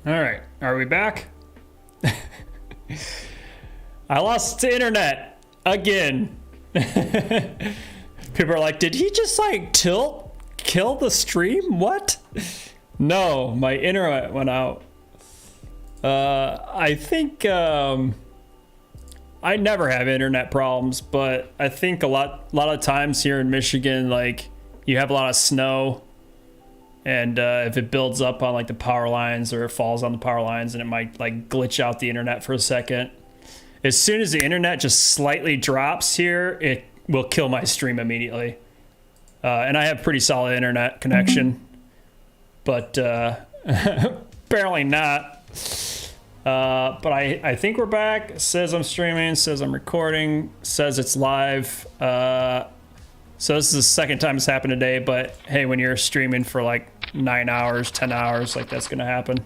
All right, are we back? I lost the internet again. People are like, did he just like kill the stream? What? No, my internet went out. I think I never have internet problems, but I think a lot of times here in Michigan, like you have a lot of snow. And if it builds up on like the power lines or it falls on the power lines, and it might like glitch out the internet for a second. As soon as the internet just slightly drops here, it will kill my stream immediately. And I have pretty solid internet connection, but apparently not. But I think we're back. It says I'm streaming, says I'm recording, says it's live. So this is the second time it's happened today, but hey, when you're streaming for like 9 hours, 10 hours, like that's gonna happen.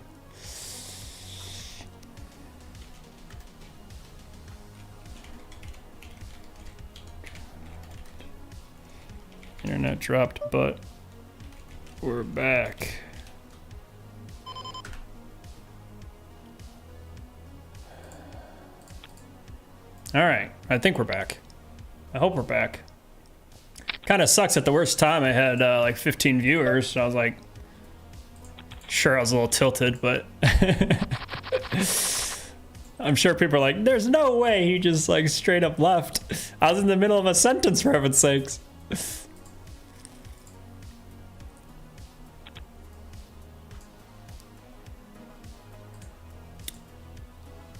Internet dropped, but we're back. All right, I think we're back. I hope we're back. Kind of sucks at the worst time I had like 15 viewers, so I was like, sure, I was a little tilted, but I'm sure people are like, there's no way he just like straight up left. I was in the middle of a sentence, for heaven's sakes.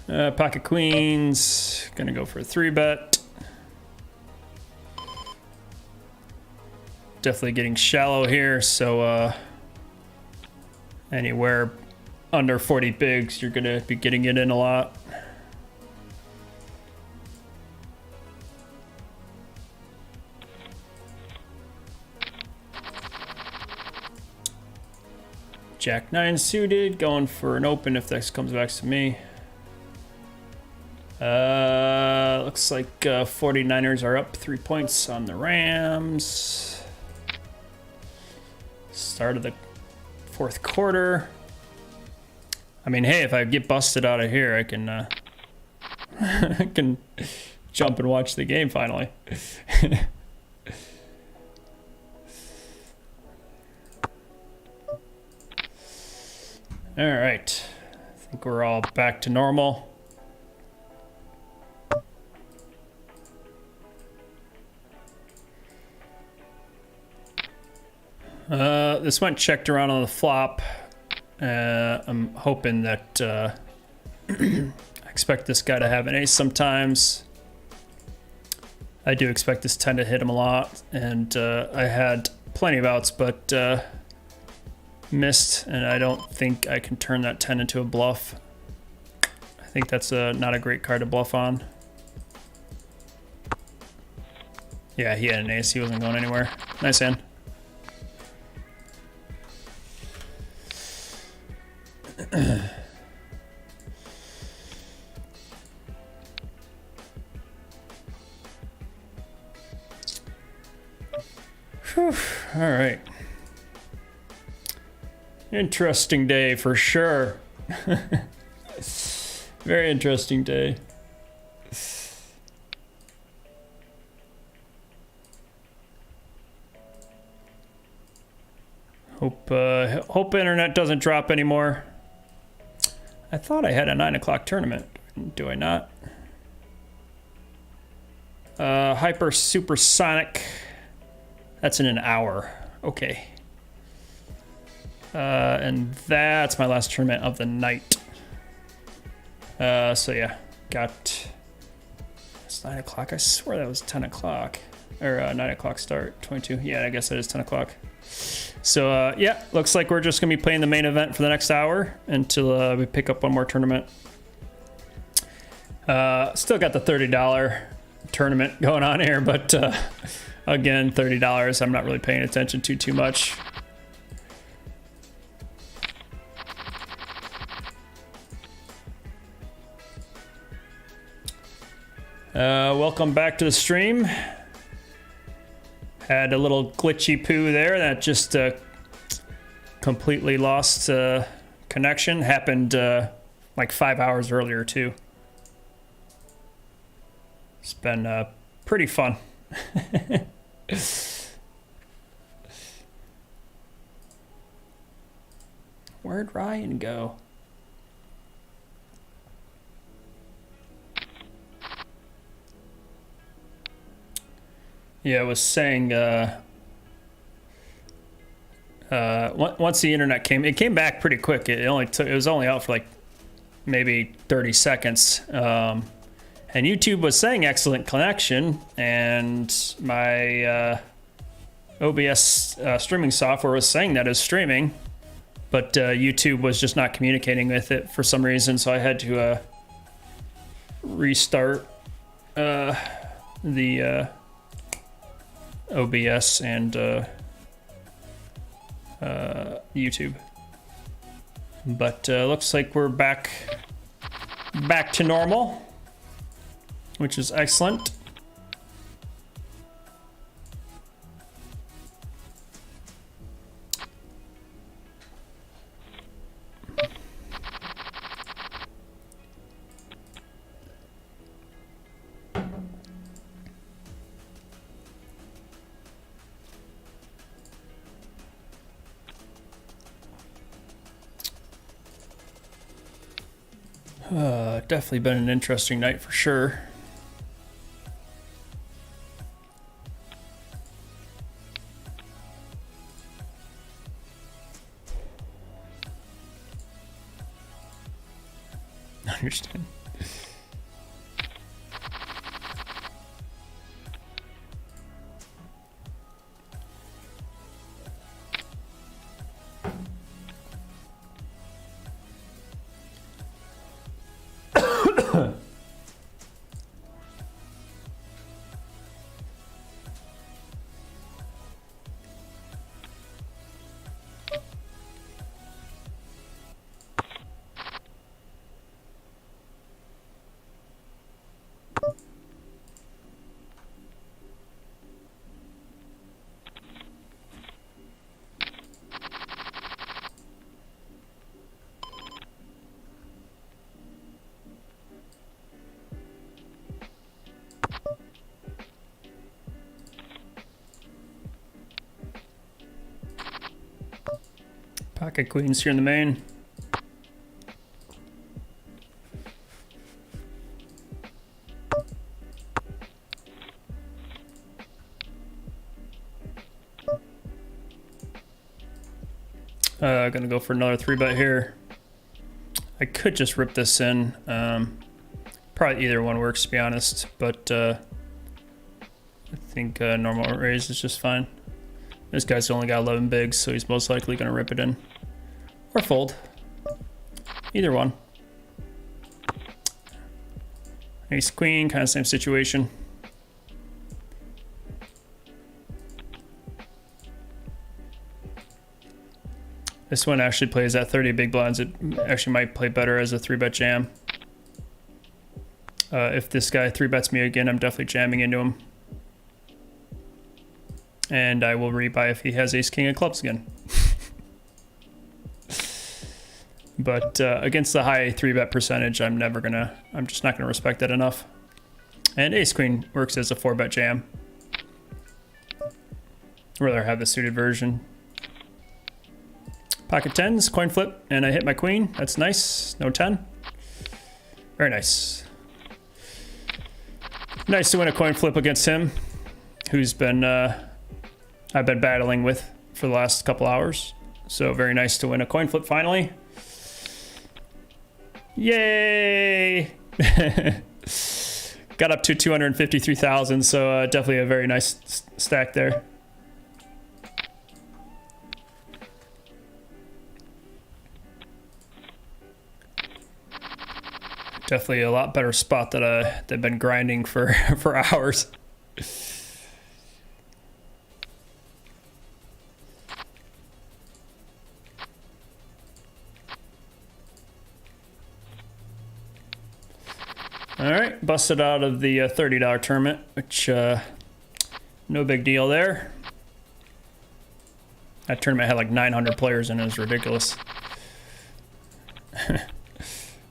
Pocket queens, gonna go for a 3-bet. Definitely getting shallow here, so anywhere under 40 bigs, you're gonna be getting it in a lot. Jack 9 suited, going for an open if this comes back to me. Looks like 49ers are up 3 points on the Rams. Start of the fourth quarter. I mean, hey, if I get busted out of here, I can I can jump and watch the game finally. All right, I think we're all back to normal. This went checked around on the flop. I'm hoping that I expect this guy to have an ace sometimes. I do expect this 10 to hit him a lot, and I had plenty of outs, but missed, and I don't think I can turn that 10 into a bluff. I think that's not a great card to bluff on. Yeah, he had an ace. He wasn't going anywhere. Nice hand. Whew. All right. Interesting day for sure. Very interesting day. Hope internet doesn't drop anymore. I thought I had a 9 o'clock tournament. Do I not? Hyper Supersonic. That's in an hour. Okay. And that's my last tournament of the night. So yeah, got... It's 9 o'clock. I swear that was 10 o'clock. Or 9 o'clock start, 22. Yeah, I guess that is 10 o'clock. So yeah, looks like we're just gonna be playing the main event for the next hour until we pick up one more tournament. Still got the $30 tournament going on here, but again, $30 I'm not really paying attention to too much. Welcome back to the stream. Had a little glitchy poo there that just completely lost connection. Happened like 5 hours earlier too. It's been pretty fun. Where'd Ryan go? Yeah, I was saying once the internet it came back pretty quick. It was only out for like maybe 30 seconds. And YouTube was saying excellent connection, and my OBS streaming software was saying that it's streaming, but YouTube was just not communicating with it for some reason, so I had to restart the OBS and YouTube. But looks like we're back to normal, which is excellent. Definitely been an interesting night for sure. I understand. Pocket queens here in the main. Gonna go for another 3-bet here. I could just rip this in. Probably either one works, to be honest, but I think normal raise is just fine. This guy's only got 11 bigs, so he's most likely gonna rip it in. Or fold. Either one. Ace queen, kind of same situation. This one actually plays at 30 big blinds. It actually might play better as a 3-bet jam. If this guy 3-bets me again, I'm definitely jamming into him. And I will rebuy if he has ace king of clubs again. But against the high 3-bet percentage, I'm just not gonna respect that enough. And ace queen works as a 4-bet jam. I'd rather have the suited version. Pocket 10s, coin flip, and I hit my queen. That's nice. No 10. Very nice. Nice to win a coin flip against him, who's been I've been battling with for the last couple hours. So very nice to win a coin flip finally. Yay! Got up to 253,000, so definitely a very nice stack there. Definitely a lot better spot that they've been grinding for hours. All right, busted out of the $30 tournament, which no big deal there. That tournament had like 900 players in it. It was ridiculous.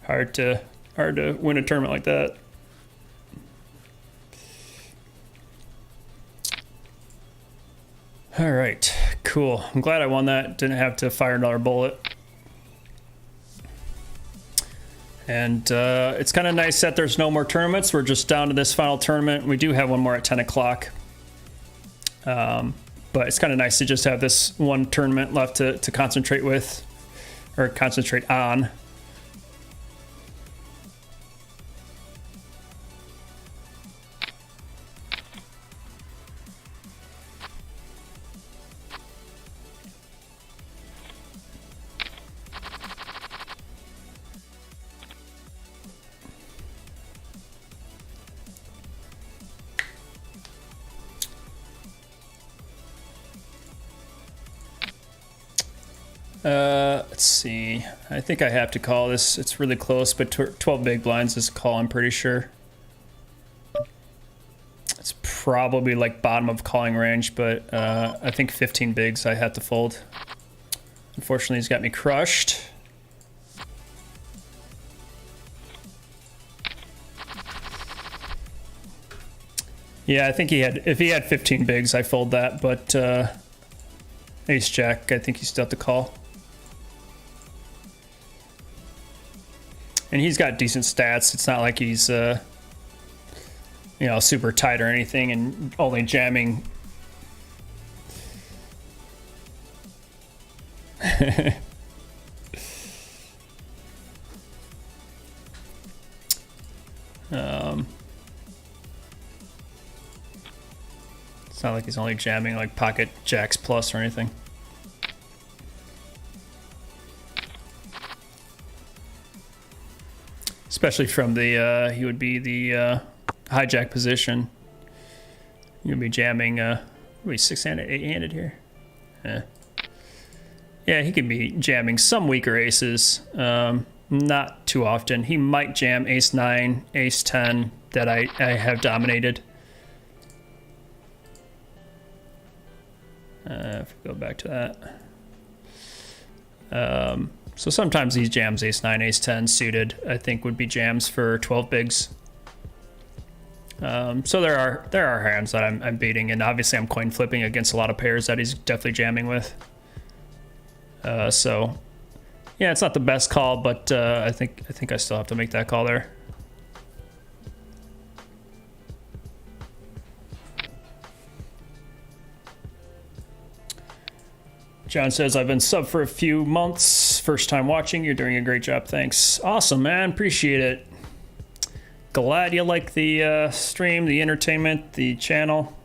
hard to win a tournament like that. All right, cool. I'm glad I won that. Didn't have to fire another bullet. And it's kind of nice that there's no more tournaments. We're just down to this final tournament. We do have one more at 10 o'clock. But it's kind of nice to just have this one tournament left to concentrate with, or concentrate on. Let's see. I think I have to call this. It's really close, but 12 big blinds is a call, I'm pretty sure. It's probably like bottom of calling range, but I think 15 bigs I had to fold. Unfortunately, he's got me crushed. Yeah, I think if he had 15 bigs, I fold that, but ace jack, I think he still have to call. And he's got decent stats. It's not like he's, you know, super tight or anything and only jamming. It's not like he's only jamming like pocket jacks plus or anything. Especially from the, he would be the hijack position. You'd be jamming, what, 6-handed, 8-handed here? Yeah, he could be jamming some weaker aces. Not too often. He might jam ace-9, ace-10 that I have dominated. If we go back to that. So sometimes these jams ace-9, ace-10 suited, I think would be jams for 12 bigs. So there are hands that I'm beating, and obviously I'm coin flipping against a lot of pairs that he's definitely jamming with. So yeah, it's not the best call, but I think I still have to make that call there. John says, I've been sub for a few months. First time watching. You're doing a great job. Thanks. Awesome, man. Appreciate it. Glad you like the stream, the entertainment, the channel.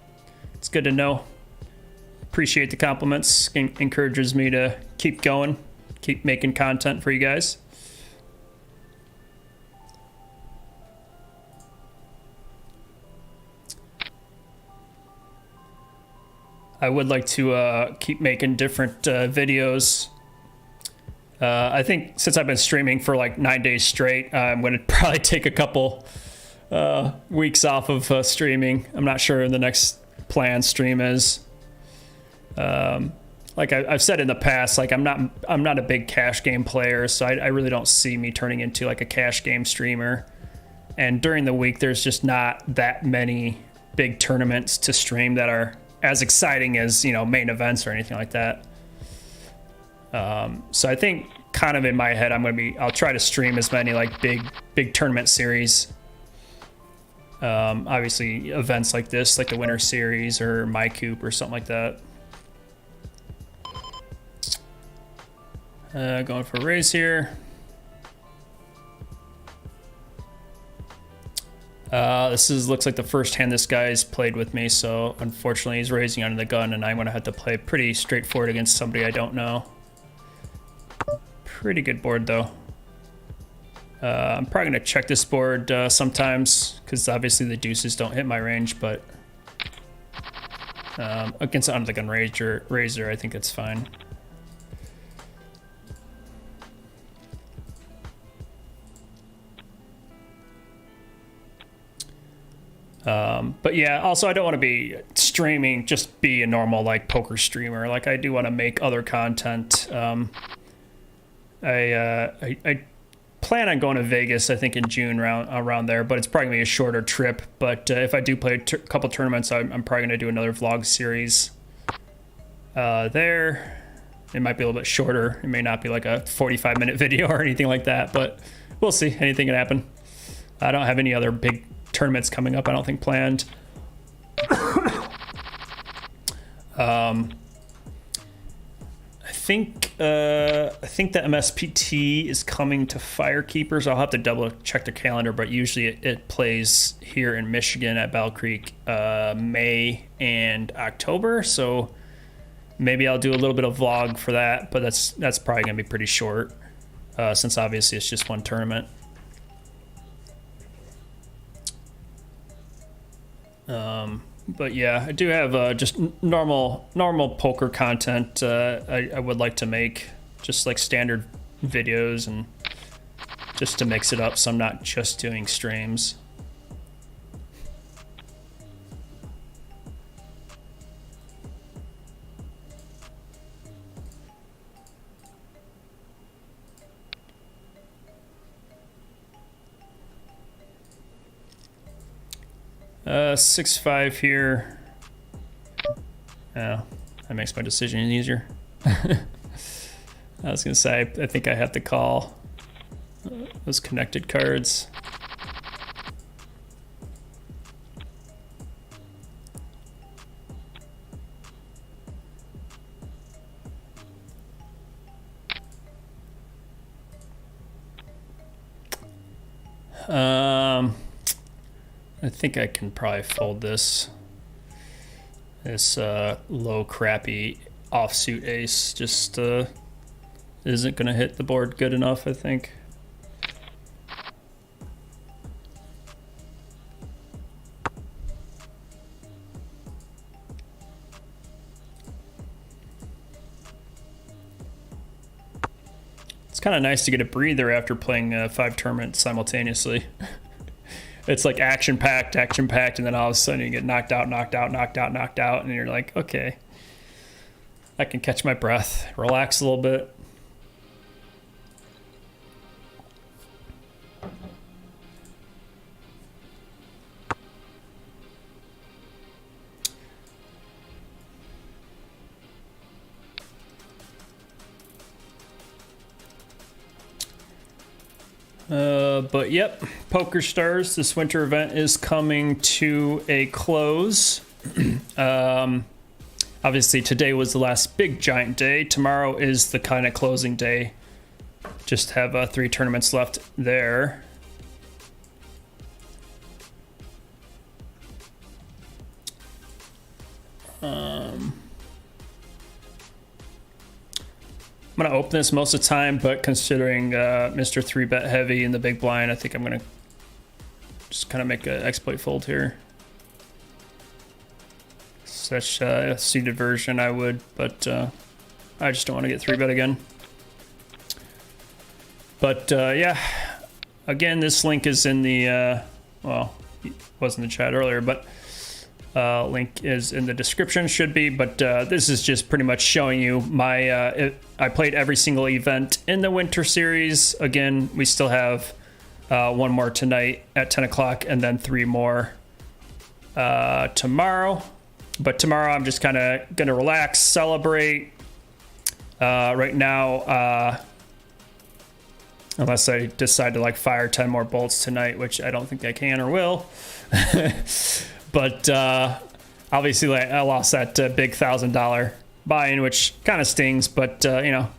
It's good to know. Appreciate the compliments. Encourages me to keep going, keep making content for you guys. I would like to keep making different videos. I think since I've been streaming for like 9 days straight, I'm going to probably take a couple weeks off of streaming. I'm not sure the next planned stream is. Like I've said in the past, like I'm not a big cash game player, so I really don't see me turning into like a cash game streamer. And during the week, there's just not that many big tournaments to stream that are as exciting as, you know, main events or anything like that. So I think kind of in my head, I'll try to stream as many like big tournament series. Obviously events like this, like the Winter Series or My Coop or something like that. Going for a raise here. Looks like the first hand this guy's played with me, so unfortunately he's raising under the gun, and I'm gonna have to play pretty straightforward against somebody I don't know. Pretty good board though. I'm probably gonna check this board sometimes, because obviously the deuces don't hit my range, but against under the gun razor, I think it's fine. But yeah, also I don't want to be streaming, just be a normal like poker streamer. Like I do want to make other content. I plan on going to Vegas, I think in June around there, but it's probably gonna be a shorter trip. But if I do play a couple tournaments, I'm probably gonna do another vlog series there. It might be a little bit shorter. It may not be like a 45-minute video or anything like that, but we'll see. Anything can happen. I don't have any other big tournaments coming up, I don't think, planned. I think the MSPT is coming to Firekeepers. I'll have to double check the calendar, but usually it plays here in Michigan at Battle Creek May and October. So maybe I'll do a little bit of vlog for that, but that's probably gonna be pretty short since obviously it's just one tournament. But yeah, I do have just normal poker content I would like to make, just like standard videos, and just to mix it up so I'm not just doing streams. Six five here. Oh, that makes my decision easier. I was gonna say, I think I have to call those connected cards. I think I can probably fold this low crappy offsuit ace. Just isn't gonna hit the board good enough, I think. It's kind of nice to get a breather after playing 5 tournaments simultaneously. It's like action-packed, and then all of a sudden you get knocked out, and you're like, okay, I can catch my breath, relax a little bit. But yep, PokerStars, this winter event is coming to a close. Obviously today was the last big giant day. Tomorrow is the kind of closing day. Just have 3 tournaments left there. I'm going to open this most of the time, but considering Mr. 3-bet heavy in the big blind, I think I'm going to just kind of make an exploit fold here. Such a seeded version I would, but I just don't want to get 3-bet again. But yeah, again, this link is in the, well, it was in the chat earlier, but link is in the description, should be, but this is just pretty much showing you my I played every single event in the winter series. Again, we still have one more tonight at 10 o'clock and then 3 more tomorrow. But tomorrow I'm just kind of gonna relax, celebrate. Right now, unless I decide to like fire 10 more bolts tonight, which I don't think I can or will. But obviously, like, I lost that big $1,000 buy-in, which kind of stings. But you know,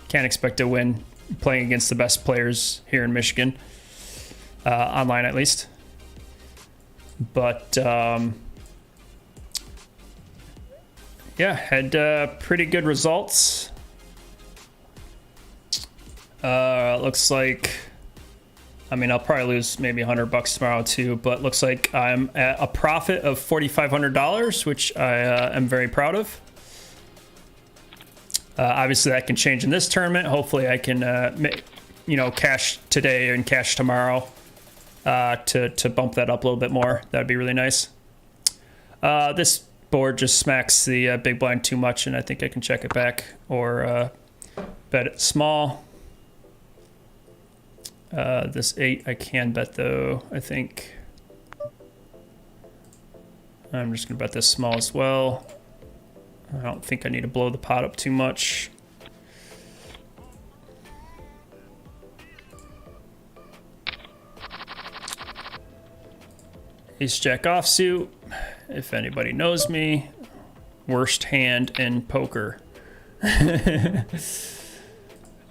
can't expect to win playing against the best players here in Michigan, online at least. But yeah, had pretty good results. Looks like, I mean, I'll probably lose maybe $100 tomorrow too, but looks like I'm at a profit of $4,500, which I am very proud of. Obviously that can change in this tournament. Hopefully I can, you know, cash today and cash tomorrow to bump that up a little bit more. That'd be really nice. This board just smacks the big blind too much, and I think I can check it back or bet it small. This 8 I can bet though, I think. I'm just gonna bet this small as well. I don't think I need to blow the pot up too much. Ace Jack offsuit, if anybody knows me, worst hand in poker.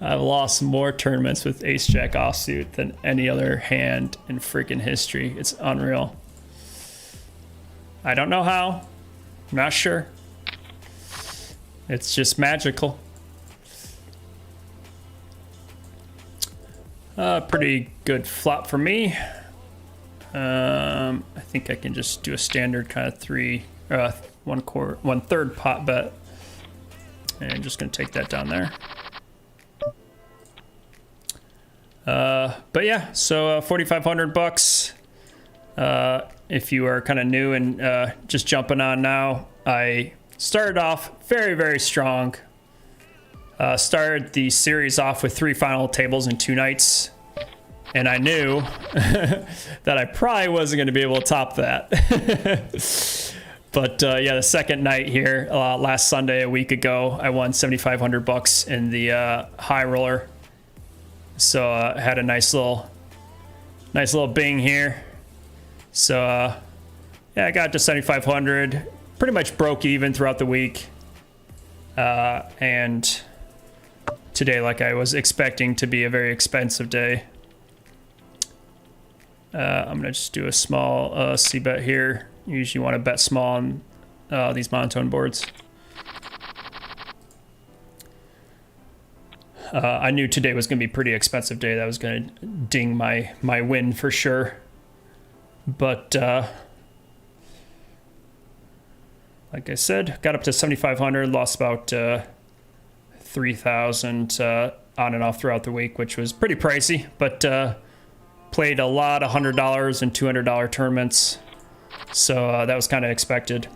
I've lost more tournaments with Ace Jack offsuit than any other hand in freaking history. It's unreal. I don't know how. I'm not sure. It's just magical. Pretty good flop for me. I think I can just do a standard kind of 1/3 pot bet. And just gonna take that down there. But yeah, so 4,500 bucks. If you are kind of new and just jumping on now, I started off very, very strong. Started the series off with 3 final tables in 2 nights. And I knew that I probably wasn't going to be able to top that. But yeah, the second night here, last Sunday, a week ago, I won 7,500 bucks in the high roller. So I had a nice little bing here. So yeah, I got to 7,500. Pretty much broke even throughout the week. And today, like I was expecting to be a very expensive day. I'm gonna just do a small C bet here. You usually want to bet small on these monotone boards. I knew today was gonna be a pretty expensive day. That was gonna ding my win for sure. But like I said, got up to 7,500, lost about 3,000 on and off throughout the week, which was pretty pricey, but played a lot of $100 and $200 tournaments, so that was kind of expected.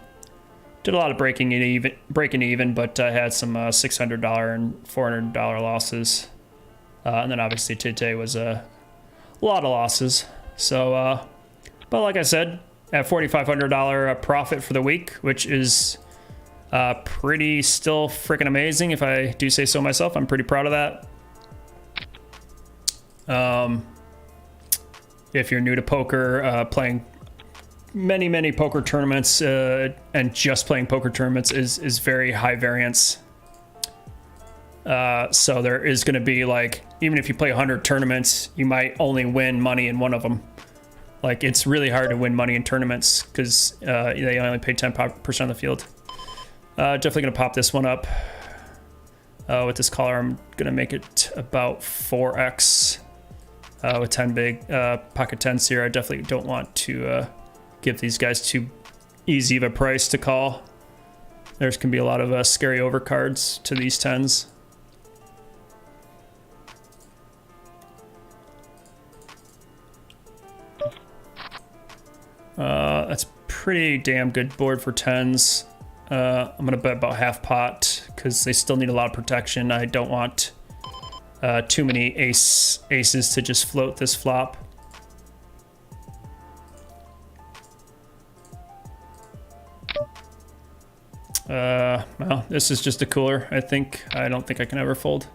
Did a lot of breaking even, but I had some $600 and $400 losses, and then obviously today was a lot of losses. So, but like I said, at $4,500 profit for the week, which is pretty still freaking amazing, if I do say so myself. I'm pretty proud of that. If you're new to poker, playing many poker tournaments and just playing poker tournaments is very high variance. So there is going to be, like, even if you play 100 tournaments, you might only win money in one of them. Like, it's really hard to win money in tournaments because they only pay 10% of the field. Definitely going to pop this one up. With this collar, I'm going to make it about 4x. With 10 big pocket 10s here. I definitely don't want to give these guys too easy of a price to call. There's can be a lot of scary overcards to these 10s. That's pretty damn good board for 10s. I'm gonna bet about half pot because they still need a lot of protection. I don't want too many aces to just float this flop. Well, this is just a cooler, I think. I don't think I can ever fold.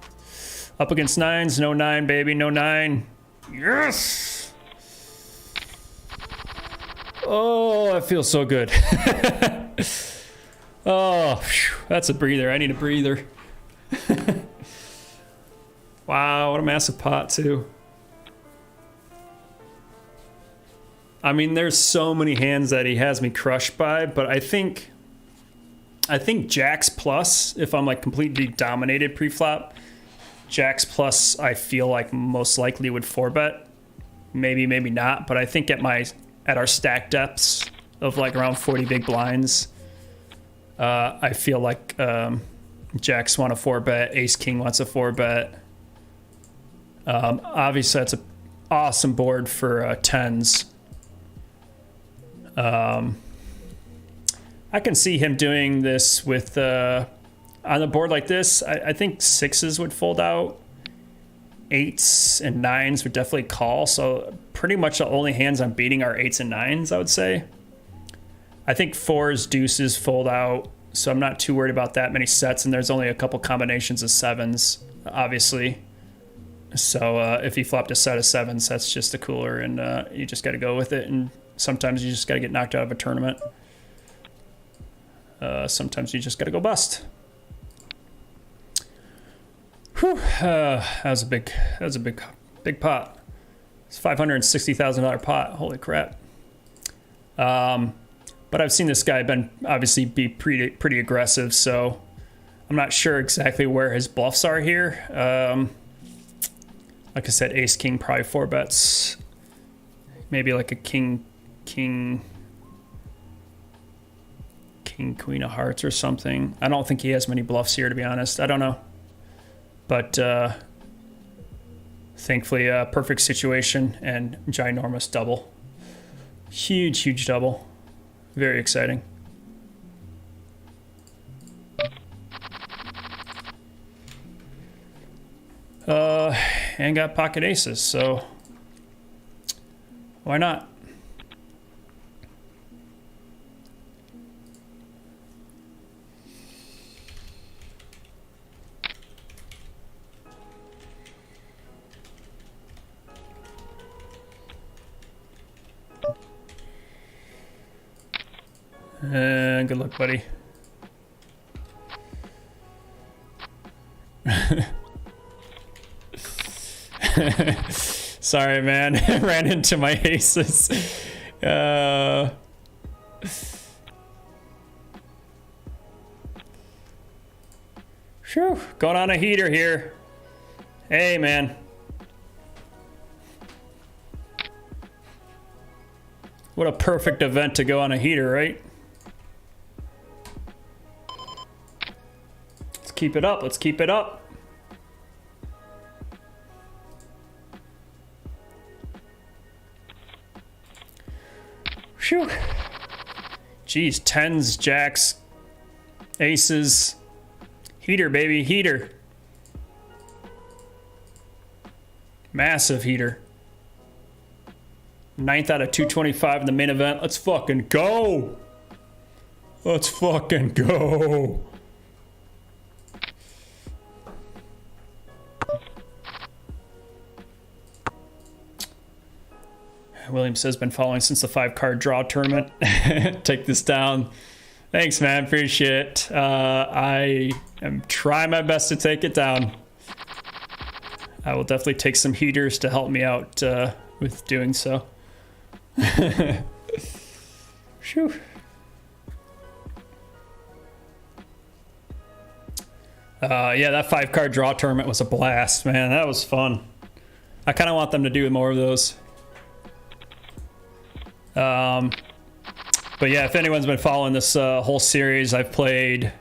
Up against 9s, no 9, baby, no 9. Yes! Oh, that feels so good. Oh, phew, that's a breather. I need a breather. Wow, what a massive pot too. I mean, there's so many hands that he has me crushed by, but I think Jacks plus, if I'm like completely dominated pre-flop, Jacks plus I feel like most likely would 4-bet. Maybe not, but I think at our stack depths of like around 40 big blinds, I feel like Jacks want a 4-bet, Ace King wants a 4-bet. Obviously that's an awesome board for 10s. I can see him doing this with on a board like this. I think 6s would fold out. 8s and 9s would definitely call. So pretty much the only hands I'm beating are 8s and 9s, I would say. I think 4s, deuces fold out, so I'm not too worried about that many sets, and there's only a couple combinations of 7s, obviously. So if he flopped a set of 7s, that's just a cooler, and you just got to go with it, and sometimes you just got to get knocked out of a tournament. Sometimes you just got to go bust. Whew, that was a big pot. It's a $560,000 pot. Holy crap. But I've seen this guy obviously be pretty aggressive, so I'm not sure exactly where his bluffs are here. Like I said, ace king probably 4 bets. Maybe like a king queen of hearts or something. I don't think he has many bluffs here, to be honest. I don't know. But thankfully, a perfect situation and ginormous double. Huge double. Very exciting. And got pocket aces, so why not? And good luck, buddy. Sorry, man. Ran into my aces. Whew, going on a heater here. Hey, man. What a perfect event to go on a heater, right? Let's keep it up. Let's keep it up. Phew. Jeez, 10s, jacks, aces. Heater, baby, heater. Massive heater. 9th out of 225 in the main event. Let's fucking go. Let's fucking go. William says, been following since the 5-card draw tournament. Take this down. Thanks, man. Appreciate it. I am trying my best to take it down. I will definitely take some heaters to help me out with doing so. Phew. Yeah, that 5-card draw tournament was a blast, man. That was fun. I kind of want them to do more of those. But yeah, if anyone's been following this whole series, I've played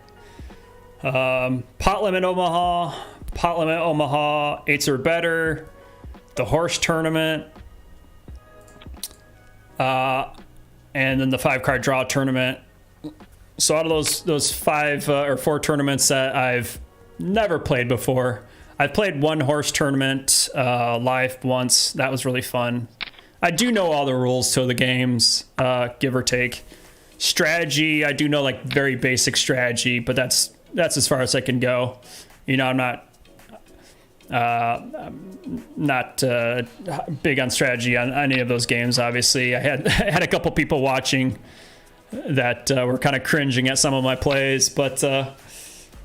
Pot Limit Omaha, 8s or better, the horse tournament, and then the 5-card draw tournament. So out of those 5 or 4 tournaments that I've never played before, I've played one horse tournament live once. That was really fun. I do know all the rules to the games, give or take. Strategy, I do know like very basic strategy, but that's as far as I can go. You know, I'm not big on strategy on any of those games. Obviously, I had a couple people watching that were kind of cringing at some of my plays, but that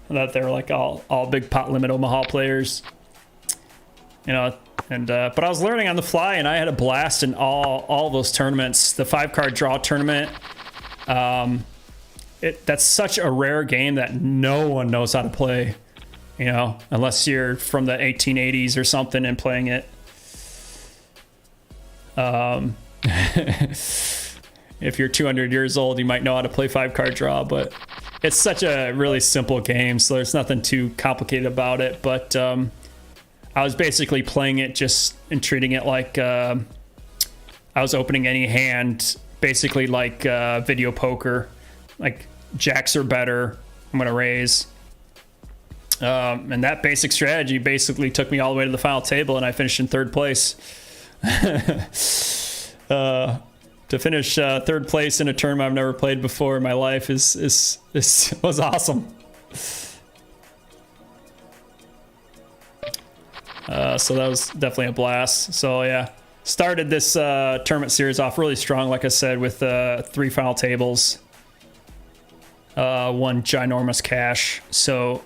they were like all big Pot Limit Omaha players. You know. And but I was learning on the fly, and I had a blast in all those tournaments. The 5-card draw tournament, that's such a rare game that no one knows how to play, you know, unless you're from the 1880s or something and playing it. If you're 200 years old, you might know how to play 5-card draw, but it's such a really simple game, so there's nothing too complicated about it. But I was basically playing it just and treating it like I was opening any hand, basically like video poker, like jacks or better, I'm going to raise. And that basic strategy basically took me all the way to the final table, and I finished in third place. To finish third place in a tournament I've never played before in my life was awesome. So that was definitely a blast. So yeah, started this tournament series off really strong, like I said, with 3 final tables, 1 ginormous cash. So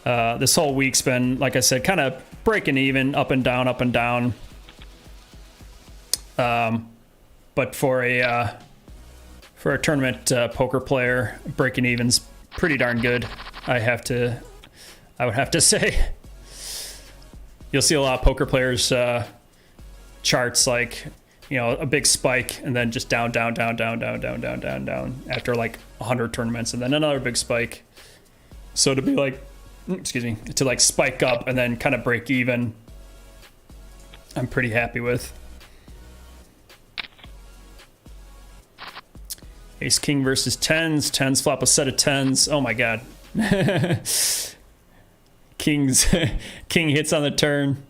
this whole week's been, like I said, kind of breaking even, up and down, up and down. But for a tournament poker player, breaking even's pretty darn good. I would have to say. You'll see a lot of poker players charts, like, you know, a big spike and then just down after like 100 tournaments, and then another big spike. So to be like, to like spike up and then kind of break even, I'm pretty happy with. Ace King versus tens. Tens flop a set of tens. Oh my god. King hits on the turn.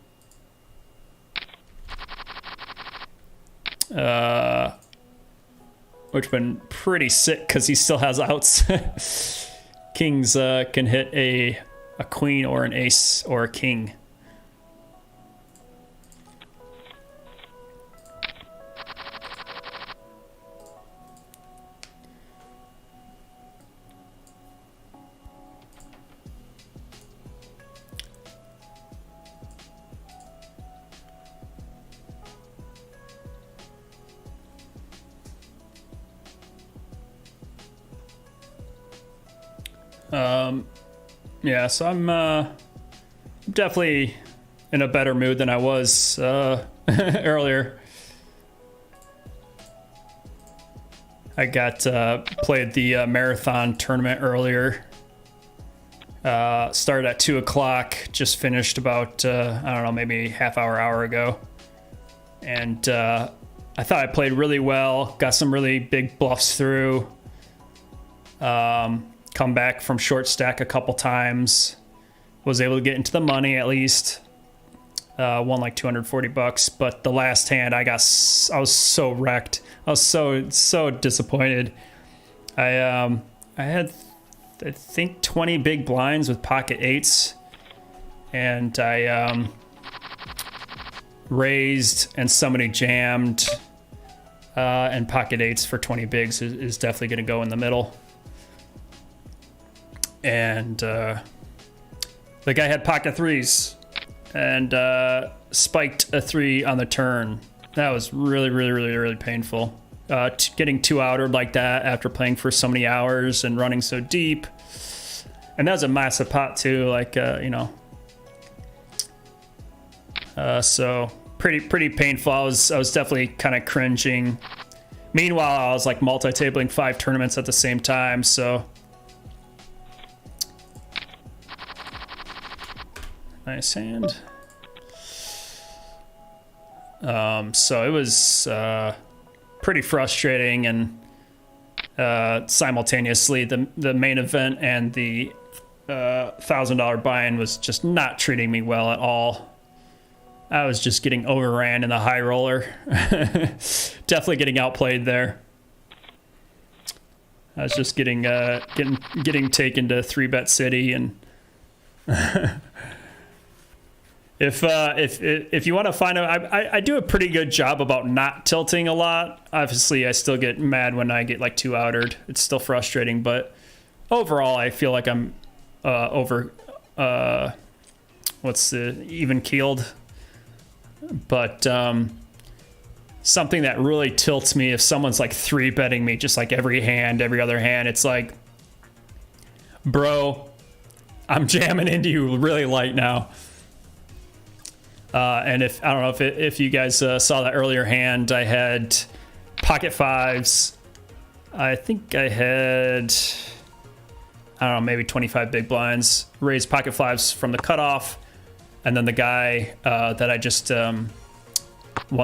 Which been pretty sick because he still has outs. Kings can hit a queen or an ace or a king. Yeah, so I'm definitely in a better mood than I was earlier. I got played the marathon tournament earlier. Started at 2 o'clock, just finished about, I don't know, maybe hour ago. And I thought I played really well, got some really big bluffs through. Come back from short stack a couple times, was able to get into the money at least, won like $240, but the last hand I was so wrecked. I was so disappointed. I had, I think, 20 big blinds with pocket eights, and I raised and somebody jammed, and pocket eights for 20 bigs is definitely going to go in the middle. And the guy had pocket threes and spiked a 3 on the turn. That was really painful. Getting 2-outered like that after playing for so many hours and running so deep. And that was a massive pot too, like, you know. So pretty painful. I was definitely kind of cringing. Meanwhile, I was like multi-tabling 5 tournaments at the same time, so. Nice hand. So it was pretty frustrating, and simultaneously the main event and the $1,000 buy-in was just not treating me well at all. I was just getting overran in the high roller. Definitely getting outplayed there. I was just getting taken to 3-bet city, and If you want to find out, I do a pretty good job about not tilting a lot. Obviously, I still get mad when I get like 2-outered. It's still frustrating, but overall, I feel like I'm even keeled. But something that really tilts me if someone's like 3-betting me just like every other hand. It's like, bro, I'm jamming into you really light now. And I don't know if you guys saw that earlier hand, I had pocket 5s. I think I had, I don't know, maybe 25 big blinds, raised pocket 5s from the cutoff. And then the guy that I just won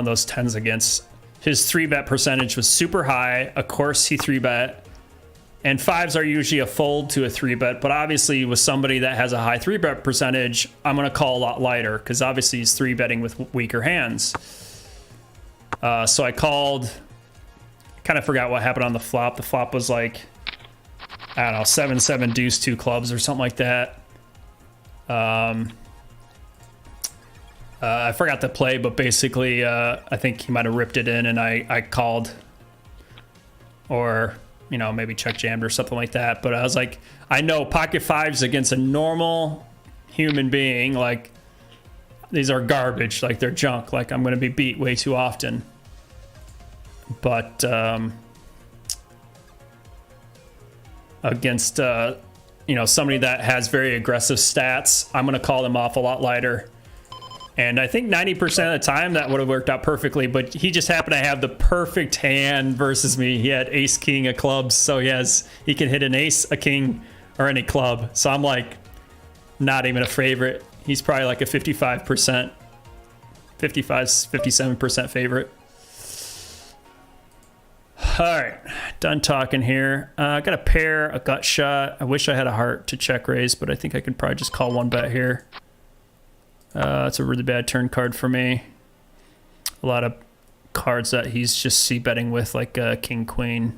those 10s against, his 3-bet percentage was super high. Of course, he 3-bet. And 5s are usually a fold to a 3-bet, but obviously with somebody that has a high 3-bet percentage, I'm going to call a lot lighter because obviously he's 3-betting with weaker hands. So I called, kind of forgot what happened on the flop. The flop was like, I don't know, 7-7 deuce 2 clubs or something like that. I forgot to play, but basically I think he might have ripped it in and I called, or you know, maybe check jammed or something like that. But I was like, I know pocket 5s against a normal human being, like these are garbage, like they're junk, like I'm going to be beat way too often. But against you know, somebody that has very aggressive stats, I'm going to call them off a lot lighter. And I think 90% of the time that would have worked out perfectly, but he just happened to have the perfect hand versus me. He had ace king of clubs, so he can hit an ace, a king, or any club. So I'm like not even a favorite. He's probably like a 55%, 57% favorite. All right, done talking here. I got a pair, a gut shot. I wish I had a heart to check raise, but I think I could probably just call one bet here. It's a really bad turn card for me. A lot of cards that he's just c-betting with, like king, queen.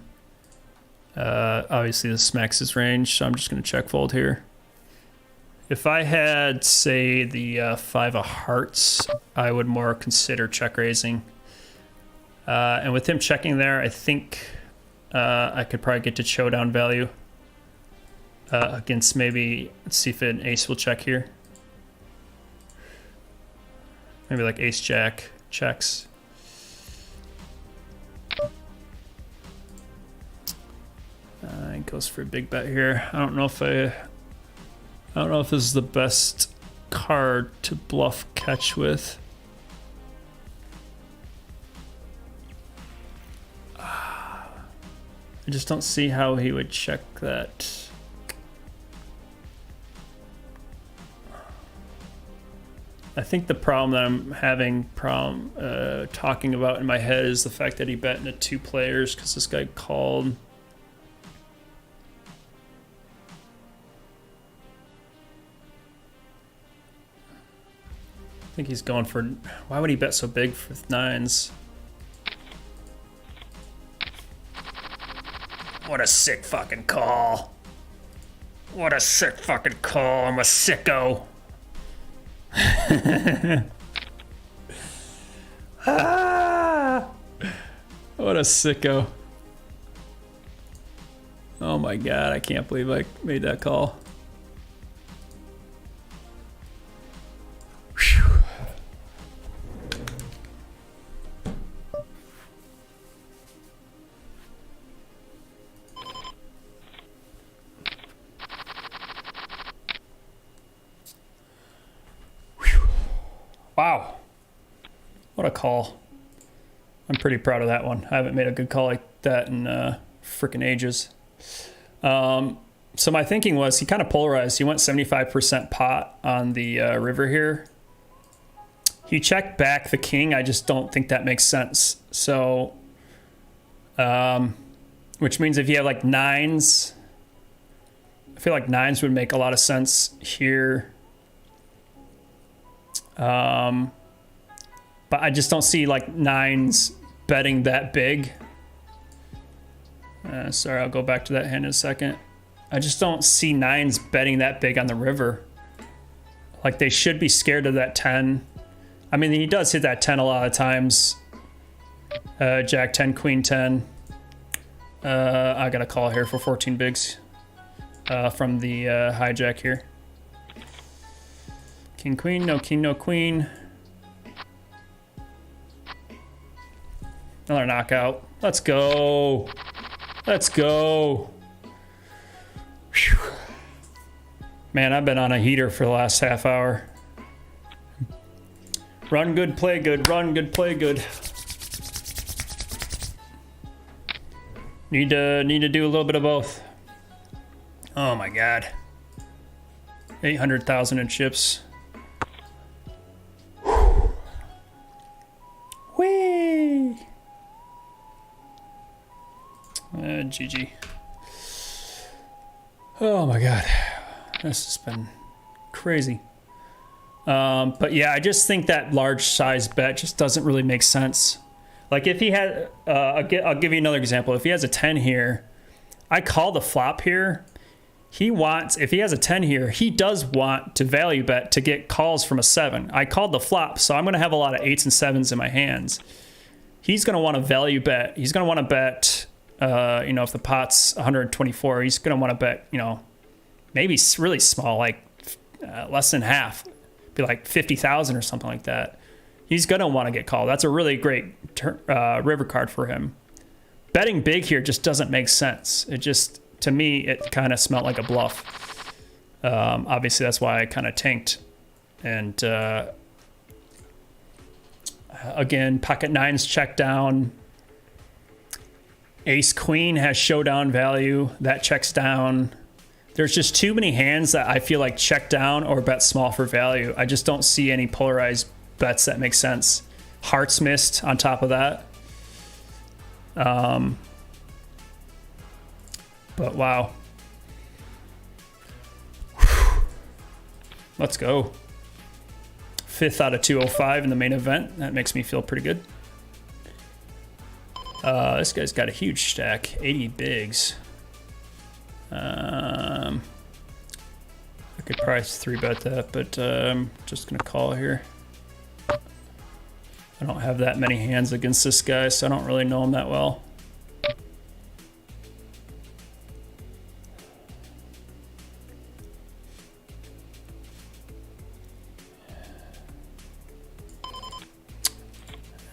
Obviously, this smacks his range, so I'm just going to check fold here. If I had, say, the 5 of hearts, I would more consider check raising. And with him checking there, I think I could probably get to showdown value against maybe, let's see if an ace will check here. Maybe like ace jack checks. It goes for a big bet here. I don't know if this is the best card to bluff catch with. I just don't see how he would check that. I think the problem that I'm having talking about in my head is the fact that he bet into 2 players because this guy called. I think he's going for, why would he bet so big with 9s? What a sick fucking call. What a sick fucking call. I'm a sicko. What a sicko. Oh my god, I can't believe I made that call. Whew. Wow, what a call. I'm pretty proud of that one. I haven't made a good call like that in freaking ages. So my thinking was he kind of polarized. He went 75% pot on the river here. He checked back the king. I just don't think that makes sense. So, which means if you have like 9s, I feel like 9s would make a lot of sense here. But I just don't see like 9s betting that big. Sorry, I'll go back to that hand in a second. I just don't see 9s betting that big on the river. Like they should be scared of that 10. I mean, he does hit that 10 a lot of times. Jack 10, queen 10. I got a call here for 14 bigs from the hijack here. King, queen, no king, no queen. Another knockout. Let's go. Let's go. Whew. Man, I've been on a heater for the last half hour. Run good, play good. Run good, play good. Need to do a little bit of both. Oh my god. 800,000 in chips. Whee! GG. Oh my God, this has been crazy. But yeah, I just think that large size bet just doesn't really make sense. Like if he had, I'll give you another example. If he has a 10 here, I call the flop here. If he has a 10 here, he does want to value bet to get calls from a 7. I called the flop, so I'm going to have a lot of 8s and 7s in my hands. He's going to want to value bet. He's going to want to bet, you know, if the pot's 124, he's going to want to bet, you know, maybe really small, like less than half, be like 50,000 or something like that. He's going to want to get called. That's a really great river card for him. Betting big here just doesn't make sense. It just, to me, it kind of smelled like a bluff. Obviously, that's why I kind of tanked. And again, pocket nines check down. Ace queen has showdown value. That checks down. There's just too many hands that I feel like check down or bet small for value. I just don't see any polarized bets that make sense. Hearts missed on top of that. But wow. Let's go. 5th out of 205 in the main event. That makes me feel pretty good. This guy's got a huge stack, 80 bigs. I could probably 3-bet that, but I'm just gonna call here. I don't have that many hands against this guy, so I don't really know him that well.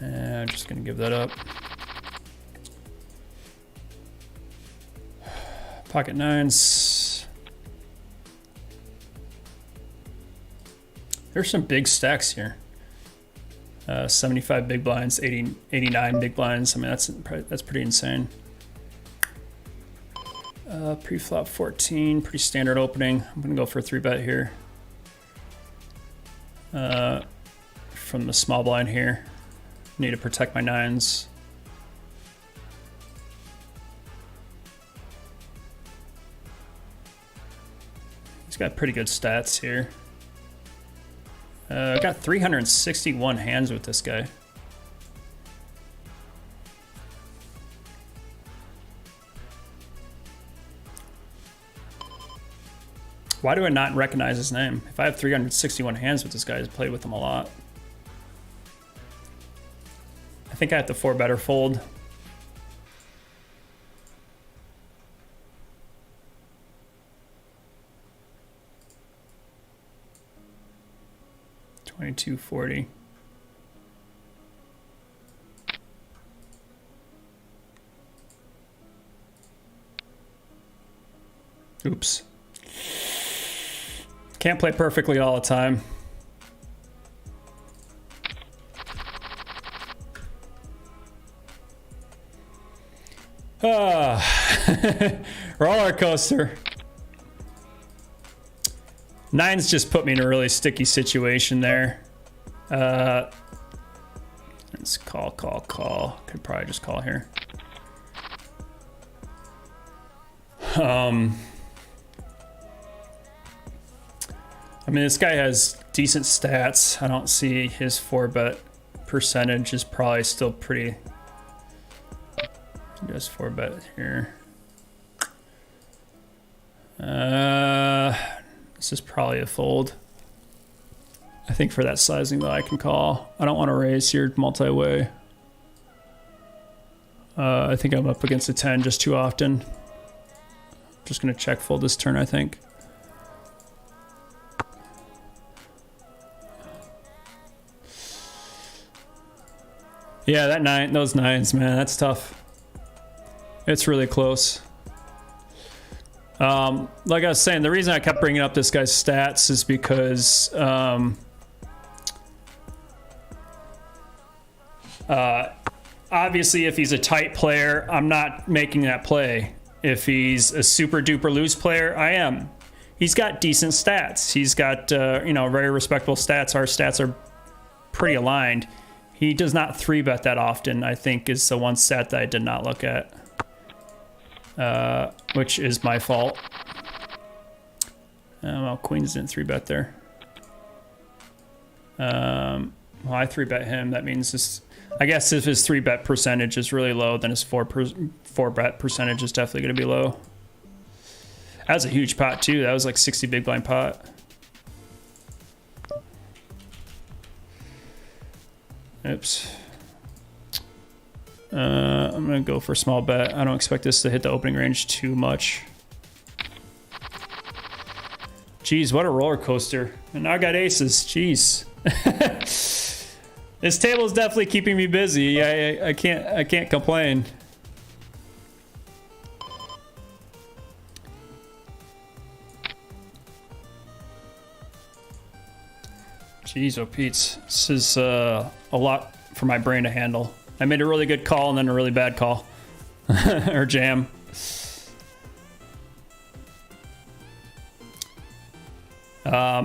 And I'm just gonna give that up. Pocket nines. There's some big stacks here. 75 big blinds, 89 big blinds. I mean, that's pretty insane. Pre-flop 14, pretty standard opening. I'm gonna go for a 3-bet here. From the small blind here. Need to protect my nines. He's got pretty good stats here. I got 361 hands with this guy. Why do I not recognize his name? If I have 361 hands with this guy, I've played with him a lot. I think I have to 4-bet or fold. $22.40. Oops. Can't play perfectly all the time. Roller coaster. Nines just put me in a really sticky situation there. Let's call. Could probably just call here. I mean, this guy has decent stats. I don't see his 4-bet percentage is probably still pretty. Just 4-bet here. This is probably a fold. I think for that sizing though, I can call. I don't want to raise here multi-way. I think I'm up against a 10 just too often. Just gonna check fold this turn, I think. Yeah, those nines, man, that's tough. It's really close. Like I was saying, the reason I kept bringing up this guy's stats is because obviously if he's a tight player, I'm not making that play. If he's a super duper loose player, I am. He's got decent stats. He's got you know, very respectable stats. Our stats are pretty aligned. He does not 3-bet that often, I think, is the one stat that I did not look at. Which is my fault. Well, queens didn't 3-bet there. Well, I 3-bet him. That means this. I guess if his 3-bet percentage is really low, then his 4-bet percentage is definitely going to be low. That was a huge pot too. That was like 60 big blind pot. Oops. I'm going to go for a small bet. I don't expect this to hit the opening range too much. Jeez, what a roller coaster. And now I got aces. Jeez. This table is definitely keeping me busy. I can't complain. Jeez, oh Pete's. This is a lot for my brain to handle. I made a really good call and then a really bad call. Or jam.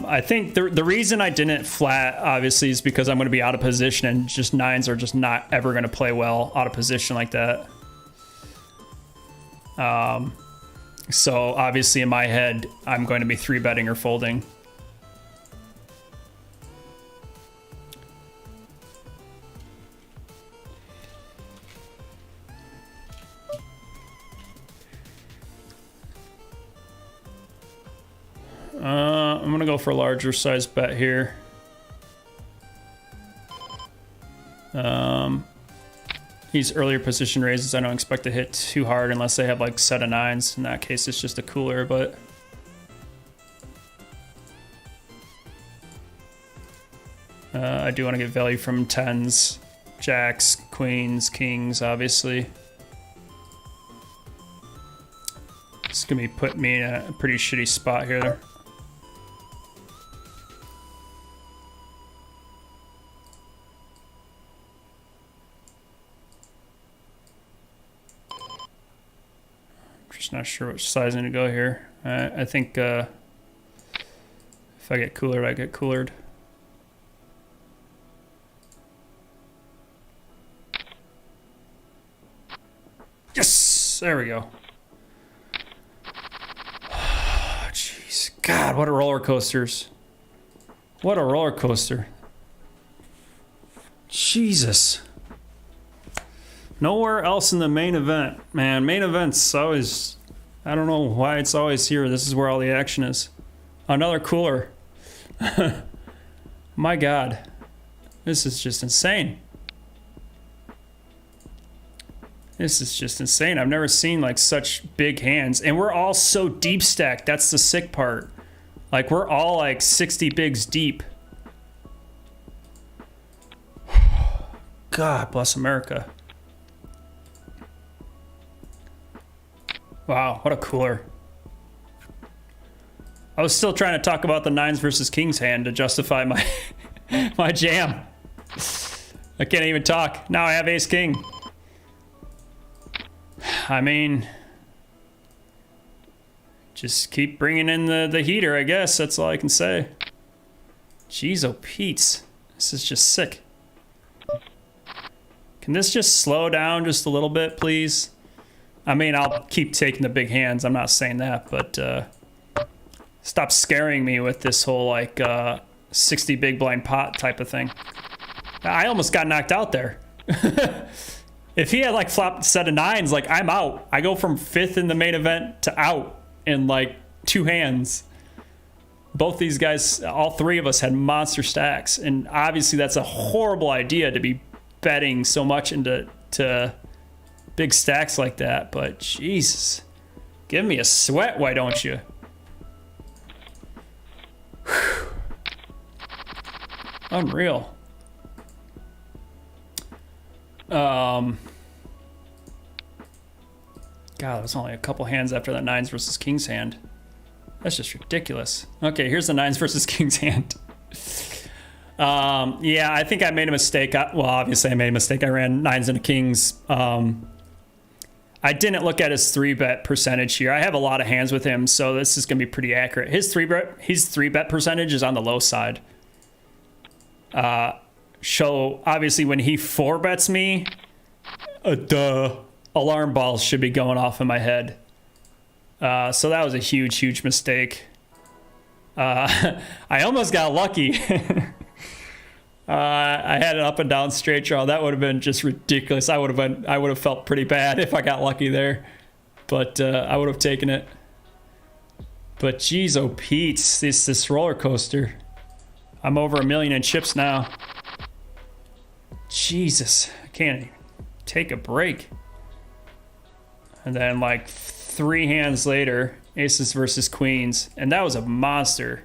I think the reason I didn't flat, obviously, is because I'm going to be out of position and just nines are just not ever going to play well out of position like that. So obviously in my head, I'm going to be 3-betting or folding. I'm gonna go for a larger size bet here. These earlier position raises I don't expect to hit too hard unless they have like set of nines. In that case, it's just a cooler, but I do want to get value from tens, jacks, queens, kings, obviously. It's gonna be putting me in a pretty shitty spot here. Just not sure which sizing to go here. I think if I get coolered, I get coolered. Yes! There we go. Jeez. God, what a roller coasters. What a roller coaster. Jesus. Nowhere else in the main event. Man, main event's always... I don't know why it's always here. This is where all the action is. Another cooler. My God. This is just insane. This is just insane. I've never seen like such big hands. And we're all so deep stacked. That's the sick part. Like we're all like 60 bigs deep. God bless America. Wow, what a cooler. I was still trying to talk about the nines versus kings hand to justify my my jam. I can't even talk. Now I have ace king. I mean, just keep bringing in the heater, I guess. That's all I can say. Jeez, oh Pete's. This is just sick. Can this just slow down just a little bit, please? I mean, I'll keep taking the big hands. I'm not saying that, but stop scaring me with this whole like 60 big blind pot type of thing. I almost got knocked out there. If he had like flopped a set of nines, like I'm out. I go from 5th in the main event to out in like 2 hands. Both these guys, all 3 of us had monster stacks. And obviously that's a horrible idea to be betting so much into big stacks like that. But Jesus, give me a sweat, why don't you? Whew. Unreal. God, it was only a couple hands after that nines versus kings hand. That's just ridiculous. Okay, here's the nines versus kings hand. Yeah, I think I made a mistake. Well, obviously I made a mistake. I ran nines into kings. I didn't look at his 3-bet percentage here. I have a lot of hands with him, so this is going to be pretty accurate. His 3-bet percentage is on the low side. So obviously when he 4-bets me, the alarm balls should be going off in my head. So that was a huge mistake. I almost got lucky. I had an up and down straight draw. That would have been just ridiculous. I would have felt pretty bad if I got lucky there, but I would have taken it. But geez, oh Pete, this roller coaster. I'm over 1 million in chips now. Jesus, I can't even take a break. And then like 3 hands later, aces versus queens, and that was a monster.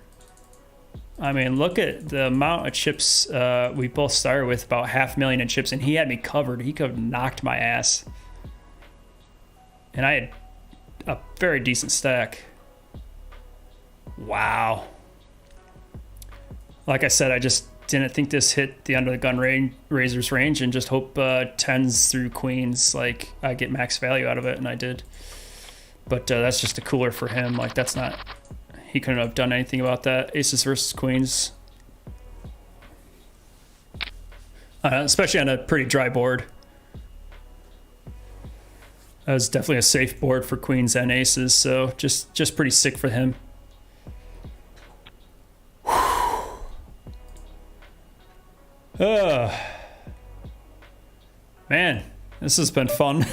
I mean, look at the amount of chips we both started with, about 500,000 in chips, and he had me covered. He could have knocked my ass. And I had a very decent stack. Wow. Like I said, I just didn't think this hit the under the gun razor's range, and just hope 10s through queens, like I get max value out of it, and I did. But that's just a cooler for him. Like that's not, he couldn't have done anything about that. Aces versus queens. Especially on a pretty dry board. That was definitely a safe board for queens and aces, so just pretty sick for him. Man, this has been fun.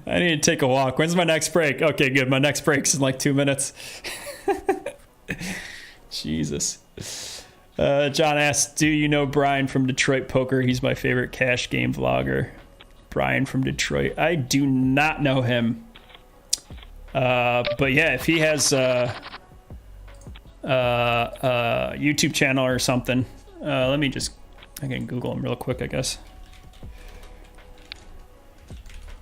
I need to take a walk. When's my next break? Okay, good. My next break's in like 2 minutes. Jesus. John asks, do you know Brian from Detroit Poker? He's my favorite cash game vlogger. Brian from Detroit. I do not know him. But yeah, if he has a YouTube channel or something, let me just, I can Google him real quick, I guess.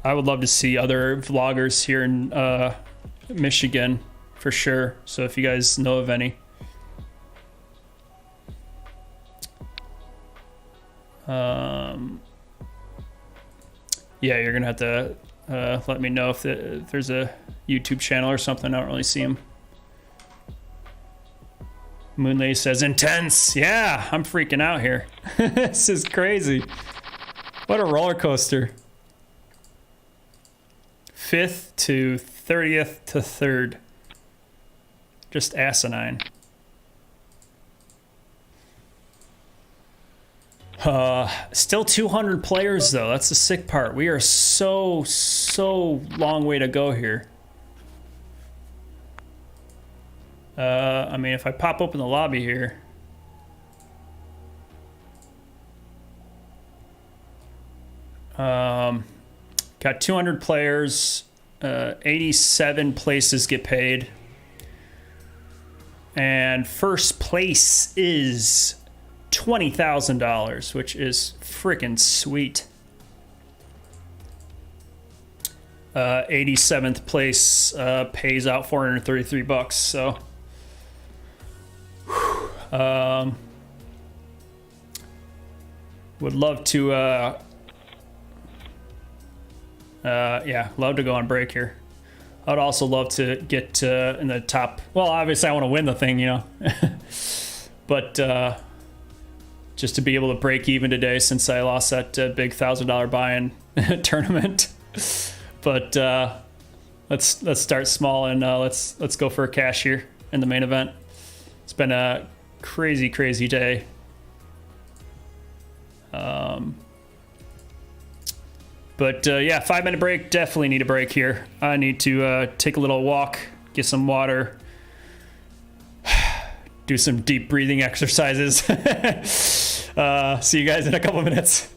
I would love to see other vloggers here in Michigan for sure. So if you guys know of any. Yeah, you're gonna have to let me know if there's a YouTube channel or something. I don't really see him. Moonlay says intense. Yeah, I'm freaking out here. This is crazy. What a roller coaster. 5th to 30th to 3rd. Just asinine. Still 200 players though. That's the sick part. We are so long way to go here. I mean, if I pop open the lobby here. Got 200 players, 87 places get paid. And first place is $20,000, which is freaking sweet. 87th place pays out $433, so would love to yeah, love to go on break here. I'd also love to get in the top. Well, obviously I want to win the thing, you know. But just to be able to break even today, since I lost that big $1,000 buy-in tournament. But let's start small, and let's go for a cash here in the main event. It's been a crazy day. But yeah, 5-minute break. Definitely need a break here. I need to take a little walk, get some water, do some deep breathing exercises. See you guys in a couple minutes.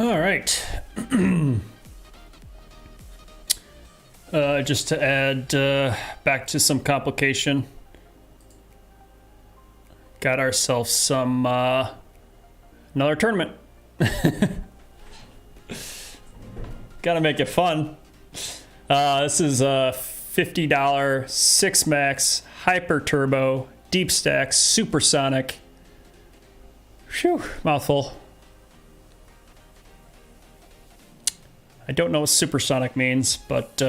All right. Just to add back to some complication, got ourselves some another tournament. Gotta make it fun. This is a $50 6 max hyper turbo deep stack supersonic. Phew, mouthful. I don't know what supersonic means, but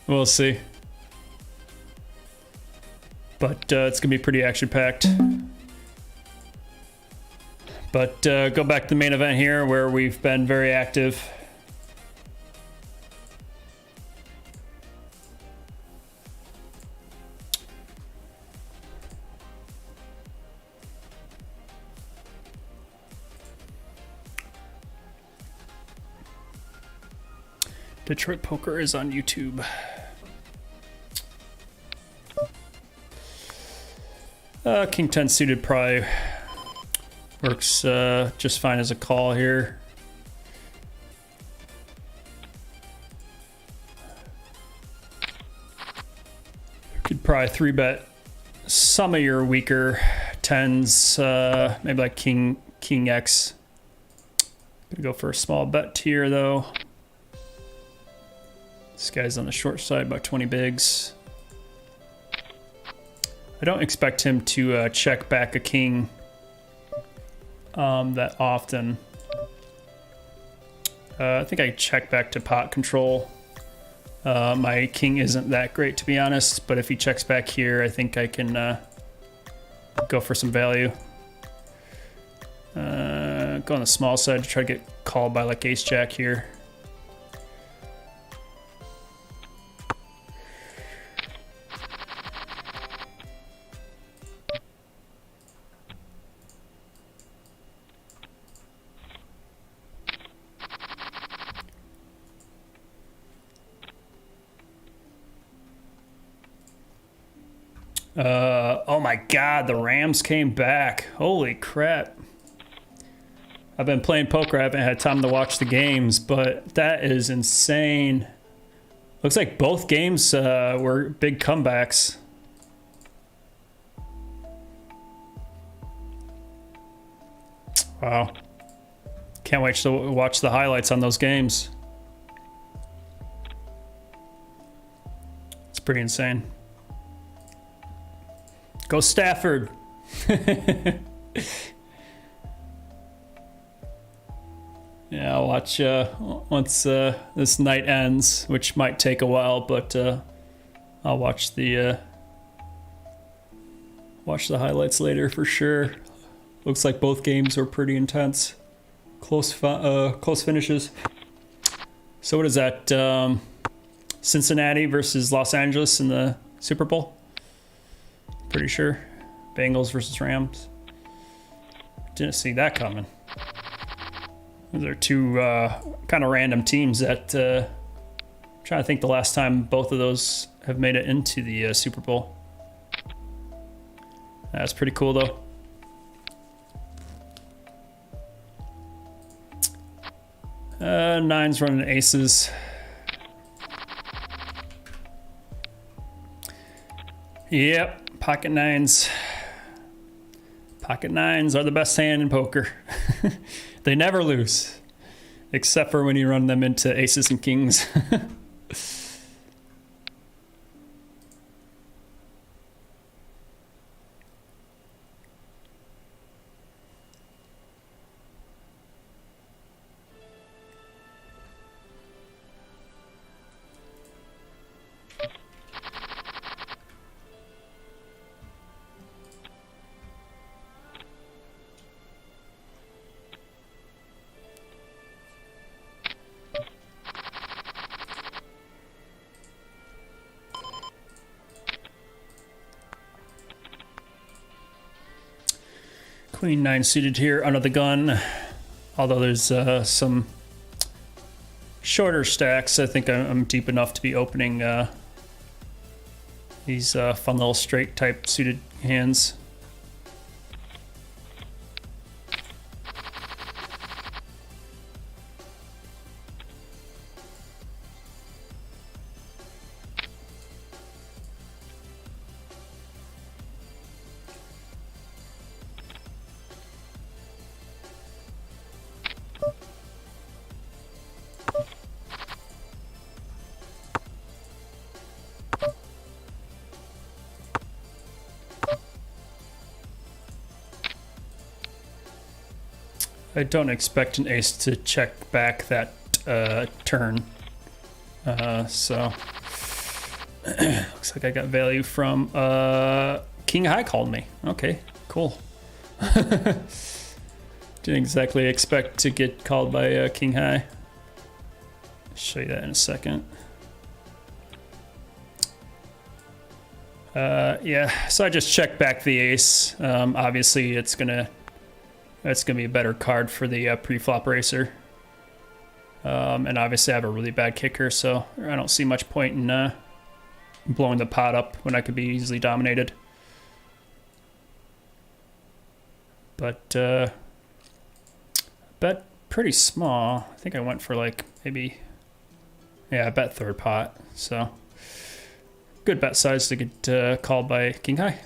we'll see. But it's gonna be pretty action-packed. But go back to the main event here, where we've been very active. Detroit Poker is on YouTube. King 10 suited probably works just fine as a call here. Could probably 3-bet some of your weaker 10s, maybe like King X. Gonna go for a small bet here though. This guy's on the short side, about 20 bigs. I don't expect him to check back a king that often. I think I check back to pot control. My king isn't that great, to be honest, but if he checks back here, I think I can go for some value. Go on the small side to try to get called by like ace-jack here. Oh my God, the Rams came back. Holy crap. I've been playing poker. I haven't had time to watch the games, but that is insane. Looks like both games were big comebacks. Wow. Can't wait to watch the highlights on those games. It's pretty insane. Go Stafford. Yeah, I'll watch once this night ends, which might take a while, but I'll watch the highlights later for sure. Looks like both games were pretty intense, close finishes. So what is that? Cincinnati versus Los Angeles in the Super Bowl? Pretty sure. Bengals versus Rams. Didn't see that coming. Those are two kind of random teams that I'm trying to think the last time both of those have made it into the Super Bowl. That's pretty cool though. Nines running aces. Yep. Pocket nines. Pocket nines are the best hand in poker. They never lose, except for when you run them into aces and kings. Queen 9 suited here under the gun, although there's some shorter stacks. I think I'm deep enough to be opening these fun little straight type suited hands. I don't expect an ace to check back that turn. So looks like I got value from King High called me. Okay, cool. Didn't exactly expect to get called by King High. I'll show you that in a second. Yeah, so I just checked back the ace. Obviously, it's gonna be a better card for the pre-flop racer. And obviously, I have a really bad kicker, so I don't see much point in blowing the pot up when I could be easily dominated. But bet pretty small. I think I went for like maybe, yeah, I bet third pot. So good bet size to get called by King High.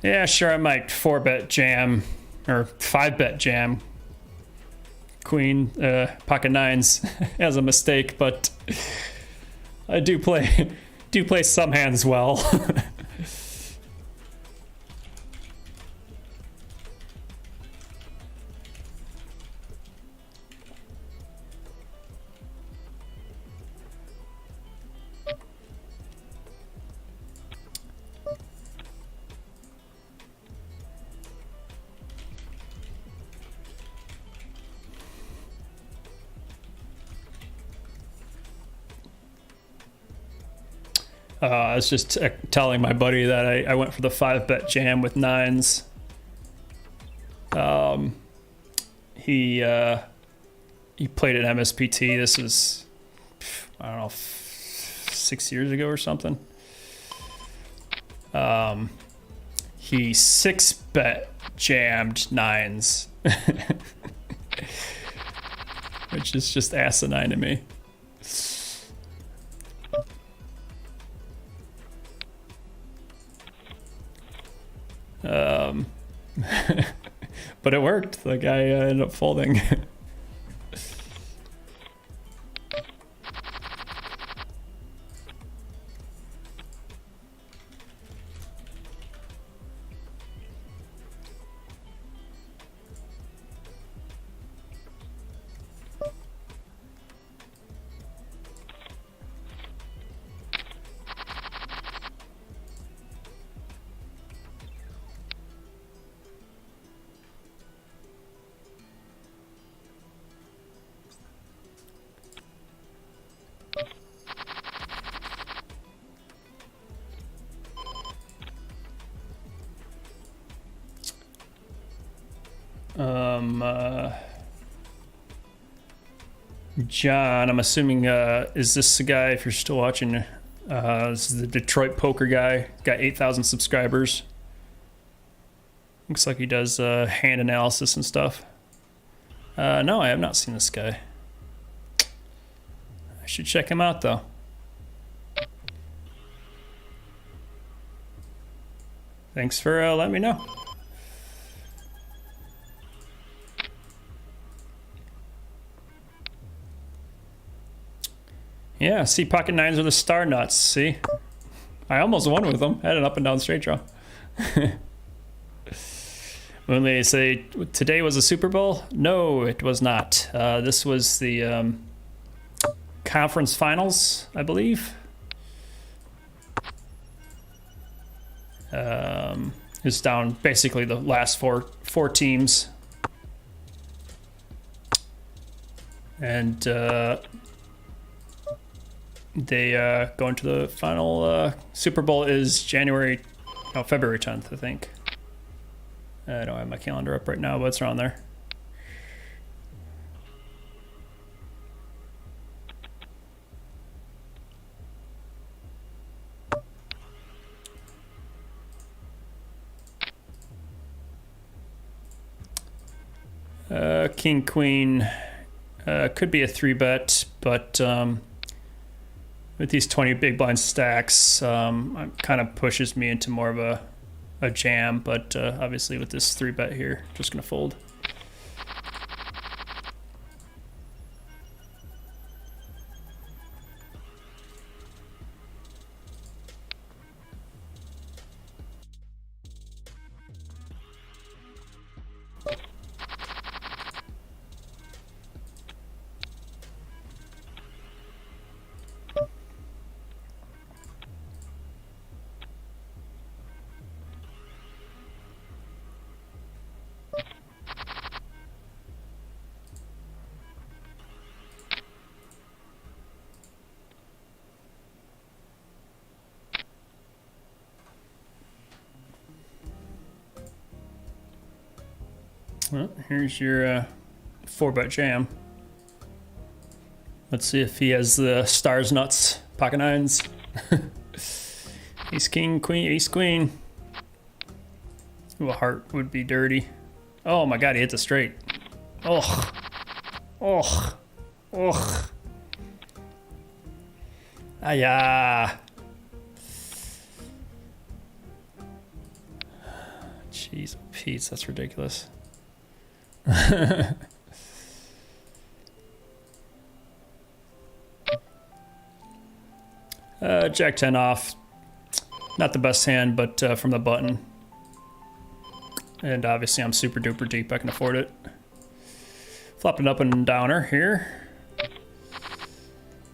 Yeah, sure, I might 4-bet jam or 5-bet jam queen pocket nines as a mistake, but I do play some hands well. I was just telling my buddy that I went for the 5-bet jam with nines. He played at MSPT. This was, I don't know, 6 years ago or something. He 6-bet jammed nines, which is just asinine to me. But it worked. The guy ended up folding. John, I'm assuming, is this the guy, if you're still watching, this is the Detroit poker guy, got 8,000 subscribers. Looks like he does hand analysis and stuff. No, I have not seen this guy. I should check him out, though. Thanks for letting me know. Yeah, see, pocket nines are the star nuts, see? I almost won with them. I had an up and down straight draw. When they say, today was a Super Bowl? No, it was not. This was the conference finals, I believe. It's down basically the last four teams. And they go into the final. Super Bowl is February 10th, I think. I don't have my calendar up right now, but it's around there. King, queen, could be a 3-bet, but with these 20 big blind stacks, it kind of pushes me into more of a jam, but obviously with this 3-bet here, just gonna fold. Well, here's your 4-bet jam. Let's see if he has the stars, nuts, pocket nines. Ace, king, queen, ace, queen. Ooh, a heart would be dirty. Oh my god, he hit the straight. Ugh. Ugh. Ugh. Ayah. Jeez, Pete, that's ridiculous. Jack 10 off. Not the best hand, but from the button. And obviously I'm super duper deep, I can afford it. Flopping up and downer here.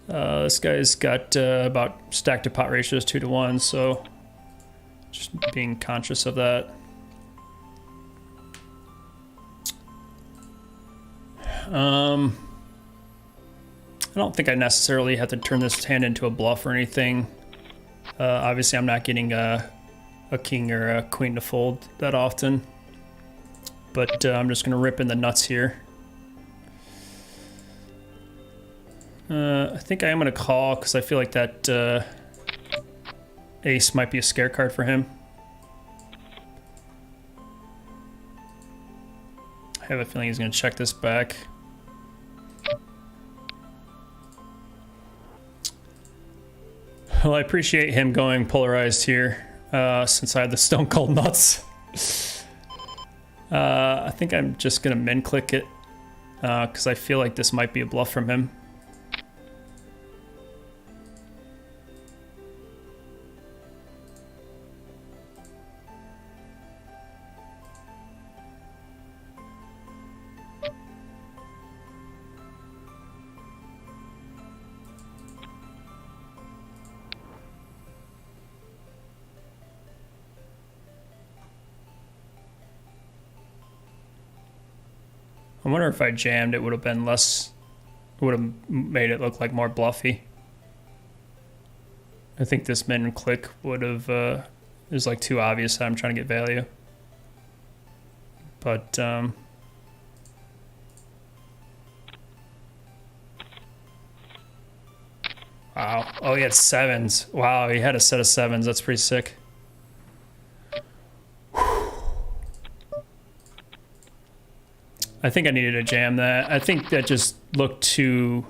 This guy's got about stack to pot ratios 2 to 1, so just being conscious of that. I don't think I necessarily have to turn this hand into a bluff or anything. Obviously I'm not getting a king or a queen to fold that often, but I'm just gonna rip in the nuts here. I think I am gonna call because I feel like that ace might be a scare card for him. I have a feeling he's gonna check this back. Well, I appreciate him going polarized here, since I had the stone cold nuts. I think I'm just gonna min click it, because I feel like this might be a bluff from him. I wonder if I jammed, it would have been less, would have made it look like more bluffy. I think this min click would have, is like too obvious that I'm trying to get value. But, wow. Oh, he had sevens. Wow, he had a set of sevens. That's pretty sick. I think I needed to jam that. I think that just looked too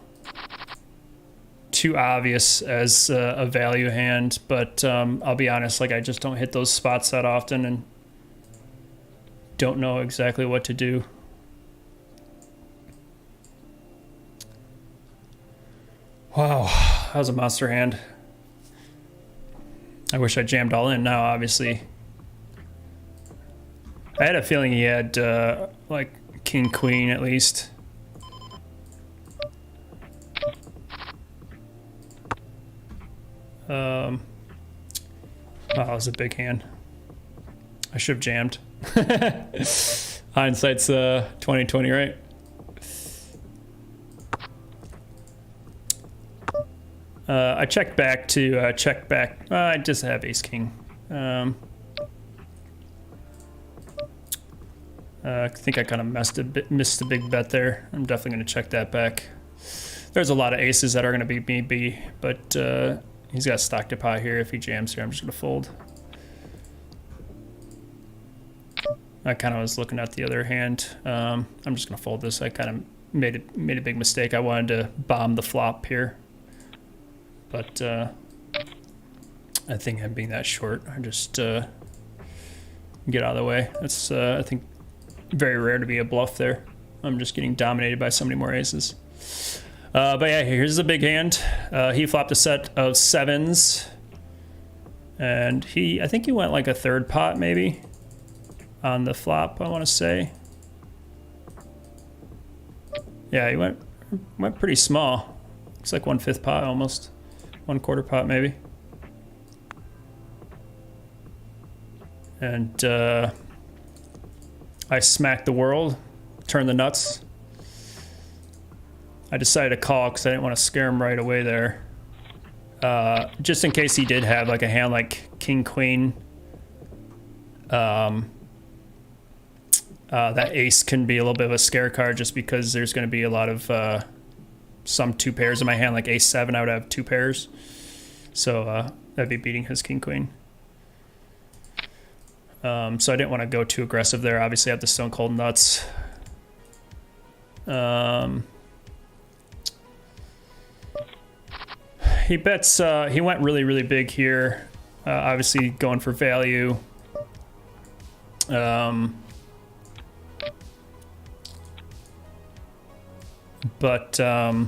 obvious as a value hand, but I'll be honest, like I just don't hit those spots that often and don't know exactly what to do. Wow, that was a monster hand. I wish I jammed all in now, obviously. I had a feeling he had like king, queen at least. Wow, that was a big hand. I should have jammed. Hindsight's 2020, right? I checked back to check back. I just have ace king. I think I kind of missed a big bet there. I'm definitely going to check that back. There's a lot of aces that are going to be B, but he's got stock to pot here. If he jams here, I'm just going to fold. I kind of was looking at the other hand. I'm just going to fold this. I kind of made a big mistake. I wanted to bomb the flop here, but I think him being that short, I just get out of the way. That's I think very rare to be a bluff there. I'm just getting dominated by so many more aces. But yeah, here's the big hand. He flopped a set of sevens, and I think he went like a third pot maybe on the flop, I want to say. Yeah, he went pretty small. Looks like 1/5 pot almost, 1/4 pot maybe. And I smacked the world, turned the nuts. I decided to call because I didn't want to scare him right away there. Just in case he did have like a hand like king, queen. that ace can be a little bit of a scare card just because there's going to be a lot of some 2 pairs in my hand, like ace 7 I would have 2 pairs, so that'd be beating his king queen. So I didn't want to go too aggressive there. Obviously I have the stone cold nuts. He bets, he went really big here, obviously going for value. But I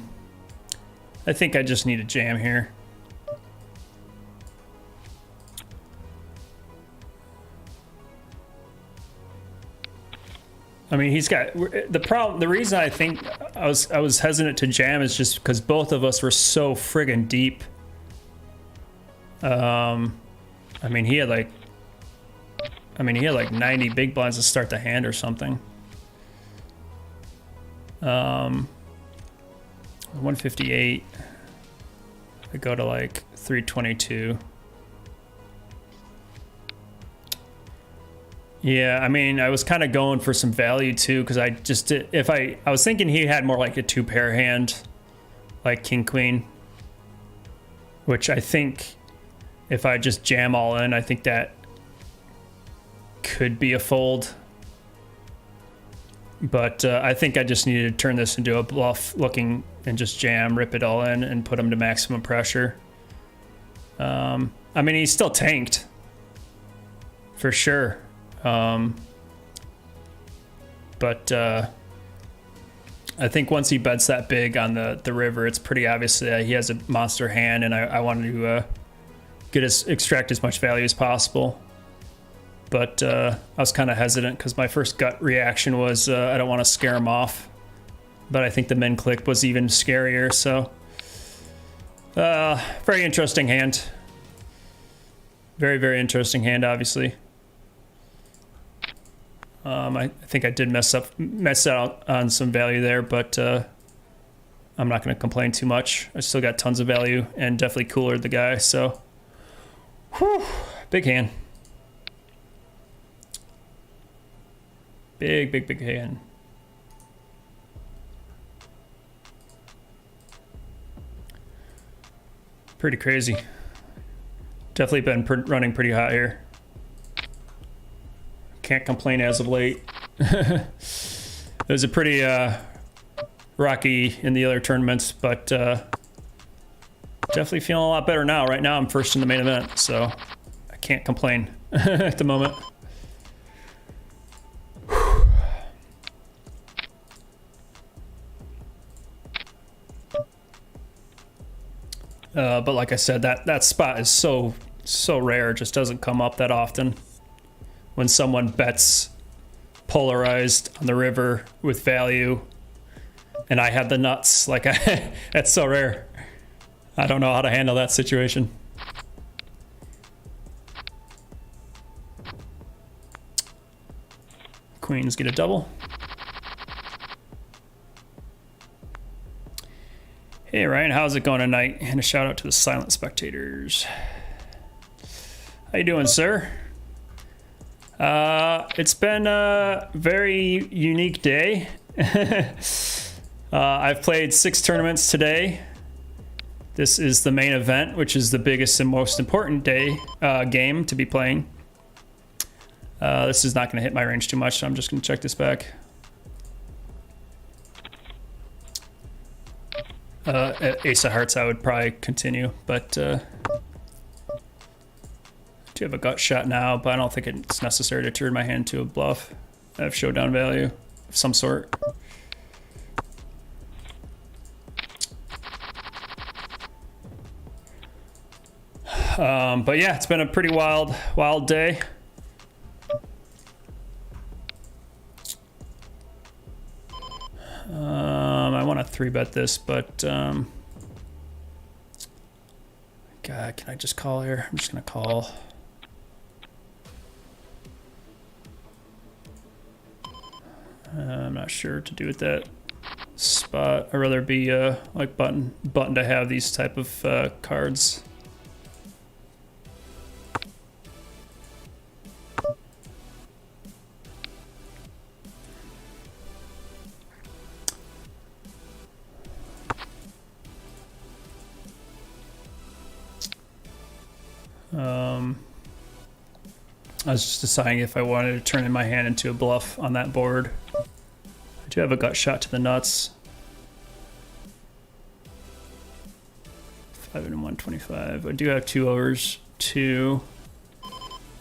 think I just need a jam here. I mean, he's got the problem. The reason I think I was hesitant to jam is just because both of us were so friggin' deep. I mean, he had like 90 big blinds to start the hand or something. 158. I go to like 322. Yeah, I mean, I was kind of going for some value too, because I just did, I was thinking he had more like a 2-pair hand, like king queen, which I think if I just jam all in, I think that could be a fold. But I think I just needed to turn this into a bluff looking and just jam, rip it all in and put him to maximum pressure. I mean, he's still tanked for sure. But I think once he bets that big on the river, it's pretty obvious that he has a monster hand, and I wanted to extract as much value as possible. But I was kind of hesitant because my first gut reaction was I don't want to scare him off. But I think the min click was even scarier. So very interesting hand. Very interesting hand, obviously. I think I did mess out on some value there, but I'm not going to complain too much. I still got tons of value and definitely coolered the guy. So, whew, big hand. Big hand. Pretty crazy. Definitely been running pretty hot here. Can't complain as of late. It was a pretty rocky in the other tournaments, but definitely feeling a lot better now. Right now I'm first in the main event, so I can't complain at the moment. But like I said, that spot is so rare. It just doesn't come up that often. When someone bets polarized on the river with value, and I have the nuts, like that's so rare. I don't know how to handle that situation. Queens get a double. Hey Ryan, how's it going tonight? And a shout out to the silent spectators. How you doing, sir? It's been a very unique day. I've played 6 tournaments today. This is the main event, which is the biggest and most important game to be playing. This is not going to hit my range too much, so I'm just going to check this back. Ace of Hearts I would probably continue, but I do have a gut shot now, but I don't think it's necessary to turn my hand to a bluff. I have showdown value of some sort. But yeah, it's been a pretty wild day. I want to 3-bet this, but God, can I just call here? I'm just gonna call. I'm not sure to do at that spot. I'd rather be like button to have these type of cards. I was just deciding if I wanted to turn in my hand into a bluff on that board. I do have a gut shot to the nuts. 5 and 125. I do have 2 overs,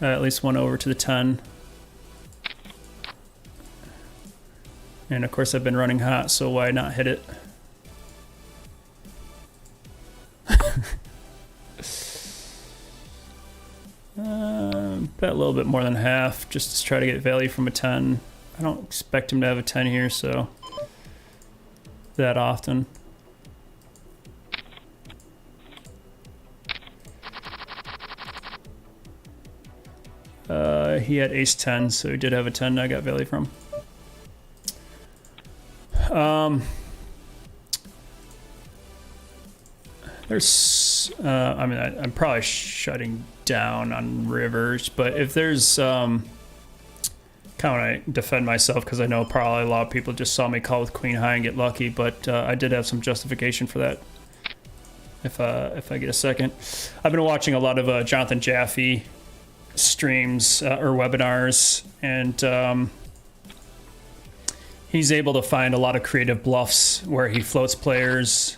at least 1 over to the 10. And of course I've been running hot, so why not hit it? Bet a little bit more than half just to try to get value from a 10. I don't expect him to have a 10 here, so that often. He had ace 10, so he did have a 10 I got value from. There's, I mean, I'm probably shutting down on rivers, but if there's, kind of when I defend myself, because I know probably a lot of people just saw me call with queen high and get lucky, but I did have some justification for that. If I get a second, I've been watching a lot of Jonathan Jaffe streams or webinars, and he's able to find a lot of creative bluffs where he floats players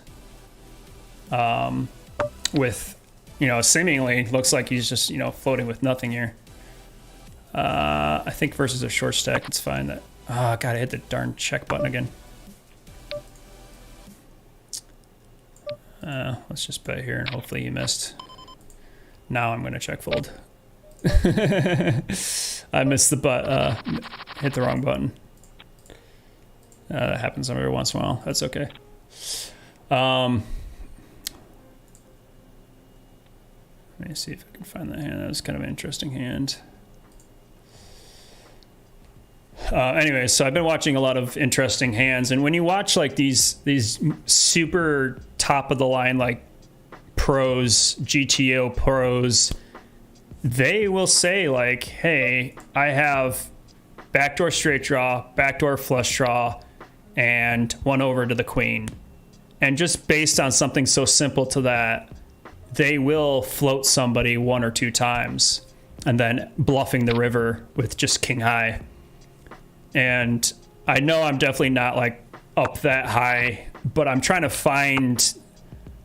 with, you know, seemingly looks like he's just, you know, floating with nothing here. I think versus a short stack, it's fine that, oh god, I hit the darn check button again. Let's just bet here and hopefully he missed. Now I'm gonna check fold. I missed the hit the wrong button. That happens every once in a while. That's okay. Let me see if I can find that hand. That was kind of an interesting hand. Anyway, so I've been watching a lot of interesting hands, and when you watch like these super top of the line like pros, GTO pros, they will say like, hey, I have backdoor straight draw, backdoor flush draw, and 1 over to the queen. And just based on something so simple to that, they will float somebody 1 or 2 times and then bluffing the river with just king high. And I know I'm definitely not like up that high, but I'm trying to find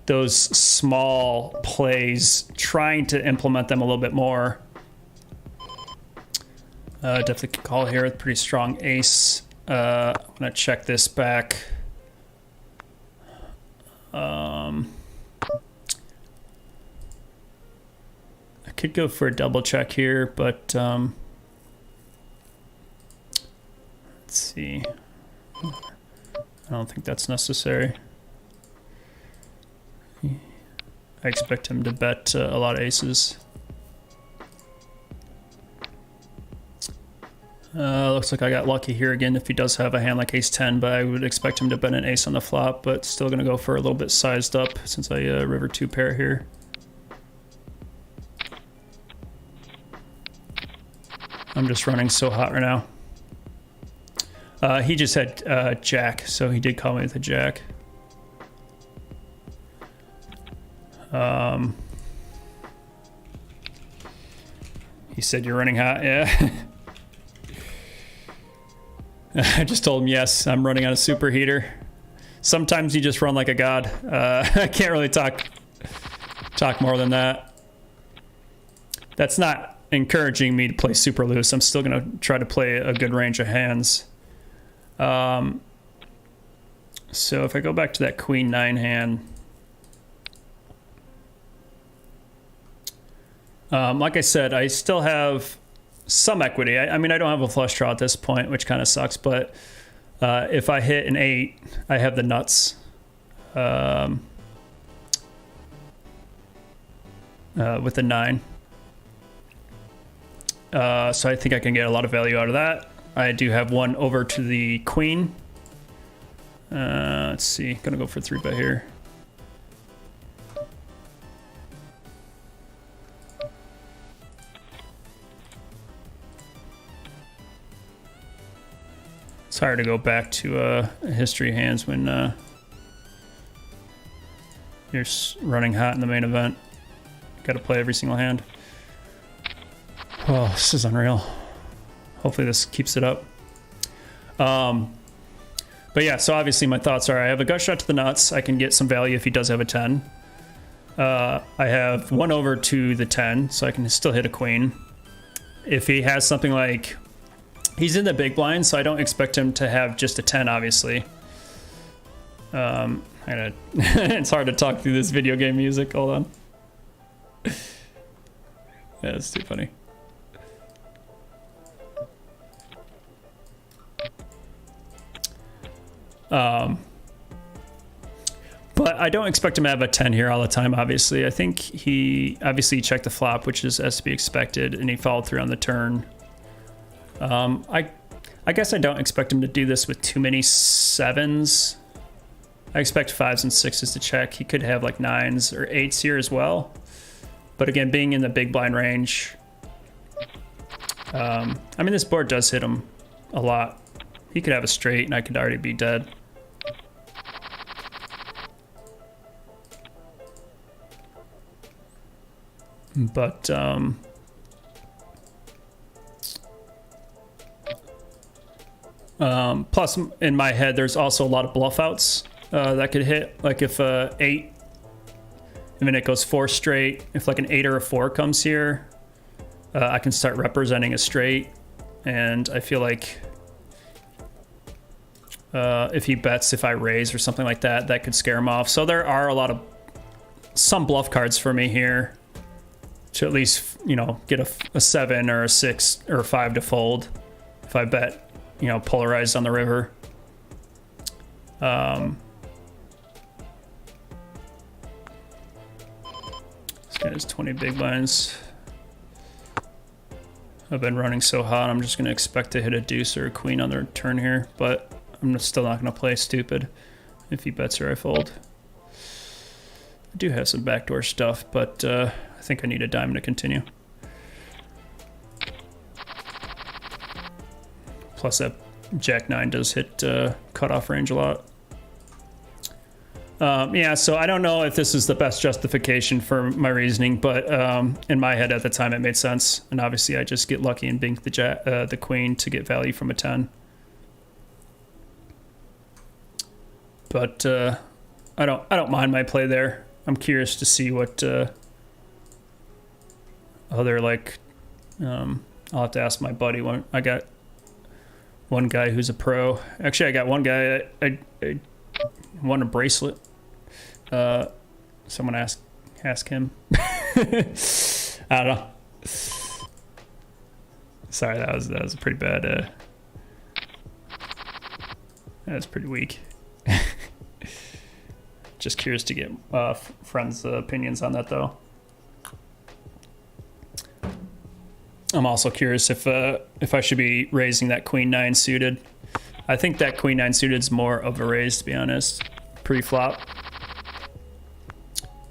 those small plays, trying to implement them a little bit more. Definitely can call here with pretty strong ace. I'm gonna check this back. I could go for a double check here, but let's see. I don't think that's necessary. I expect him to bet a lot of aces. Looks like I got lucky here again if he does have a hand like ace 10, but I would expect him to bet an ace on the flop, but still gonna go for a little bit sized up since I river 2 pair here. I'm just running so hot right now. He just had jack, so he did call me with a jack. He said you're running hot, yeah. I just told him yes, I'm running on a superheater. Sometimes you just run like a god. I can't really talk more than that. That's not encouraging me to play super loose. I'm still gonna try to play a good range of hands. So if I go back to that queen 9 hand, like I said, I still have some equity. I mean, I don't have a flush draw at this point, which kind of sucks, but if I hit an 8, I have the nuts. With the 9. So I think I can get a lot of value out of that. I do have 1 over to the queen. Let's see, gonna go for 3-bet here. It's hard to go back to history hands when you're running hot in the main event. Got to play every single hand. Oh, this is unreal. Hopefully this keeps it up. But yeah, so obviously my thoughts are I have a gut shot to the nuts. I can get some value if he does have a 10. I have 1 over to the 10, so I can still hit a queen. If he has something like... He's in the big blind, so I don't expect him to have just a 10, obviously. It's hard to talk through this video game music. Hold on. Yeah, that's too funny. But I don't expect him to have a 10 here all the time, obviously. I think he obviously checked the flop, which is as to be expected, and he followed through on the turn. I guess I don't expect him to do this with too many 7s. I expect 5s and 6s to check. He could have like 9s or 8s here as well. But again, being in the big blind range, I mean, this board does hit him a lot. He could have a straight and I could already be dead. But, plus in my head, there's also a lot of bluff outs that could hit. Like if 8, I mean, it goes 4 straight. If like an 8 or a 4 comes here, I can start representing a straight. And I feel like if he bets, if I raise or something like that, that could scare him off. So there are some bluff cards for me here to at least, you know, get a 7 or a 6 or a 5 to fold if I bet, you know, polarized on the river. This guy has 20 big blinds. I've been running so hot, I'm just going to expect to hit a deuce or a queen on the turn here, but I'm still not going to play stupid. If he bets or I fold. I do have some backdoor stuff, but I think I need a diamond to continue. Plus that Jack 9 does hit cutoff range a lot. Yeah, so I don't know if this is the best justification for my reasoning, but in my head at the time it made sense. And obviously I just get lucky and bink the queen to get value from a 10. But I don't mind my play there. I'm curious to see what other, like, I'll have to ask my buddy. I got one guy who's a pro. Actually, I got one guy I won a bracelet. Someone ask him. I don't know. Sorry, that was a pretty bad. That was pretty weak. Just curious to get friends' opinions on that, though. I'm also curious if I should be raising that queen 9 suited. I think that queen 9 suited is more of a raise, to be honest, pre-flop,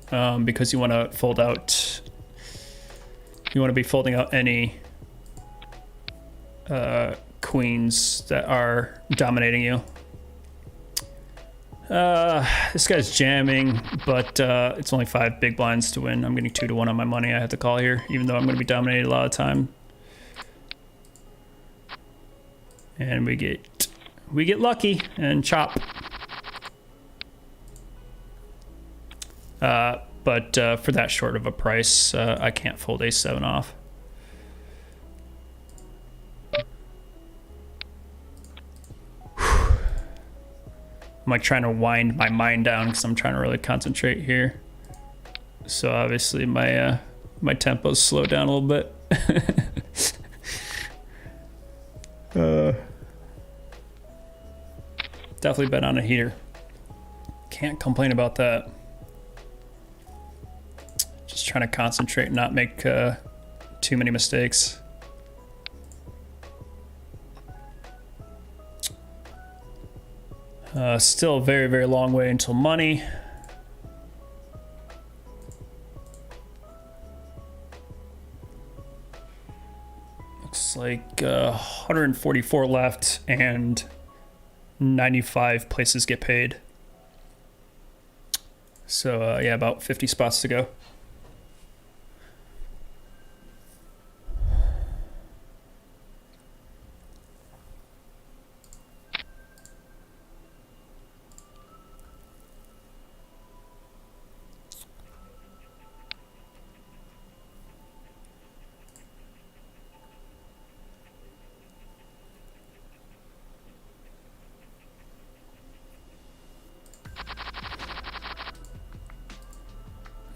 because you want to fold out. You want to be folding out any queens that are dominating you. This guy's jamming, but it's only 5 big blinds to win. I'm getting 2 to 1 on my money. I have to call here, even though I'm going to be dominated a lot of time. And we get lucky and chop. But for that short of a price, I can't fold ace-7 off. I'm like trying to wind my mind down because I'm trying to really concentrate here. So obviously my tempo's slowed down a little bit. Definitely bet on a heater. Can't complain about that. Just trying to concentrate and not make too many mistakes. Still a very, very long way until money. Looks like 144 left and 95 places get paid. So yeah, about 50 spots to go.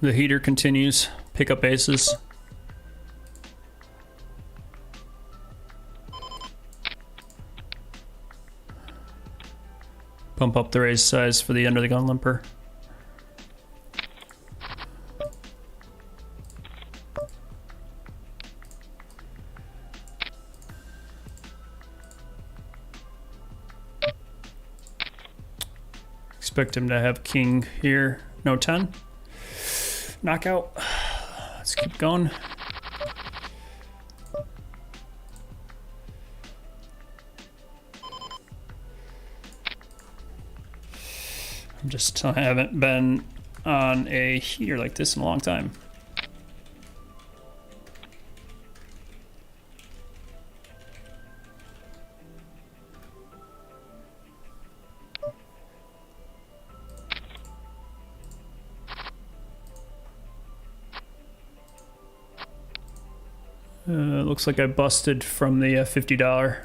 The heater continues. Pick up aces. Pump up the raise size for the under the gun limper. Expect him to have king here. No 10. Knockout. Let's keep going. I haven't been on a heater like this in a long time. Looks like I busted from the $50.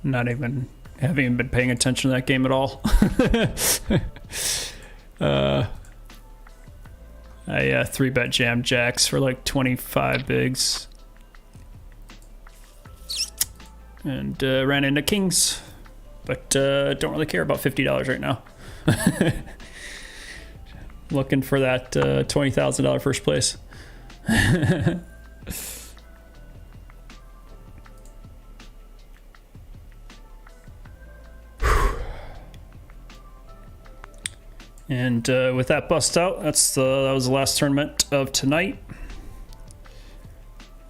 Not even haven't even been paying attention to that game at all. I 3-bet jam jacks for like 25 bigs. And ran into kings. But don't really care about $50 right now. Looking for that $20,000 first place. And with that bust out, that was the last tournament of tonight.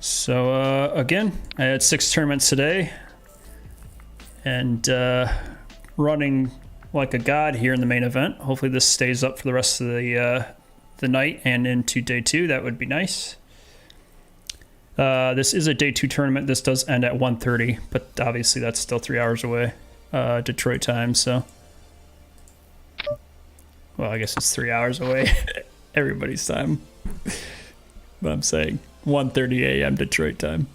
So again, I had 6 tournaments today, and running like a god here in the main event. Hopefully this stays up for the rest of the night and into day 2. That would be nice. This is a day 2 tournament. This does end at 1:30, but obviously that's still 3 hours away, Detroit time. So. Well, I guess it's 3 hours away, everybody's time. But I'm saying 1:30 a.m. Detroit time.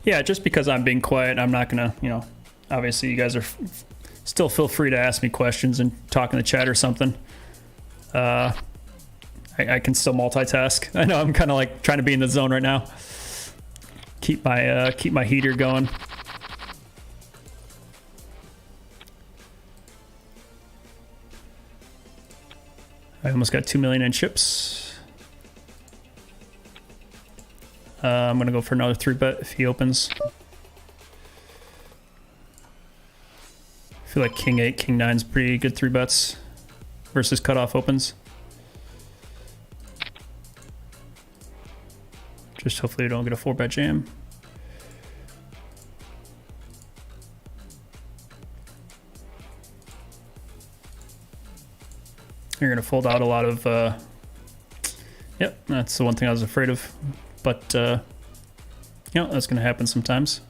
Yeah, just because I'm being quiet, I'm not gonna, obviously you guys are still feel free to ask me questions and talk in the chat or something. I can still multitask. I know I'm kind of like trying to be in the zone right now. Keep my heater going. I almost got 2 million in chips. I'm gonna go for another 3-bet if he opens. I feel like King 8, King 9's pretty good 3-bets versus cutoff opens. Just hopefully we don't get a 4-bet jam. You're gonna fold out a lot of. Yep, that's the one thing I was afraid of. But, that's going to happen sometimes.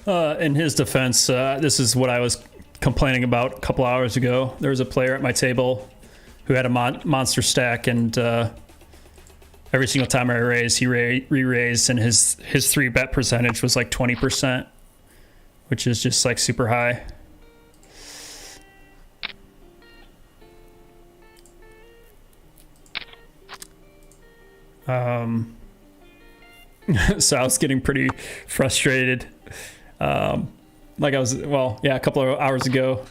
In his defense, this is what I was complaining about a couple hours ago. There was a player at my table who had a monster stack, and every single time I raised, he re-raised, and his 3-bet percentage was like 20%, which is just like super high. So I was getting pretty frustrated. Like I was, a couple of hours ago,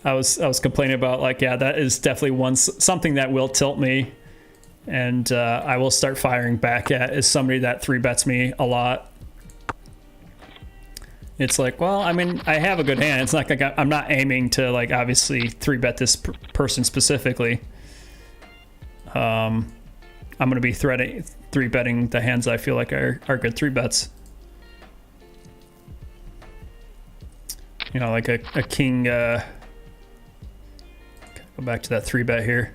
I was complaining about like, yeah, that is definitely something that will tilt me, and I will start firing back at is somebody that 3-bets me a lot. It's like, well, I mean, I have a good hand. It's not like I'm not aiming to like obviously 3-bet this person specifically. I'm going to be 3-betting the hands I feel like are good 3-bets. You know, like a king. Go back to that 3-bet here.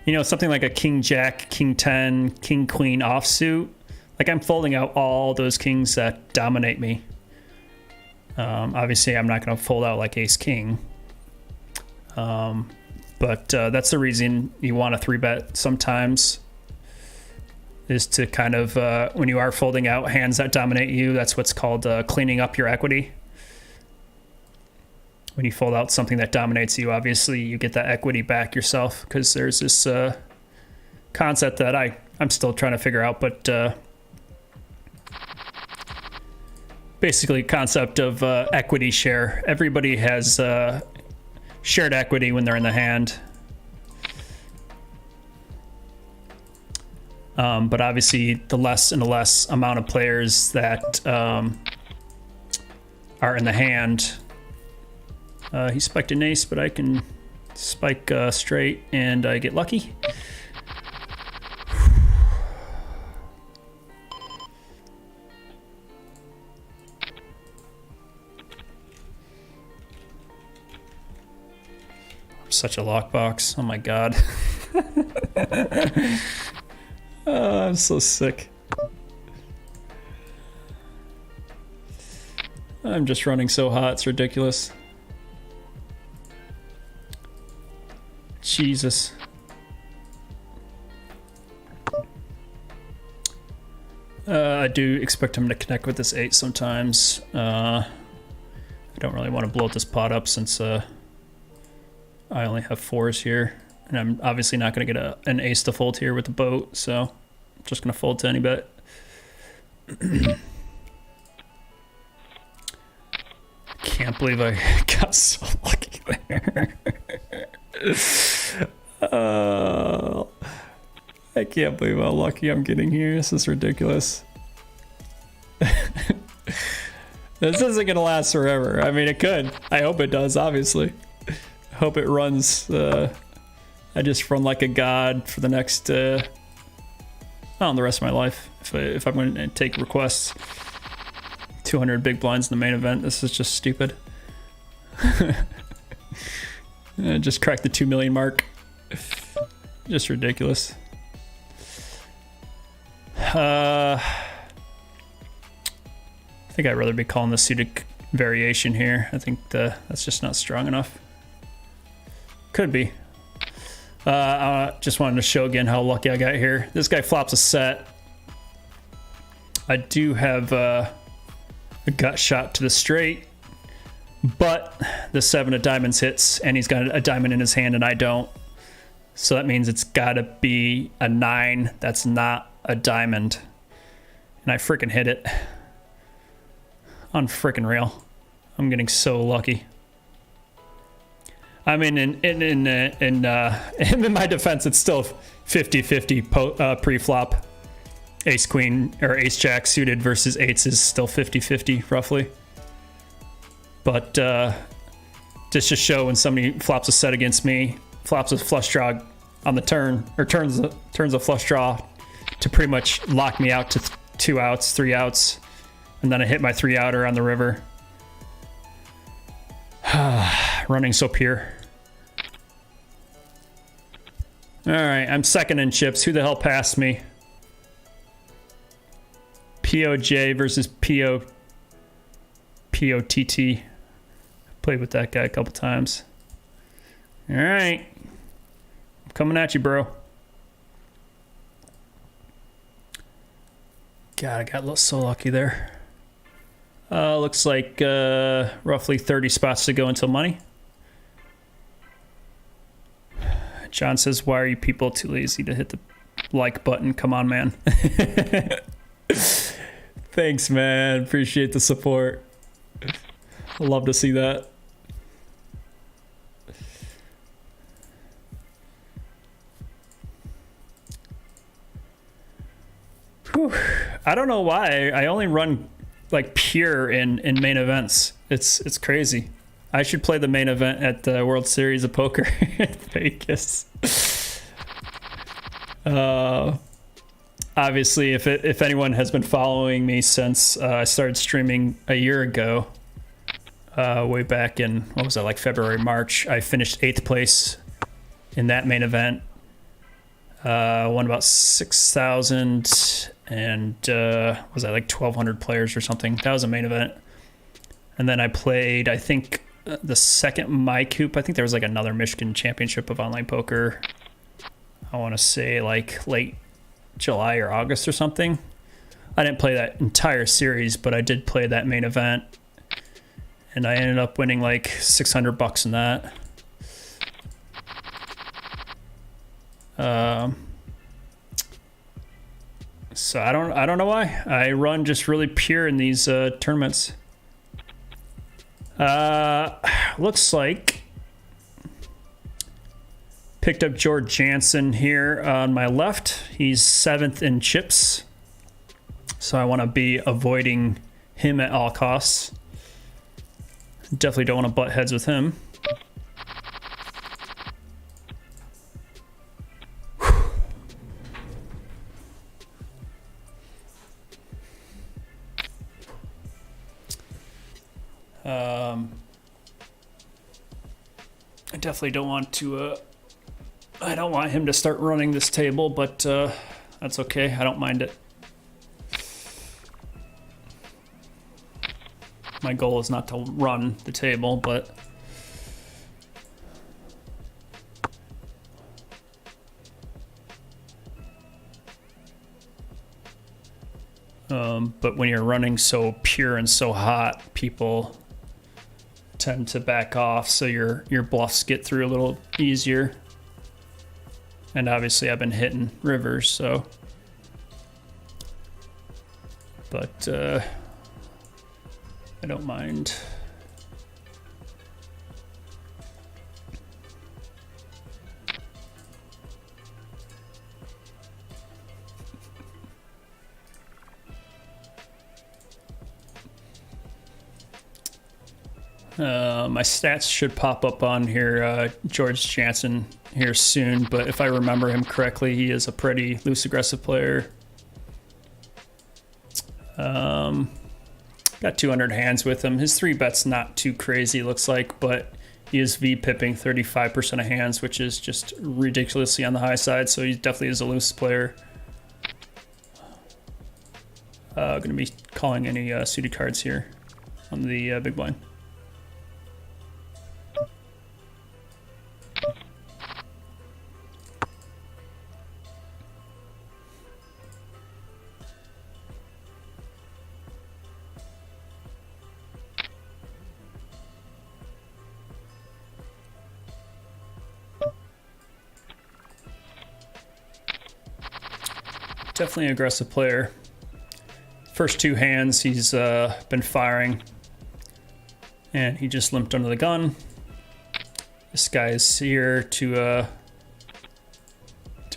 You know, something like a king jack, king 10, king queen offsuit. Like I'm folding out all those kings that dominate me. Obviously, I'm not going to fold out like ace king. But that's the reason you want to 3-bet sometimes, is to kind of, when you are folding out hands that dominate you, that's what's called cleaning up your equity. When you fold out something that dominates you, obviously you get that equity back yourself, because there's this concept that I'm still trying to figure out, but basically concept of equity share. Everybody has shared equity when they're in the hand. But obviously the less and less amount of players that are in the hand. He spiked an ace, but I can spike straight and I get lucky. I'm such a lockbox. Oh my god. Oh, I'm so sick. I'm just running so hot, it's ridiculous. Jesus. I do expect him to connect with this 8 sometimes. I don't really want to blow this pot up since I only have 4s here. And I'm obviously not going to get an ace to fold here with the boat, so I'm just going to fold to any bet. Can't believe I got so lucky there. I can't believe how lucky I'm getting here. This is ridiculous. This isn't gonna last forever. I mean, it could. I hope it does, obviously. I hope it runs. I just run like a god for the next, the rest of my life. If I'm going to take requests. 200 big blinds in the main event. This is just stupid. Just cracked the 2 million mark. Just ridiculous. I think I'd rather be calling the suited variation here. I think that's just not strong enough. Could be. Just wanted to show again how lucky I got here. This guy flops a set. I do have a gut shot to the straight, but the 7 of diamonds hits, and he's got a diamond in his hand, and I don't. So that means it's got to be a 9 that's not a diamond. And I freaking hit it. Unfreaking real. I'm getting so lucky. I mean, in my defense, it's still 50-50 pre-flop. Ace queen or ace jack suited versus 8s is still 50-50 roughly. But just to show when somebody flops a set against me, flops a flush draw on the turn, or turns a flush draw to pretty much lock me out to 2 outs, 3 outs, and then I hit my 3-outer on the river. Running so pure. All right, I'm second in chips. Who the hell passed me? POJ versus POTT. Played with that guy a couple times. All right. I'm coming at you, bro. God, I got so lucky there. Looks like roughly 30 spots to go until money. John says, why are you people too lazy to hit the like button? Come on, man. Thanks, man. Appreciate the support. I love to see that. Whew. I don't know why. I only run like pure in main events. It's crazy. I should play the main event at the World Series of Poker in Vegas. obviously, if anyone has been following me since I started streaming a year ago, way back in, what was that, like February, March, I finished 8th place in that main event. Won about 6,000 and was that like 1,200 players or something? That was a main event. And then I played, I think, the second MyCoop. I think there was like another Michigan Championship of Online Poker. I want to say like late July or August or something. I didn't play that entire series, but I did play that main event. And I ended up winning like $600 in that. So I don't know why. I run just really pure in these tournaments. Looks like picked up George Jansen here on my left. He's 7th in chips, so I want to be avoiding him at all costs. Definitely don't want to butt heads with him. I definitely don't want to, I don't want him to start running this table, but that's okay. I don't mind it. My goal is not to run the table, but when you're running so pure and so hot, people tend to back off, so your bluffs get through a little easier. And obviously I've been hitting rivers, so but I don't mind. My stats should pop up on here, George Jansen here soon, but if I remember him correctly, he is a pretty loose aggressive player. Got 200 hands with him. His 3-bet's not too crazy, looks like, but he is V-pipping 35% of hands, which is just ridiculously on the high side, so he definitely is a loose player. Going to be calling any suited cards here on the big blind. Definitely an aggressive player. First 2 hands, he's been firing, and he just limped under the gun. This guy is here to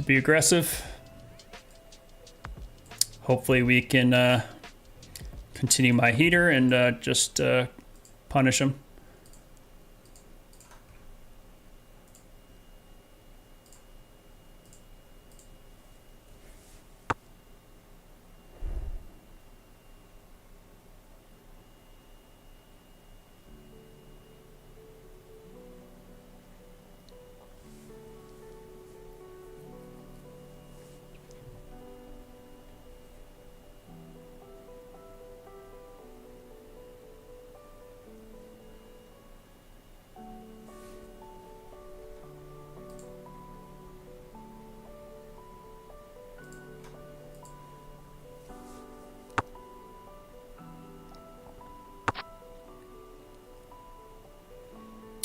be aggressive. Hopefully we can continue my heater and just punish him.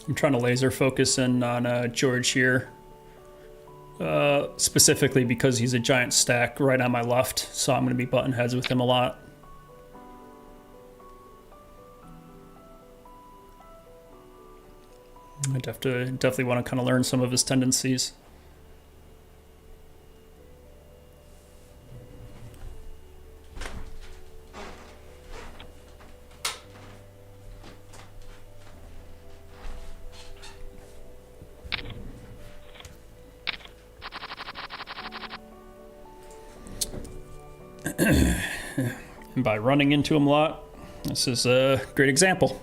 I'm trying to laser focus in on George here, specifically because he's a giant stack right on my left, so I'm going to be butting heads with him a lot. I definitely want to kind of learn some of his tendencies. And by running into him a lot, this is a great example.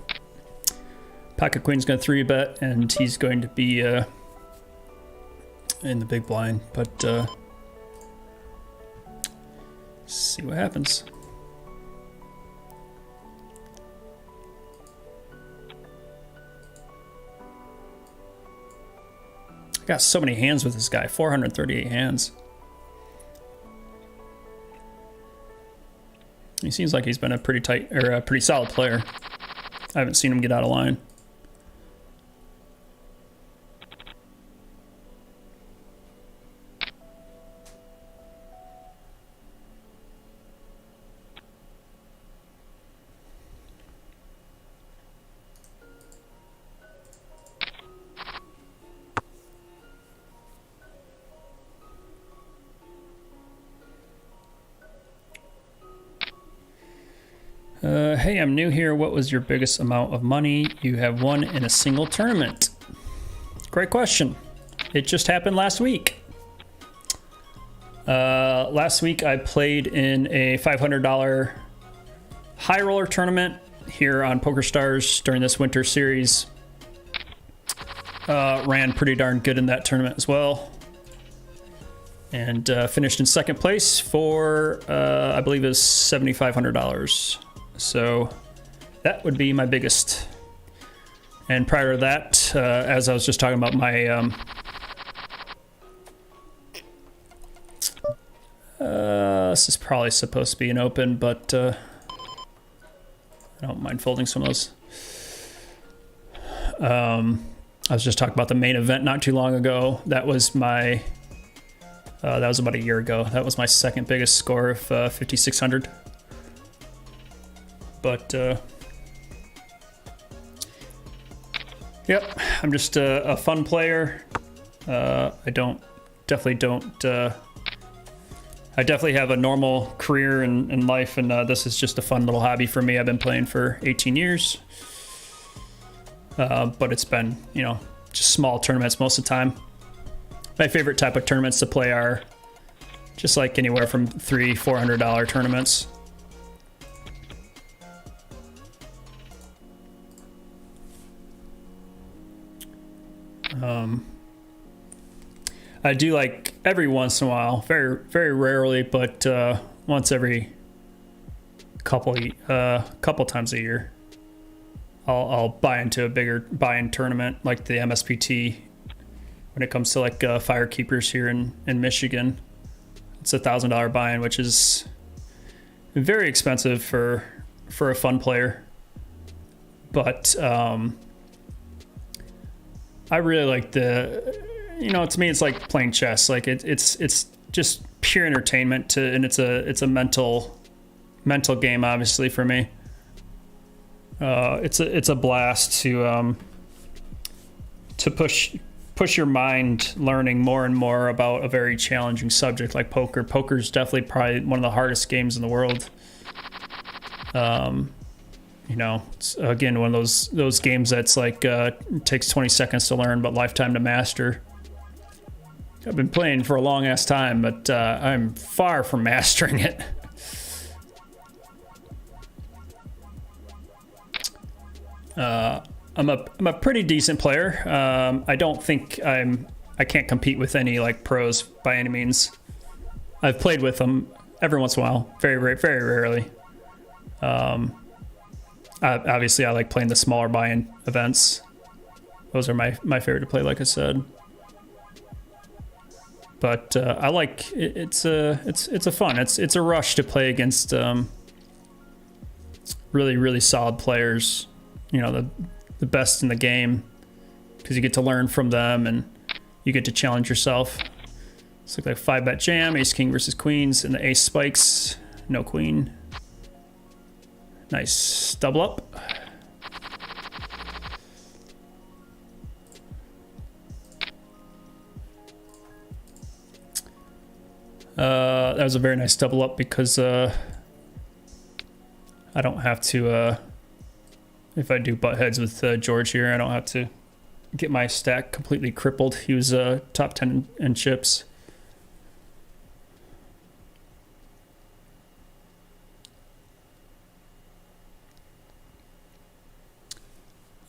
Pocket Queen's going to 3-bet, and he's going to be in the big blind, but see what happens. I got so many hands with this guy, 438 hands. He seems like he's been a pretty tight, or a pretty solid player. I haven't seen him get out of line. Hey, I'm new here. What was your biggest amount of money you have won in a single tournament? Great question. It just happened last week. Last week I played in a $500 high roller tournament here on PokerStars during this winter series. Ran pretty darn good in that tournament as well. And finished in second place for, I believe it was $7,500. So that would be my biggest. And prior to that, as I was just talking about my, this is probably supposed to be an open, but I don't mind folding some of those. I was just talking about the main event not too long ago. That was my, that was about a year ago. That was my second biggest score of 5,600. But, yep, I'm just a fun player. I definitely have a normal career in life, and this is just a fun little hobby for me. I've been playing for 18 years. But it's been, you know, just small tournaments most of the time. My favorite type of tournaments to play are just like anywhere from $300-400 tournaments. I do like every once in a while, very rarely, but once every couple times a year, I'll buy into a bigger buy-in tournament like the MSPT. When it comes to like Firekeepers here in Michigan, it's $1,000 buy-in, which is very expensive for a fun player. But I really like the, you know, to me it's like playing chess. Like it's just pure entertainment and it's a mental game, obviously, for me. It's a blast to push your mind learning more and more about a very challenging subject like poker. Poker is definitely probably one of the hardest games in the world. You know, it's, again, one of those games that's like takes 20 seconds to learn but lifetime to master. I've been playing for a long ass time, but I'm far from mastering it. I'm a pretty decent player. I don't think I can't compete with any like pros by any means. I've played with them every once in a while, very rarely. Obviously, I like playing the smaller buy-in events. Those are my favorite to play, like I said. But I like it's a fun. It's a rush to play against really solid players. You know, the best in the game, because you get to learn from them and you get to challenge yourself. It's like 5-bet jam, ace king versus queens, and the ace spikes, no queen. Nice double up. That was a very nice double up because I don't have to, if I do butt heads with George here, I don't have to get my stack completely crippled. He was top 10 in chips.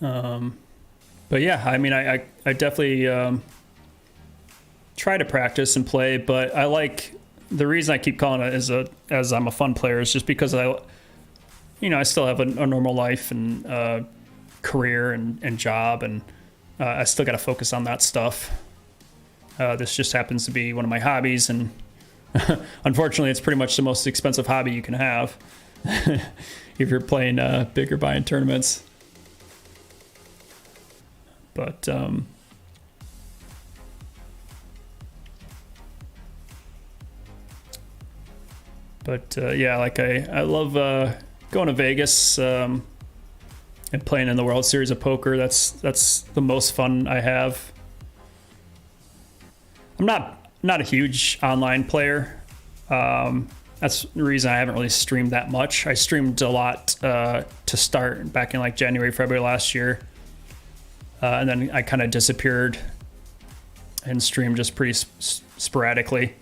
But yeah, I mean, I definitely try to practice and play, but I like, the reason I keep calling it as I'm a fun player is just because I still have a normal life and career and job, and I still got to focus on that stuff. This just happens to be one of my hobbies, and unfortunately, it's pretty much the most expensive hobby you can have if you're playing big or buying tournaments. But yeah, like I love going to Vegas and playing in the World Series of Poker. That's the most fun I have. I'm not a huge online player. That's the reason I haven't really streamed that much. I streamed a lot to start back in like January, February last year. And then I kind of disappeared and streamed just pretty sporadically.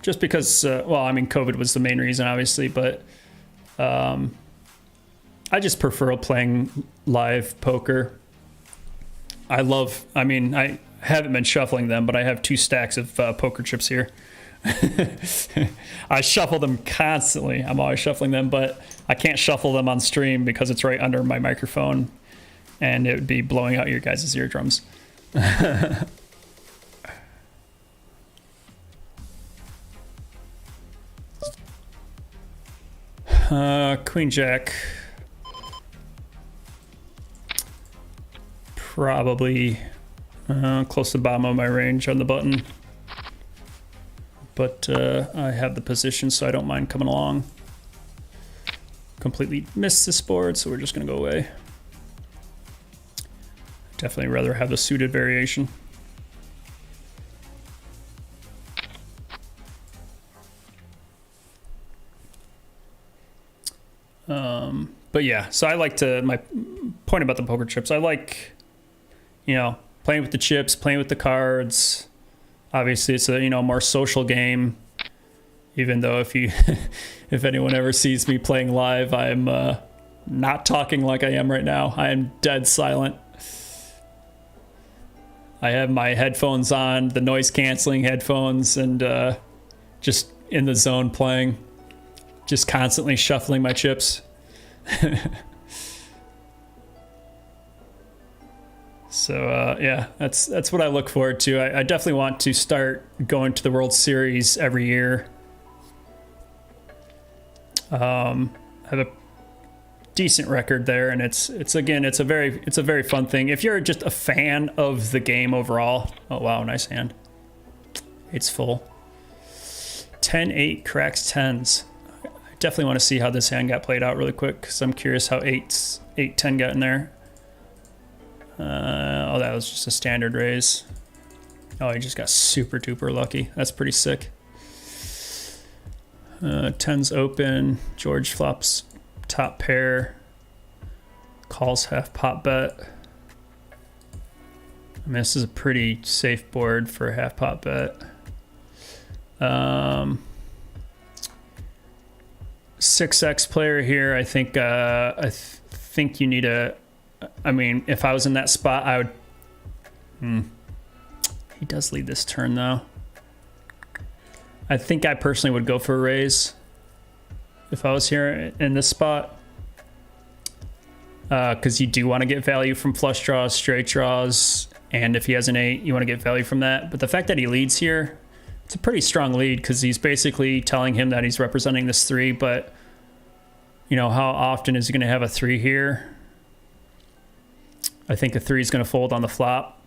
Just because, COVID was the main reason, obviously, but I just prefer playing live poker. I haven't been shuffling them, but I have 2 stacks of poker chips here. I shuffle them constantly. I'm always shuffling them, but I can't shuffle them on stream because it's right under my microphone, and it would be blowing out your guys' eardrums. Queen Jack. Probably close to the bottom of my range on the button. But I have the position, so I don't mind coming along. Completely missed this board, so we're just going to go away. Definitely rather have the suited variation. But yeah, so I like to, my point about the poker chips, I like, playing with the chips, playing with the cards. Obviously, it's a more social game. Even though if anyone ever sees me playing live, I'm not talking like I am right now. I am dead silent. I have my headphones on, the noise canceling headphones, and just in the zone playing, just constantly shuffling my chips. So yeah, that's what I look forward to. I definitely want to start going to the World Series every year. I have a decent record there, and it's a very fun thing. If you're just a fan of the game overall. Oh wow, nice hand. It's full. 10-8 cracks 10s. I definitely want to see how this hand got played out really quick, because I'm curious how 8-10 got in there. Oh, that was just a standard raise. Oh, he just got super duper lucky. That's pretty sick. 10's open. George flops top pair. Calls half pot bet. I mean, this is a pretty safe board for a half pot bet. 6x player here. I think think you need a. I mean, if I was in that spot, I would. He does lead this turn though. I think I personally would go for a raise if I was here in this spot, because you do want to get value from flush draws, straight draws, and if he has an 8, you want to get value from that. But the fact that he leads here, it's a pretty strong lead, because he's basically telling him that he's representing this 3, but how often is he going to have a 3 here? I think a 3 is going to fold on the flop,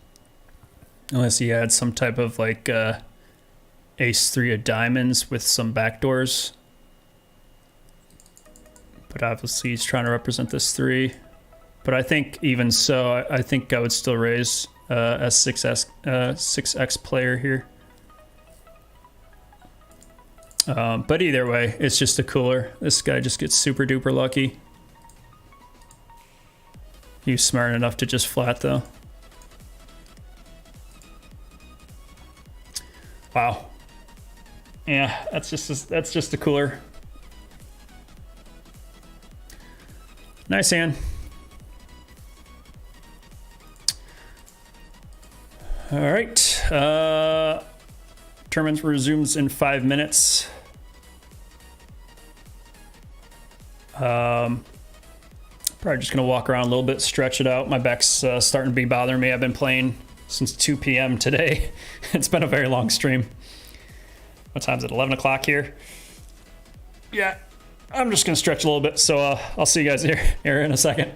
unless he had some type of like ace-3 of diamonds with some backdoors. But obviously he's trying to represent this 3. But I think even so, I think I would still raise a 6x player here. But either way, it's just a cooler. This guy just gets super duper lucky. He was smart enough to just flat though. Wow. Yeah, that's just a cooler. Nice hand. All right. Tournament resumes in 5 minutes. Probably just gonna walk around a little bit, stretch it out. My back's starting to be bothering me. I've been playing since 2 p.m. today. It's been a very long stream. What time is it? 11 o'clock here. Yeah, I'm just gonna stretch a little bit. So I'll see you guys here in a second.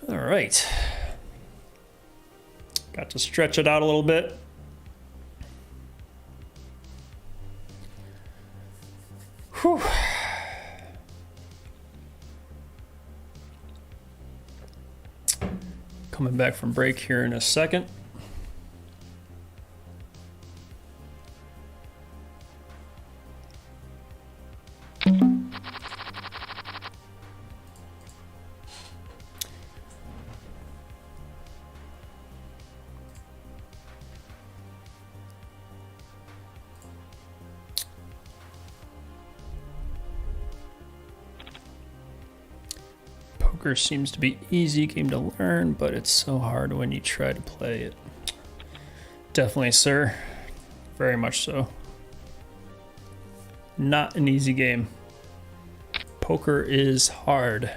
All right. Got to stretch it out a little bit. Whew. Coming back from break here in a second. Poker seems to be easy game to learn, but it's so hard when you try to play it. Definitely, sir. Very much so. Not an easy game. Poker is hard.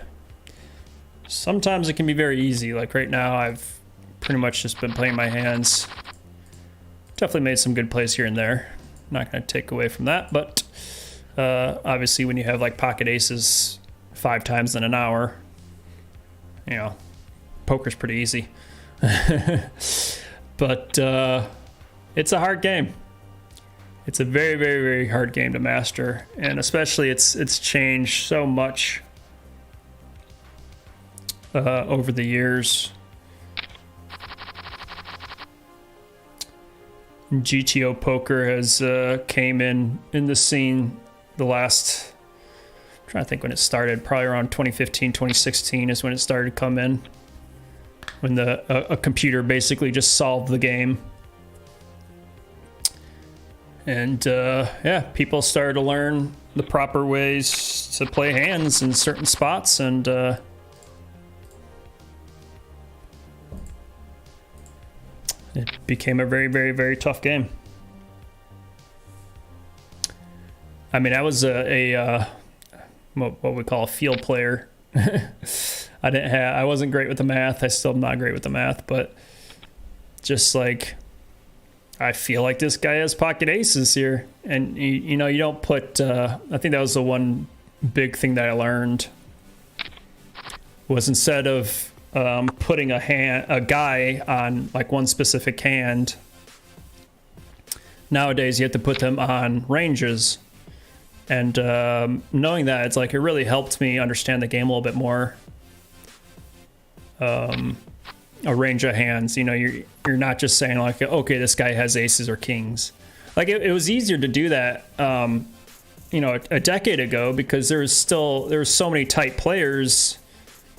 Sometimes it can be very easy. Like right now, I've pretty much just been playing my hands. Definitely made some good plays here and there. Not going to take away from that, but obviously when you have like pocket aces 5 times in an hour, you know, poker's pretty easy. But it's a hard game. It's a very, very, very hard game to master, and especially it's changed so much over the years. GTO poker has came in the scene the last, I'm trying to think when it started, probably around 2015, 2016 is when it started to come in, when a computer basically just solved the game. And yeah, people started to learn the proper ways to play hands in certain spots, and it became a very, very, very tough game. I mean, I was what we call a field player. I wasn't great with the math. I still am not great with the math, but just like, I feel like this guy has pocket aces here. And you know, you don't put, I think that was the one big thing that I learned, was instead of putting a guy on like one specific hand, nowadays you have to put them on ranges. And knowing that, it's like, it really helped me understand the game a little bit more. A range of hands, you know, you're not just saying like, okay, this guy has aces or kings. Like it was easier to do that, you know, a decade ago, because there was so many tight players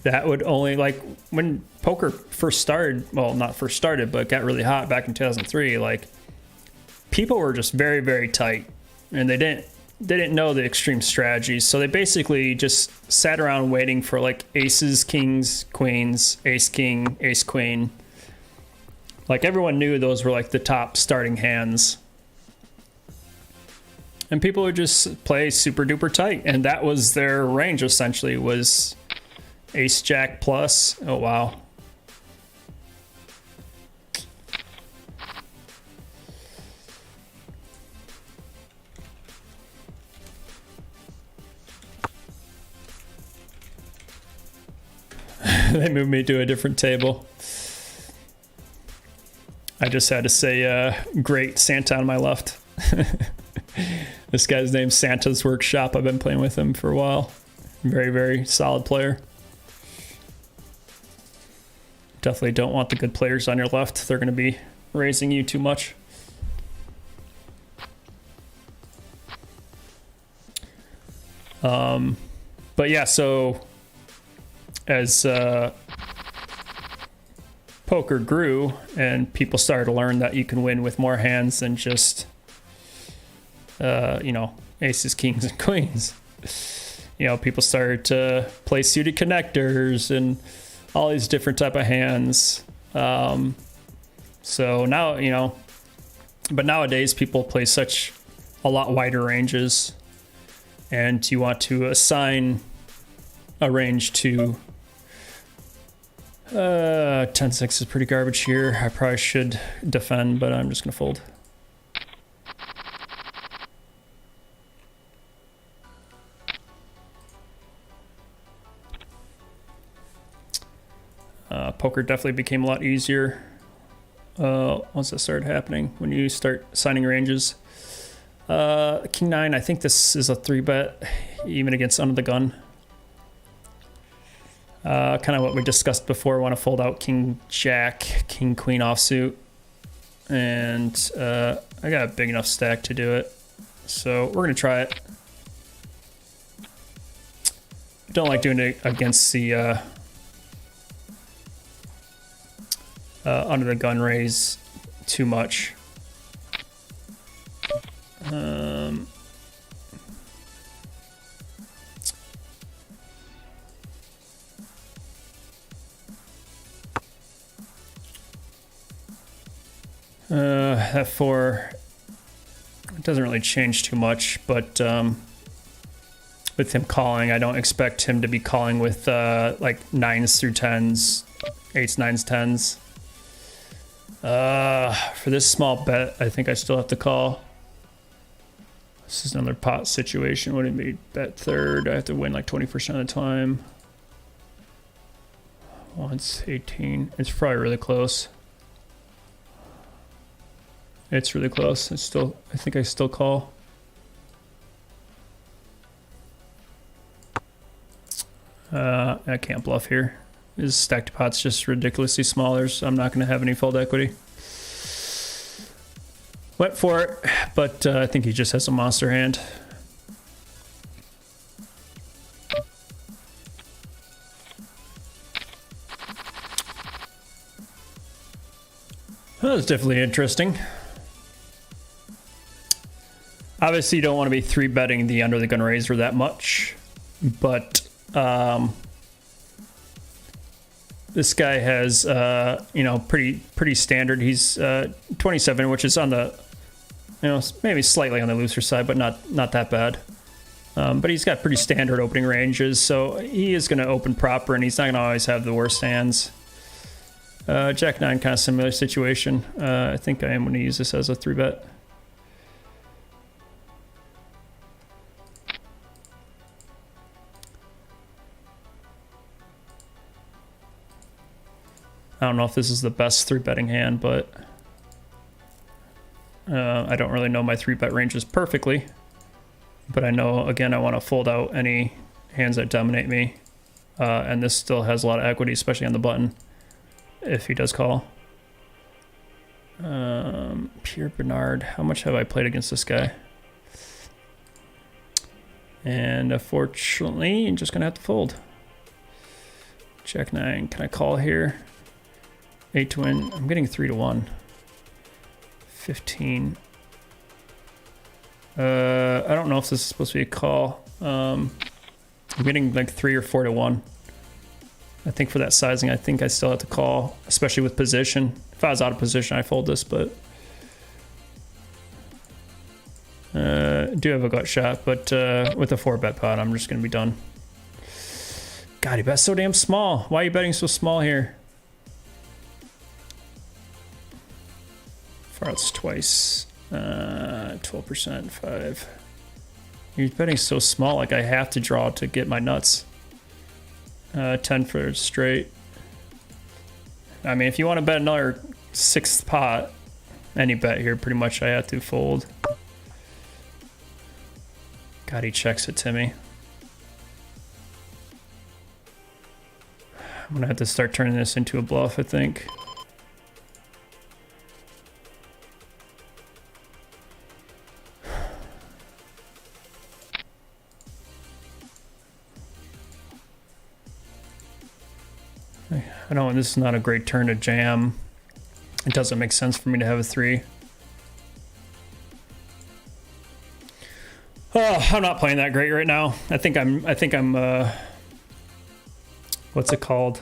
that would only, like, when poker first started, well, not first started, but got really hot back in 2003, like, people were just very, very tight, and they didn't know the extreme strategies, so they basically just sat around waiting for like aces, kings, queens, ace king, ace queen. Like, everyone knew those were like the top starting hands, and people would just play super duper tight, and that was their range essentially, was ace jack plus. Oh wow. They moved me to a different table. I just had to say great Santa on my left. This guy's name's Santa's Workshop. I've been playing with him for a while. Very, very solid player. Definitely don't want the good players on your left. They're going to be raising you too much. But yeah, so as poker grew and people started to learn that you can win with more hands than just you know, aces, kings, and queens, you know, people started to play suited connectors and all these different type of hands. So now, you know, but nowadays people play such a lot wider ranges, and you want to assign a range to 10-6 is pretty garbage here. I probably should defend, but I'm just gonna fold. Poker definitely became a lot easier once that started happening, when you start signing ranges. King 9, I think this is a 3-bet, even against under the gun. Kind of what we discussed before. I want to fold out King Jack, King Queen offsuit, and I got a big enough stack to do it, so we're gonna try it. I don't like doing it against the under the gun raise too much. F4, it doesn't really change too much, but with him calling, I don't expect him to be calling with like 9s through 10s, 8s, 9s, 10s. For this small bet, I think I still have to call. This is another pot situation. Wouldn't be bet third. I have to win like 20% of the time. Once 18. It's probably really close. It's really close. It's still, I think I still call. I can't bluff here. His stacked pot's just ridiculously small. I'm not going to have any fold equity. Went for it, but I think he just has a monster hand. That was definitely interesting. Obviously, you don't want to be 3-betting the under the gun raiser that much, but this guy has, you know, pretty standard. He's 27, which is on the, you know, maybe slightly on the looser side, but not that bad. But he's got pretty standard opening ranges, so he is going to open proper, and he's not going to always have the worst hands. Jack 9, kind of similar situation. I think I am going to use this as a 3-bet. I don't know if this is the best 3-betting hand, but I don't really know my 3-bet ranges perfectly. But I know, again, I want to fold out any hands that dominate me. And this still has a lot of equity, especially on the button, if he does call. Pierre Bernard, how much have I played against this guy? And unfortunately, I'm just going to have to fold. Jack 9, can I call here? 8 to win. I'm getting 3 to 1. 15. I don't know if this is supposed to be a call. I'm getting like 3 or 4 to 1. I think for that sizing, I think I still have to call, especially with position. If I was out of position, I fold this, but I do have a gut shot, but with a 4-bet pot, I'm just gonna be done. God, he bets so damn small. Why are you betting so small here? Far outs twice. 12%, 5. He's betting so small, like I have to draw to get my nuts. 10 for straight. I mean, if you want to bet another 6th pot, any bet here, pretty much I have to fold. God, he checks it to me. I'm gonna have to start turning this into a bluff, I think. I know this is not a great turn to jam. It doesn't make sense for me to have a 3. Oh, I'm not playing that great right now. I think I'm what's it called?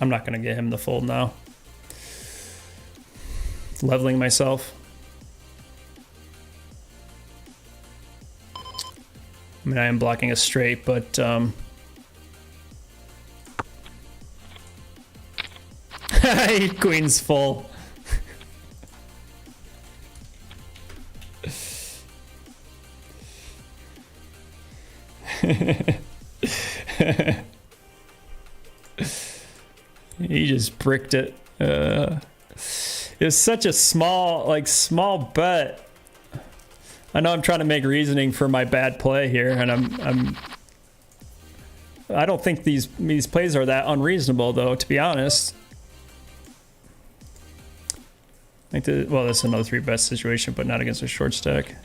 I'm not gonna get him to fold now. Leveling myself. I mean, I am blocking a straight, but Queen's full. He just bricked it. It was such a small bet. I know I'm trying to make reasoning for my bad play here, and I don't think these plays are that unreasonable, though, to be honest. Well, that's another 3-bet situation, but not against a short stack.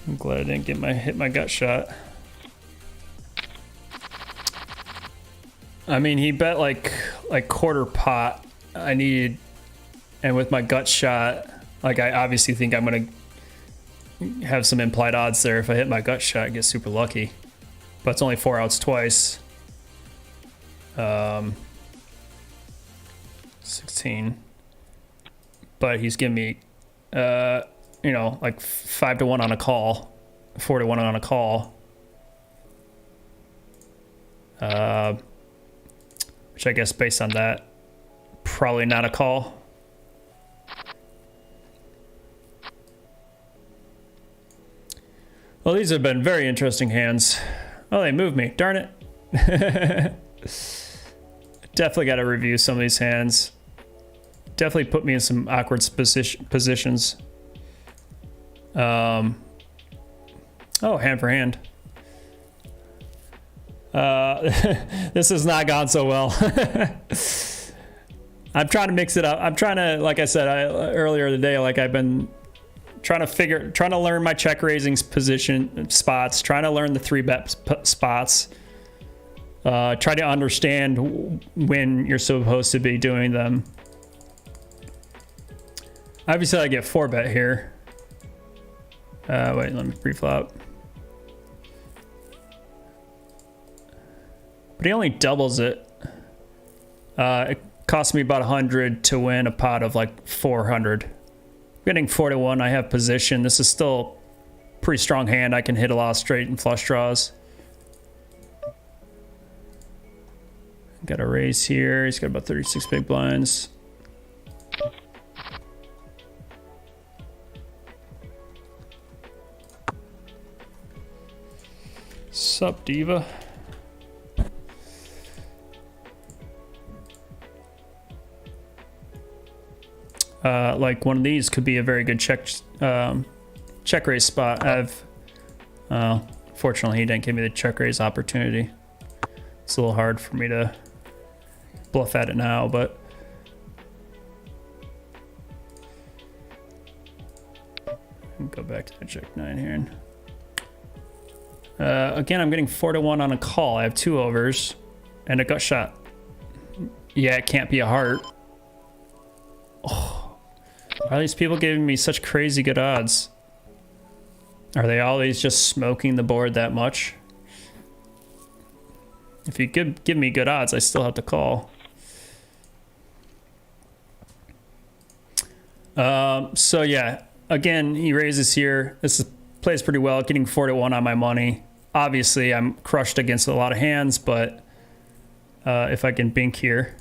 I'm glad I didn't hit my gut shot. I mean, he bet like quarter pot. I needed, and with my gut shot, like I obviously think I'm gonna have some implied odds there. If I hit my gut shot, I get super lucky. But it's only 4 outs twice. 16. But he's giving me, you know, like 5 to 1 on a call, 4 to 1 on a call. Which I guess based on that, probably not a call. Well, these have been very interesting hands. Oh, they moved me. Darn it. Definitely got to review some of these hands. Definitely put me in some awkward positions. Oh, hand for hand. This has not gone so well. I'm trying to mix it up. I'm trying to, like I said earlier today, like I've been trying to learn my check raising position spots, trying to learn the 3-bet spots, try to understand when you're supposed to be doing them. Obviously, I get 4-bet here. Wait, let me pre-flop. But he only doubles it. It cost me about 100 to win a pot of like 400. Getting 4-1, I have position. This is still a pretty strong hand. I can hit a lot of straight and flush draws. Got a raise here. He's got about 36 big blinds. Sup, diva? Like one of these could be a very good check raise spot. Fortunately, he didn't give me the check raise opportunity. It's a little hard for me to bluff at it now, but go back to the check 9 here. Again, I'm getting 4-1 on a call. I have 2 overs and a gut shot. Yeah, it can't be a heart. Oh. Are these people giving me such crazy good odds? Are they always just smoking the board that much? If you give me good odds, I still have to call. So yeah, again, he raises here. Plays pretty well, getting 4-1 on my money. Obviously, I'm crushed against a lot of hands, but if I can bink here.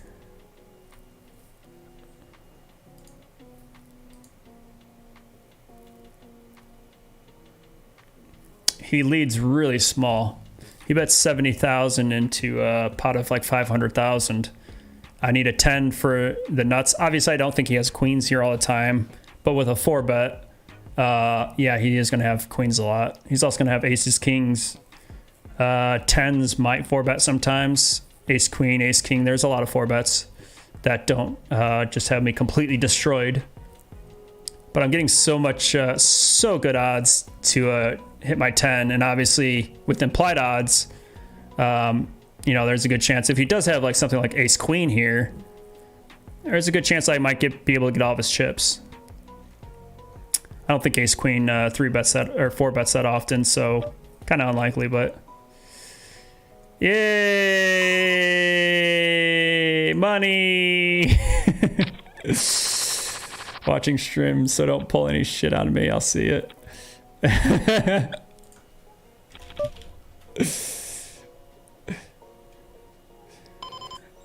He leads really small. He bets 70,000 into a pot of like 500,000. I need a 10 for the nuts. Obviously, I don't think he has queens here all the time, but with a 4-bet, yeah, he is going to have queens a lot. He's also going to have aces, kings. 10s might 4-bet sometimes. Ace, queen, ace, king. There's a lot of 4-bets that don't just have me completely destroyed. But I'm getting so much, so good odds to hit my 10. And obviously, with implied odds, you know, there's a good chance if he does have like something like ace, queen here, there's a good chance I might be able to get all of his chips. I don't think ace, queen 3-bets that or 4-bets that often, so kind of unlikely, but yay, money. Watching streams, so don't pull any shit out of me. I'll see it.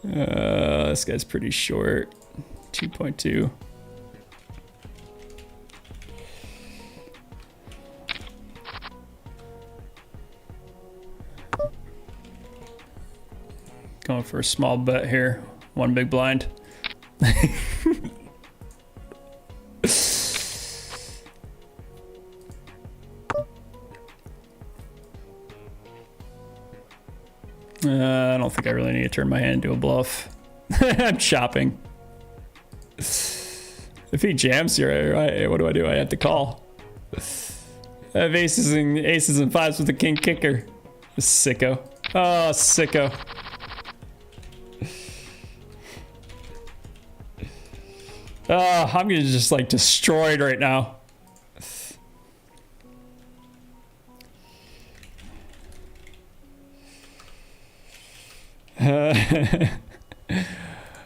This guy's pretty short. 2.2. Going for a small bet here. 1 big blind. I don't think I really need to turn my hand into a bluff. I'm chopping. If he jams here, what do? I have to call. I have aces and 5s with a king kicker. Sicko. Oh, sicko. Oh, I'm getting just like destroyed right now.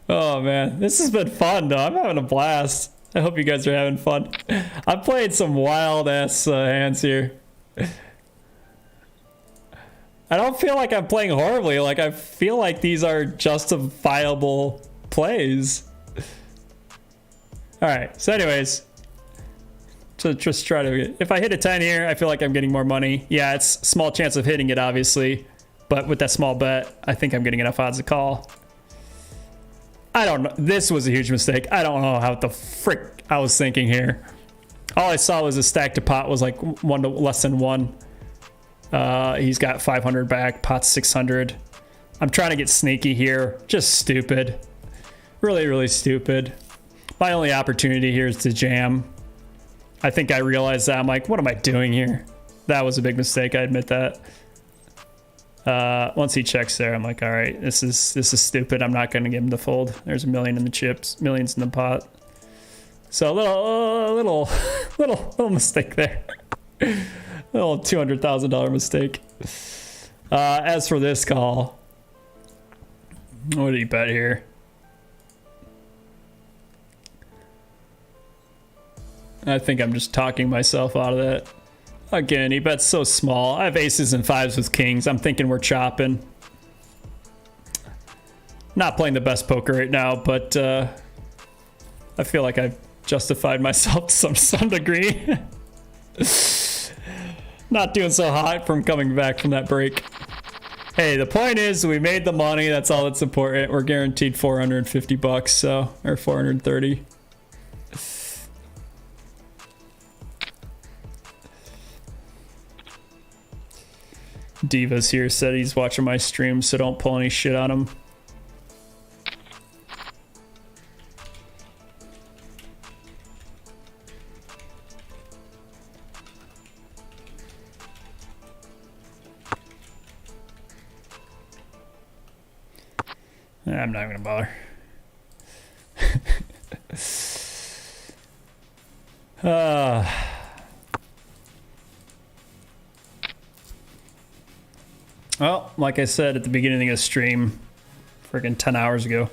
Oh man, this has been fun though. I'm having a blast. I hope you guys are having fun. I'm playing some wild ass hands here. I don't feel like I'm playing horribly. Like, I feel like these are justifiable plays. All right. So anyways, to just try to, if I hit a 10 here, I feel like I'm getting more money. Yeah, it's small chance of hitting it, obviously. But with that small bet, I think I'm getting enough odds to call. I don't know. This was a huge mistake. I don't know how the frick I was thinking here. All I saw was a stack to pot was like one to less than one. He's got 500 back, pot's 600. I'm trying to get sneaky here. Just stupid. Really, really stupid. My only opportunity here is to jam. I think I realized that. I'm like, what am I doing here? That was a big mistake. I admit that. Once he checks there, I'm like, all right, this is stupid. I'm not going to give him the fold. There's a million in the chips, millions in the pot. So a little mistake there. Little $200,000 mistake. As for this call, what do you bet here? I think I'm just talking myself out of that. Again, he bets so small. I have aces and fives with kings. I'm thinking we're chopping. Not playing the best poker right now, but I feel like I've justified myself to some degree. Not doing so hot from coming back from that break. Hey, the point is we made the money. That's all that's important. We're guaranteed 450 bucks, so, or 430. Divas here said he's watching my stream, so don't pull any shit on him. I'm not gonna bother. Well, like I said at the beginning of the stream, freaking 10 hours ago.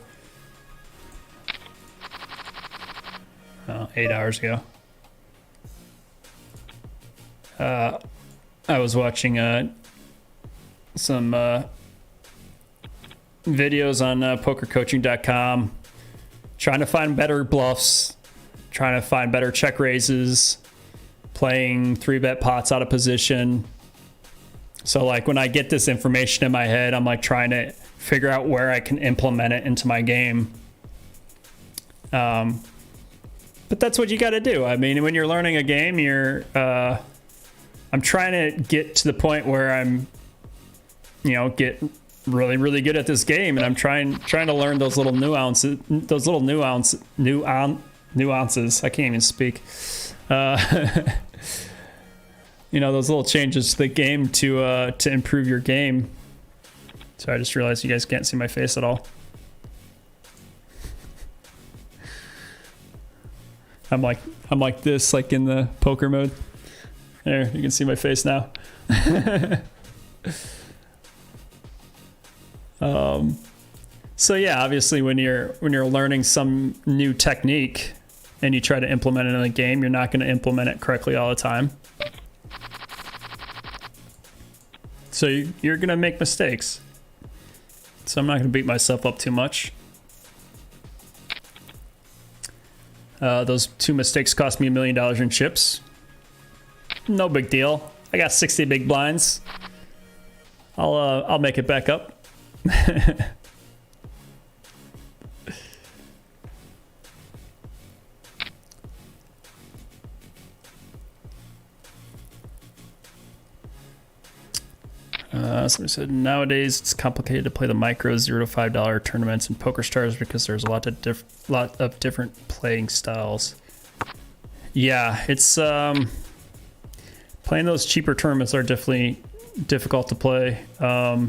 8 hours ago. I was watching some videos on PokerCoaching.com, trying to find better bluffs, trying to find better check raises, playing 3-bet pots out of position. So like when I get this information in my head, I'm like trying to figure out where I can implement it into my game. But that's what you got to do. I mean, when you're learning a game, I'm trying to get to the point where I'm, get really, really good at this game, and I'm trying to learn those little nuances, nuances. I can't even speak. Those little changes to the game to improve your game. So I just realized you guys can't see my face at all. I'm like this, like in the poker mode. There, you can see my face now. So yeah, obviously when you're learning some new technique and you try to implement it in a game, you're not going to implement it correctly all the time. So you're going to make mistakes. So I'm not going to beat myself up too much. Those 2 mistakes cost me $1 million in chips. No big deal. I got 60 big blinds. I'll make it back up. Somebody said nowadays it's complicated to play the micro $0 to $5 tournaments in PokerStars because there's a lot of different playing styles. Yeah, it's playing those cheaper tournaments are definitely difficult to play. I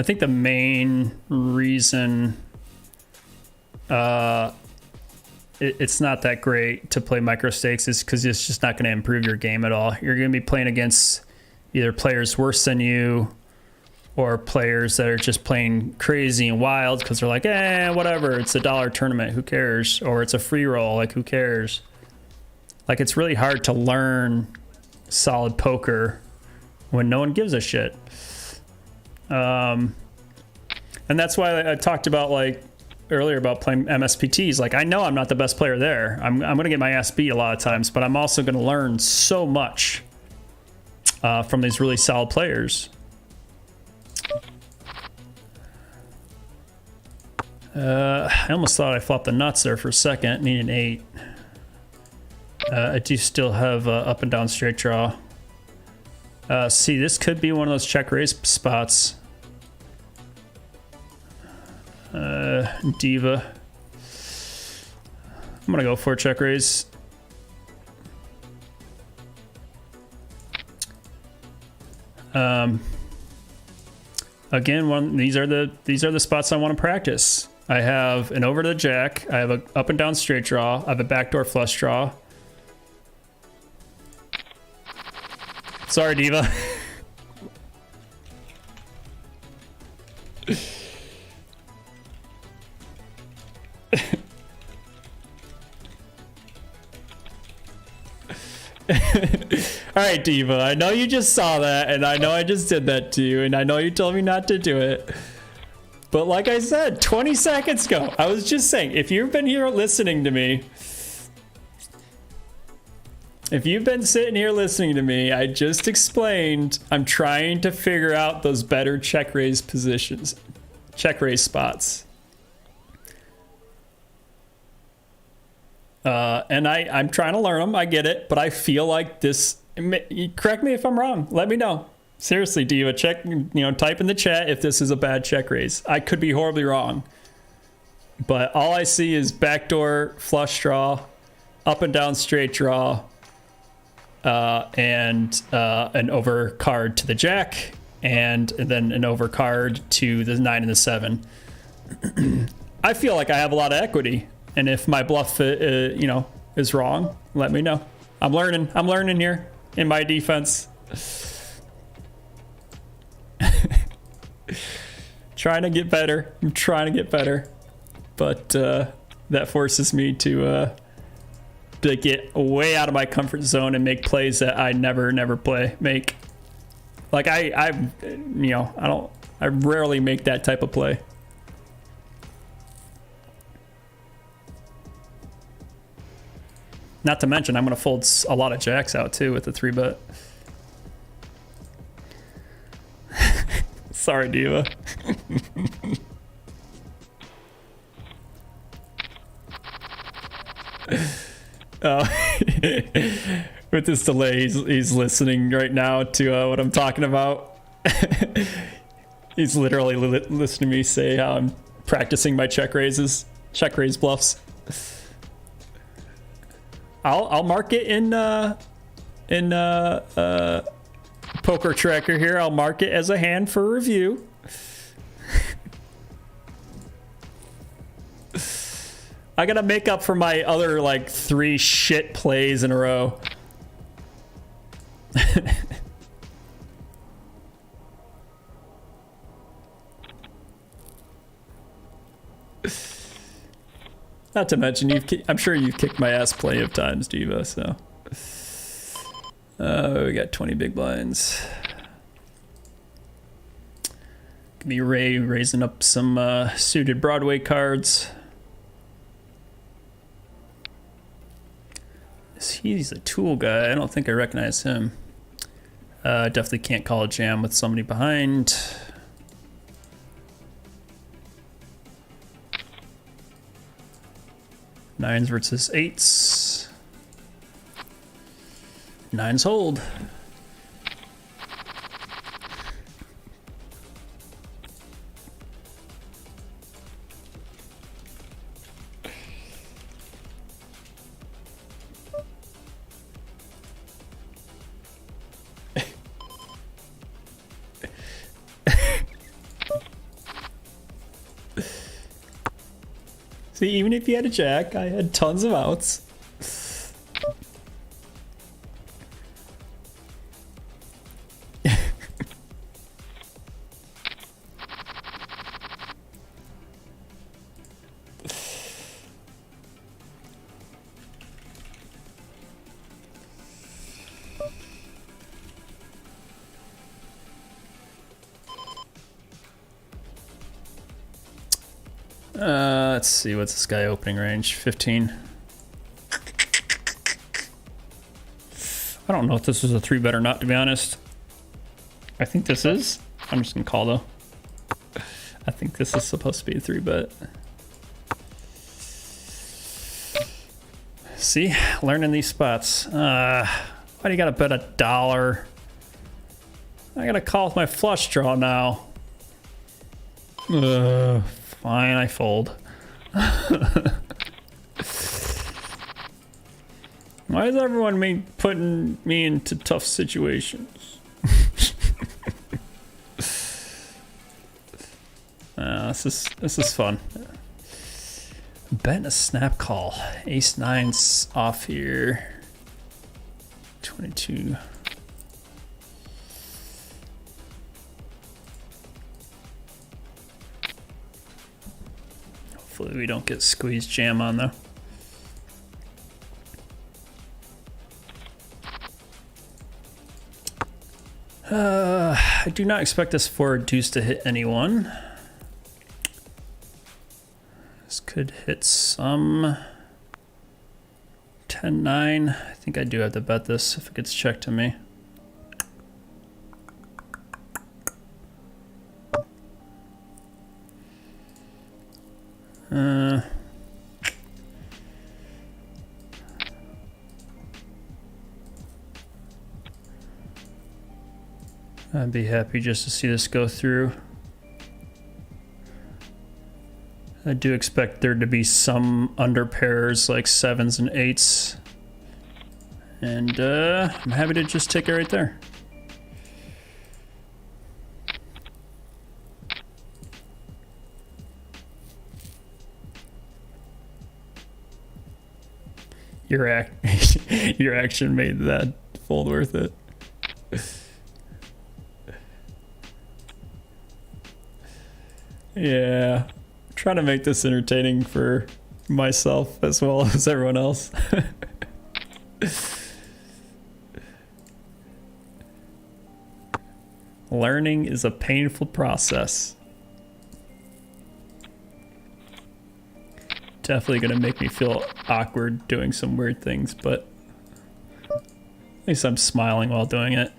think the main reason it's not that great to play micro stakes is because it's just not going to improve your game at all. You're going to be playing against either players worse than you or players that are just playing crazy and wild because they're like, whatever, it's a $1 tournament, who cares? Or it's a free roll, like, who cares? Like, it's really hard to learn solid poker when no one gives a shit. And that's why I talked about like earlier about playing MSPTs. Like I know I'm not the best player there. I'm gonna get my ass beat a lot of times, but I'm also gonna learn so much from these really solid players. I almost thought I flopped the nuts there for a second. Need an 8. I do still have up and down straight draw. See, this could be one of those check raise spots. Diva. I'm gonna go for a check raise. Again, these are the spots I want to practice. I have an over to the jack. I have a up and down straight draw. I have a backdoor flush draw. Sorry, Diva. All right, Diva, I know you just saw that, and I know I just did that to you, and I know you told me not to do it. But like I said 20 seconds ago, I was just saying, if you've been here listening to me, if you've been sitting here listening to me, I just explained I'm trying to figure out those better check raise positions, check raise spots. And I'm trying to learn them. I get it, but I feel like this. Correct me if I'm wrong. Let me know. Seriously, Diva, check. Type in the chat if this is a bad check raise. I could be horribly wrong, but all I see is backdoor flush draw, up and down straight draw, and an over card to the jack, and then an over card to the 9 and the 7. I feel like I have a lot of equity. And if my bluff, is wrong, let me know. I'm learning here in my defense. Trying to get better. I'm trying to get better. But that forces me to get way out of my comfort zone and make plays that I never make. Like I rarely make that type of play. Not to mention, I'm going to fold a lot of jacks out, too, with the 3-bet. Sorry, Diva. With this delay, he's listening right now to what I'm talking about. He's literally listening to me say how I'm practicing my check raise bluffs. I'll mark it in Poker Tracker here. I'll mark it as a hand for review. I gotta make up for my other like 3 shit plays in a row. Not to mention, I'm sure you've kicked my ass plenty of times, Diva, so. We got 20 big blinds. Could be Ray raising up some suited Broadway cards. He's a tool guy. I don't think I recognize him. Definitely can't call a jam with somebody behind. Nines versus 8s. 9s hold. See, even if you had a jack, I had tons of outs. Let's see, what's this guy opening range? 15. I don't know if this is a 3-bet or not, to be honest. I think this is. I'm just gonna call though. I think this is supposed to be a 3-bet. See, learning these spots. Why do you gotta bet $1? I gotta call with my flush draw now. Fine, I fold. Why is everyone putting me into tough situations? This is fun. Betting a snap call. Ace-9's off here. 22. Hopefully we don't get squeezed jam on though. I do not expect this forward deuce to hit anyone. This could hit some 10-9. I think I do have to bet this if it gets checked to me. I'd be happy just to see this go through. I do expect there to be some under pairs like 7s and 8s. And I'm happy to just take it right there. Your action made that fold worth it. Yeah, trying to make this entertaining for myself as well as everyone else. Learning is a painful process. Definitely gonna make me feel awkward doing some weird things, but at least I'm smiling while doing it.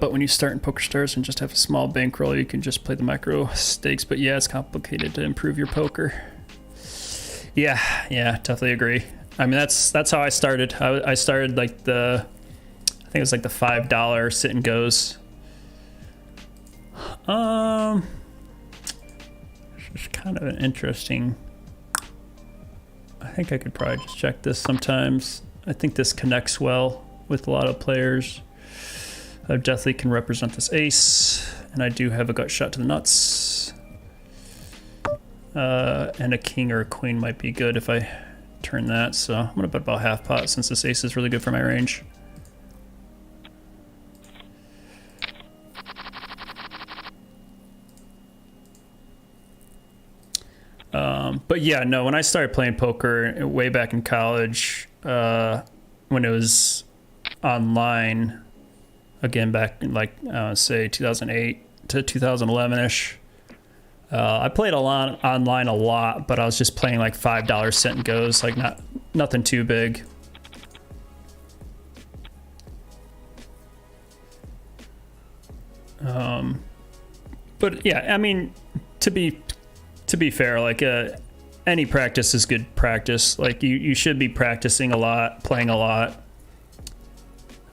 But when you start in PokerStars and just have a small bankroll, you can just play the micro stakes. But yeah, it's complicated to improve your poker. Yeah, definitely agree. I mean, that's how I started. I started like I think it was like the $5 sit and goes. It's kind of an interesting. I think I could probably just check this sometimes. I think this connects well with a lot of players. I definitely can represent this ace, and I do have a gut shot to the nuts. And a king or a queen might be good if I turn that, so I'm gonna bet about half pot since this ace is really good for my range. But yeah, no, when I started playing poker way back in college, when it was online, again, back in like, say 2008 to 2011-ish. I played online a lot, but I was just playing like $5 sit and goes, like nothing too big. But yeah, I mean, to be fair, like any practice is good practice. Like you should be practicing a lot, playing a lot.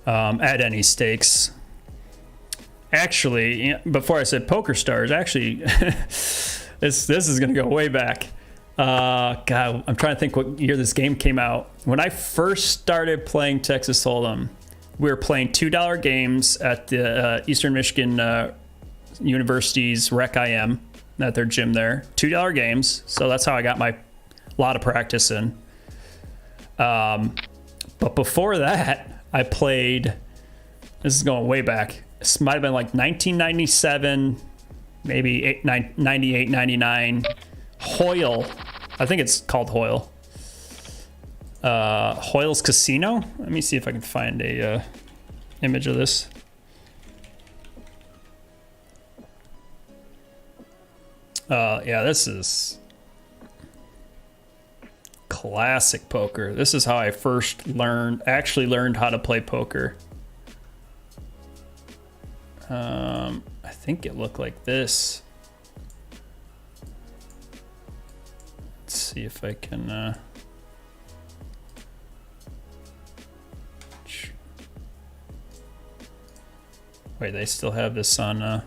At any stakes. Actually, before I said PokerStars, actually, this is gonna go way back. God, I'm trying to think what year this game came out. When I first started playing Texas Hold'em, we were playing $2 games at the Eastern Michigan University's Rec IM, at their gym there. $2 games, so that's how I got my lot of practice in. But before that, I played, this is going way back, this might have been like 1997, maybe 98, 99, Hoyle, I think it's called Hoyle. Hoyle's Casino. Let me see if I can find a image of this. Yeah, this is classic poker. This is how I first actually learned how to play poker. I think it looked like this. Let's see if I can, wait, they still have this on, oh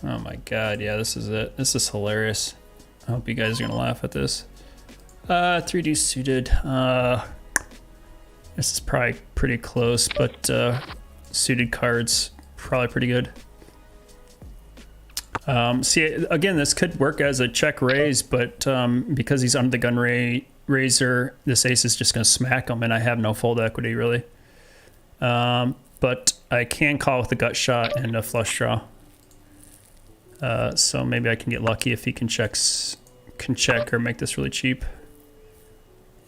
my god, yeah, this is it. This is hilarious. I hope you guys are gonna laugh at this. 3D suited. This is probably pretty close, but suited cards probably pretty good. See, again, this could work as a check raise, but because he's under the gun raiser, this ace is just gonna smack him, and I have no fold equity really. But I can call with a gut shot and a flush draw. So maybe I can get lucky if he can check or make this really cheap.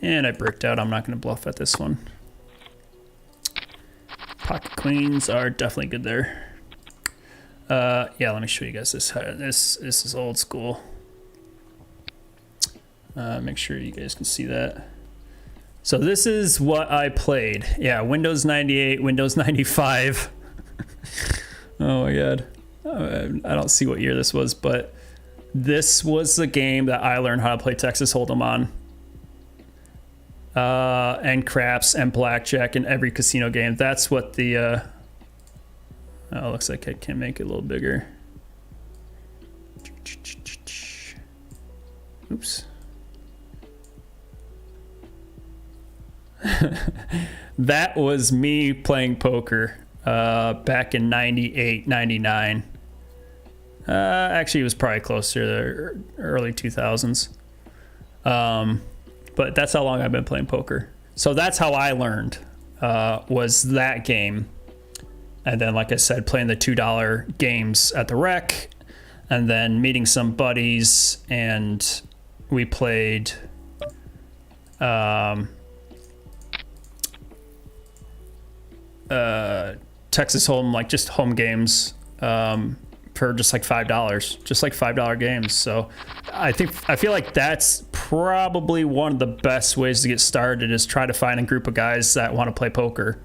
And I bricked out. I'm not going to bluff at this one. Pocket queens are definitely good there. Yeah, let me show you guys this. This is old school. Make sure you guys can see that. So this is what I played. Yeah, Windows 98, Windows 95. Oh my god. I don't see what year this was, but this was the game that I learned how to play Texas Hold'em on. And craps and blackjack in every casino game. That's what the, oh, looks like I can make it a little bigger. Oops. That was me playing poker back in 98, 99. Actually, it was probably closer to the early 2000s. But that's how long I've been playing poker. So that's how I learned, was that game. And then, like I said, playing the $2 games at the rec, and then meeting some buddies, and we played Texas Hold'em, like just home games, for just like $5, just like $5 games. So I feel like that's probably one of the best ways to get started, is try to find a group of guys that want to play poker.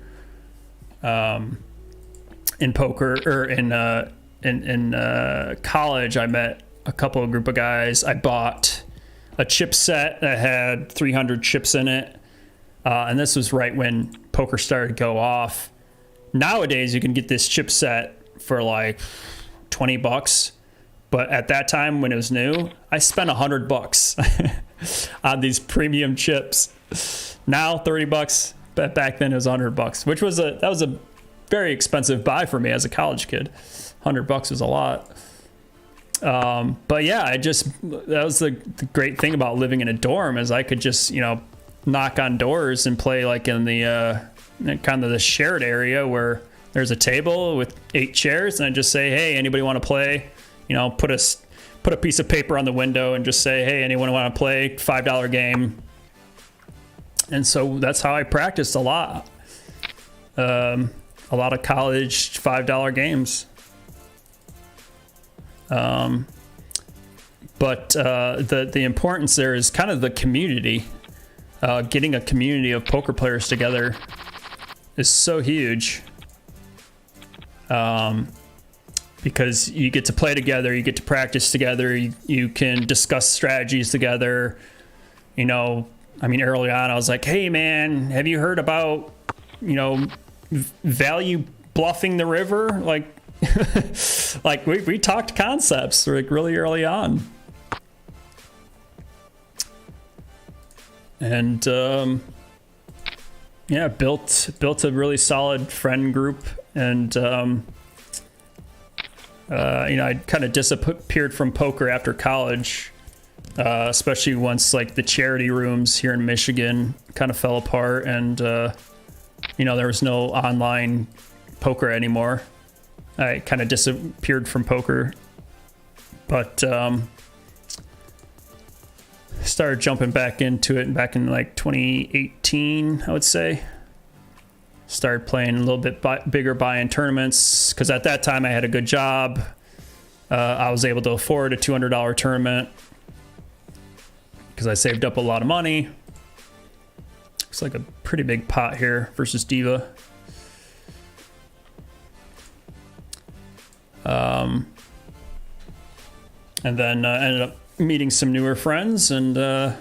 In poker, or in college, I met a group of guys. I bought a chip set that had 300 chips in it, and this was right when poker started to go off. Nowadays, you can get this chip set for like $20, but at that time when it was new, I spent $100 on these premium chips. Now $30, but back then it was $100, which was that was a very expensive buy for me as a college kid. $100 was a lot. But yeah, that was the great thing about living in a dorm, is I could just, knock on doors and play like in the kind of the shared area where there's a table with 8 chairs, and I just say, hey, anybody want to play? Put a piece of paper on the window and just say, hey, anyone want to play? $5 game. And so that's how I practiced a lot. A lot of college $5 games. But the importance there is kind of the community. Getting a community of poker players together is so huge. Because you get to play together, you get to practice together, you can discuss strategies together. Early on I was like, hey man, have you heard about, value bluffing the river? Like, like we talked concepts like really early on. And yeah, built a really solid friend group. And I kind of disappeared from poker after college, especially once like the charity rooms here in Michigan kind of fell apart, and there was no online poker anymore. I kind of disappeared from poker, but started jumping back into it back in like 2018, I would say. started playing a little bit bigger buy-in tournaments because at that time I had a good job. I was able to afford a $200 tournament because I saved up a lot of money. Looks like a pretty big pot here versus Diva. And then ended up meeting some newer friends, and the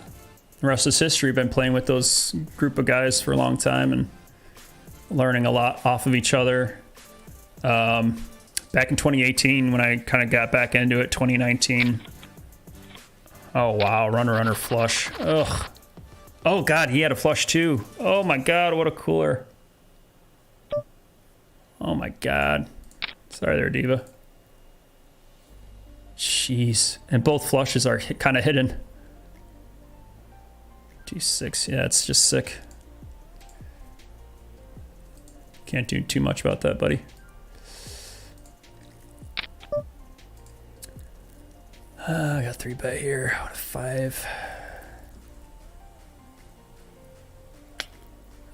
rest is history. Been playing with those group of guys for a long time and learning a lot off of each other. Back in 2018, when I kind of got back into it, 2019. Oh, wow. Runner flush. Ugh. Oh, God, he had a flush too. Oh, my God, what a cooler. Oh, my God. Sorry there, Diva. Jeez. And both flushes are kind of hidden. G6. Yeah, it's just sick. Can't do too much about that, buddy. I got 3-bet here. What a 5.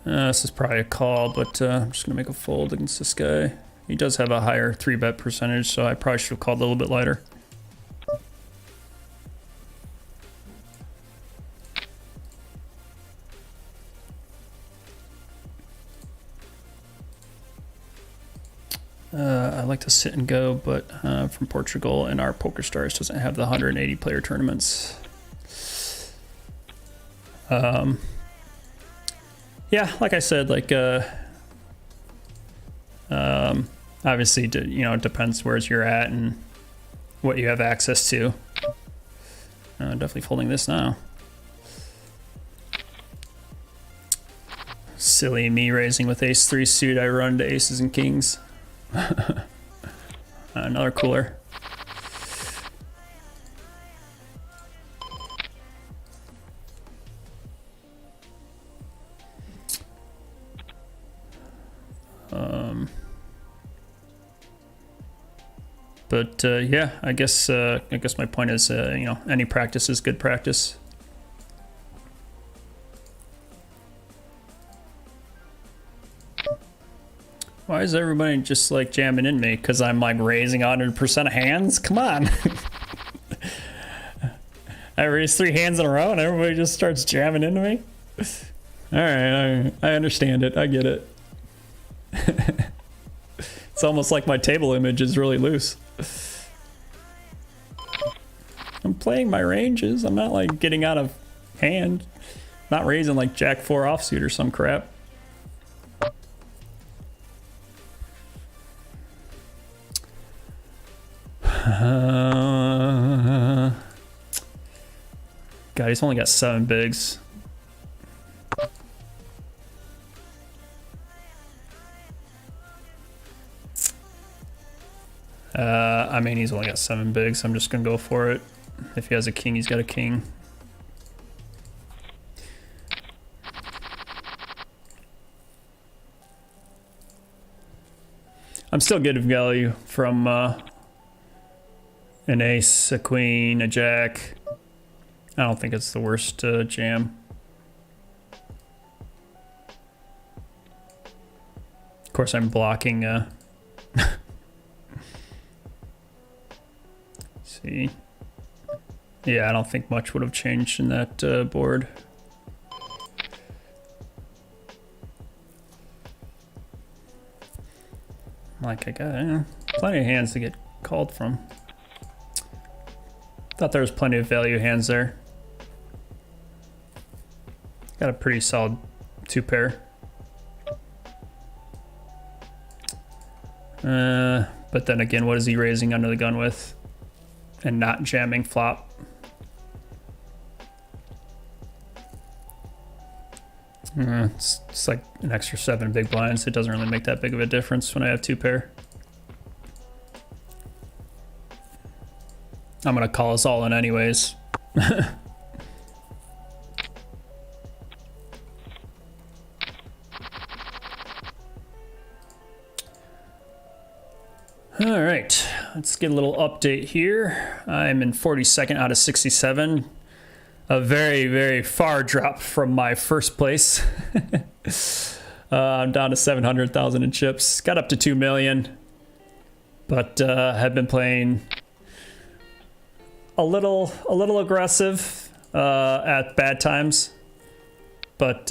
This is probably a call, but I'm just going to make a fold against this guy. He does have a higher 3-bet percentage, so I probably should have called a little bit lighter. I like to sit and go, but from Portugal, and our PokerStars doesn't have the 180 player tournaments. Yeah, like I said, like obviously, you know, it depends where you're at and what you have access to. Definitely folding this now. Silly me raising with ace-3 suit. I run to aces and kings. Another cooler. But yeah, I guess my point is, you know, any practice is good practice. Why is everybody just like jamming in me? Because I'm like raising 100% of hands? Come on. I raised 3 hands in a row and everybody just starts jamming into me? All right, I understand it. I get it. It's almost like my table image is really loose. I'm playing my ranges. I'm not like getting out of hand. Not raising like Jack 4 offsuit or some crap. God, he's only got 7 bigs. I mean, he's only got 7 bigs. I'm just gonna go for it. If he has a king, he's got a king. I'm still getting value from an ace, a queen, a jack. I don't think it's the worst jam. Of course, I'm blocking. See. Yeah, I don't think much would have changed in that board. Like, I got plenty of hands to get called from. Thought there was plenty of value hands there. Got a pretty solid 2-pair. But then again, what is he raising under the gun with? And not jamming flop. It's like an extra 7 big blinds. It doesn't really make that big of a difference when I have 2-pair. I'm gonna call us all in anyways. All right, let's get a little update here. I'm in 42nd out of 67. A very, very far drop from my first place. I'm down to 700,000 in chips. Got up to 2 million, but have been playing a little aggressive at bad times. But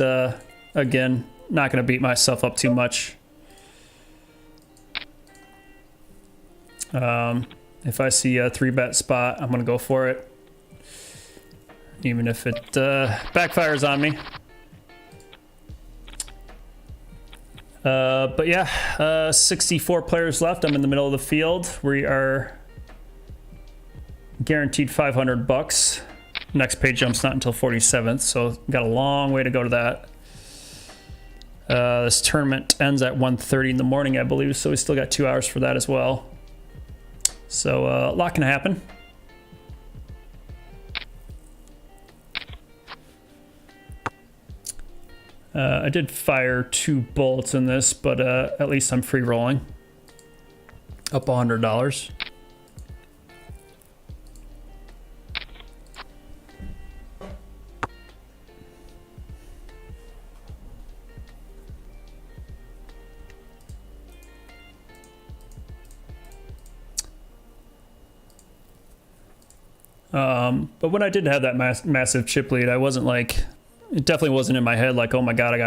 again, not going to beat myself up too much. If I see a 3-bet spot, I'm going to go for it, even if it backfires on me. But yeah, 64 players left. I'm in the middle of the field. We are guaranteed 500 bucks. Next pay jump's not until 47th, so got a long way to go to that. This tournament ends at 1:30 in the morning, I believe, so we still got 2 hours for that as well. So a lot can happen. I did fire 2 bullets in this, but at least I'm free rolling. Up $100. But when I did have that massive chip lead, I wasn't like, it definitely wasn't in my head like, oh my god,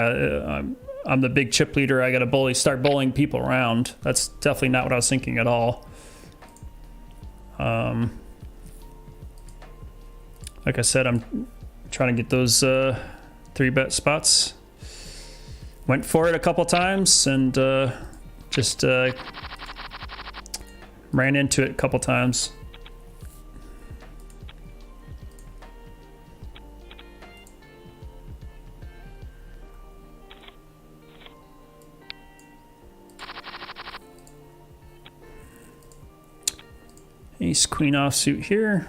I'm the big chip leader, I gotta start bullying people around. That's definitely not what I was thinking at all. Like I said, I'm trying to get those 3-bet spots. Went for it a couple times and just ran into it a couple times. Ace queen offsuit here.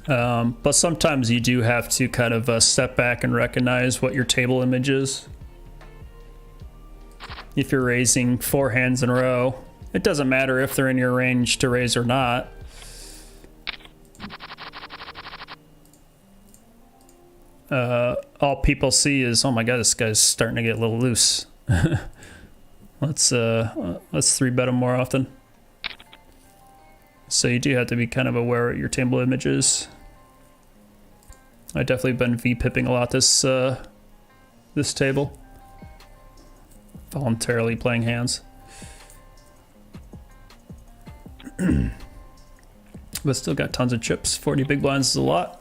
But sometimes you do have to kind of step back and recognize what your table image is. If you're raising 4 hands in a row, it doesn't matter if they're in your range to raise or not. All people see is, oh my god, this guy's starting to get a little loose. Let's 3-bet him more often. So you do have to be kind of aware of your table images. I definitely been V-pipping a lot this table. Voluntarily playing hands. But still got tons of chips. 40 big blinds is a lot.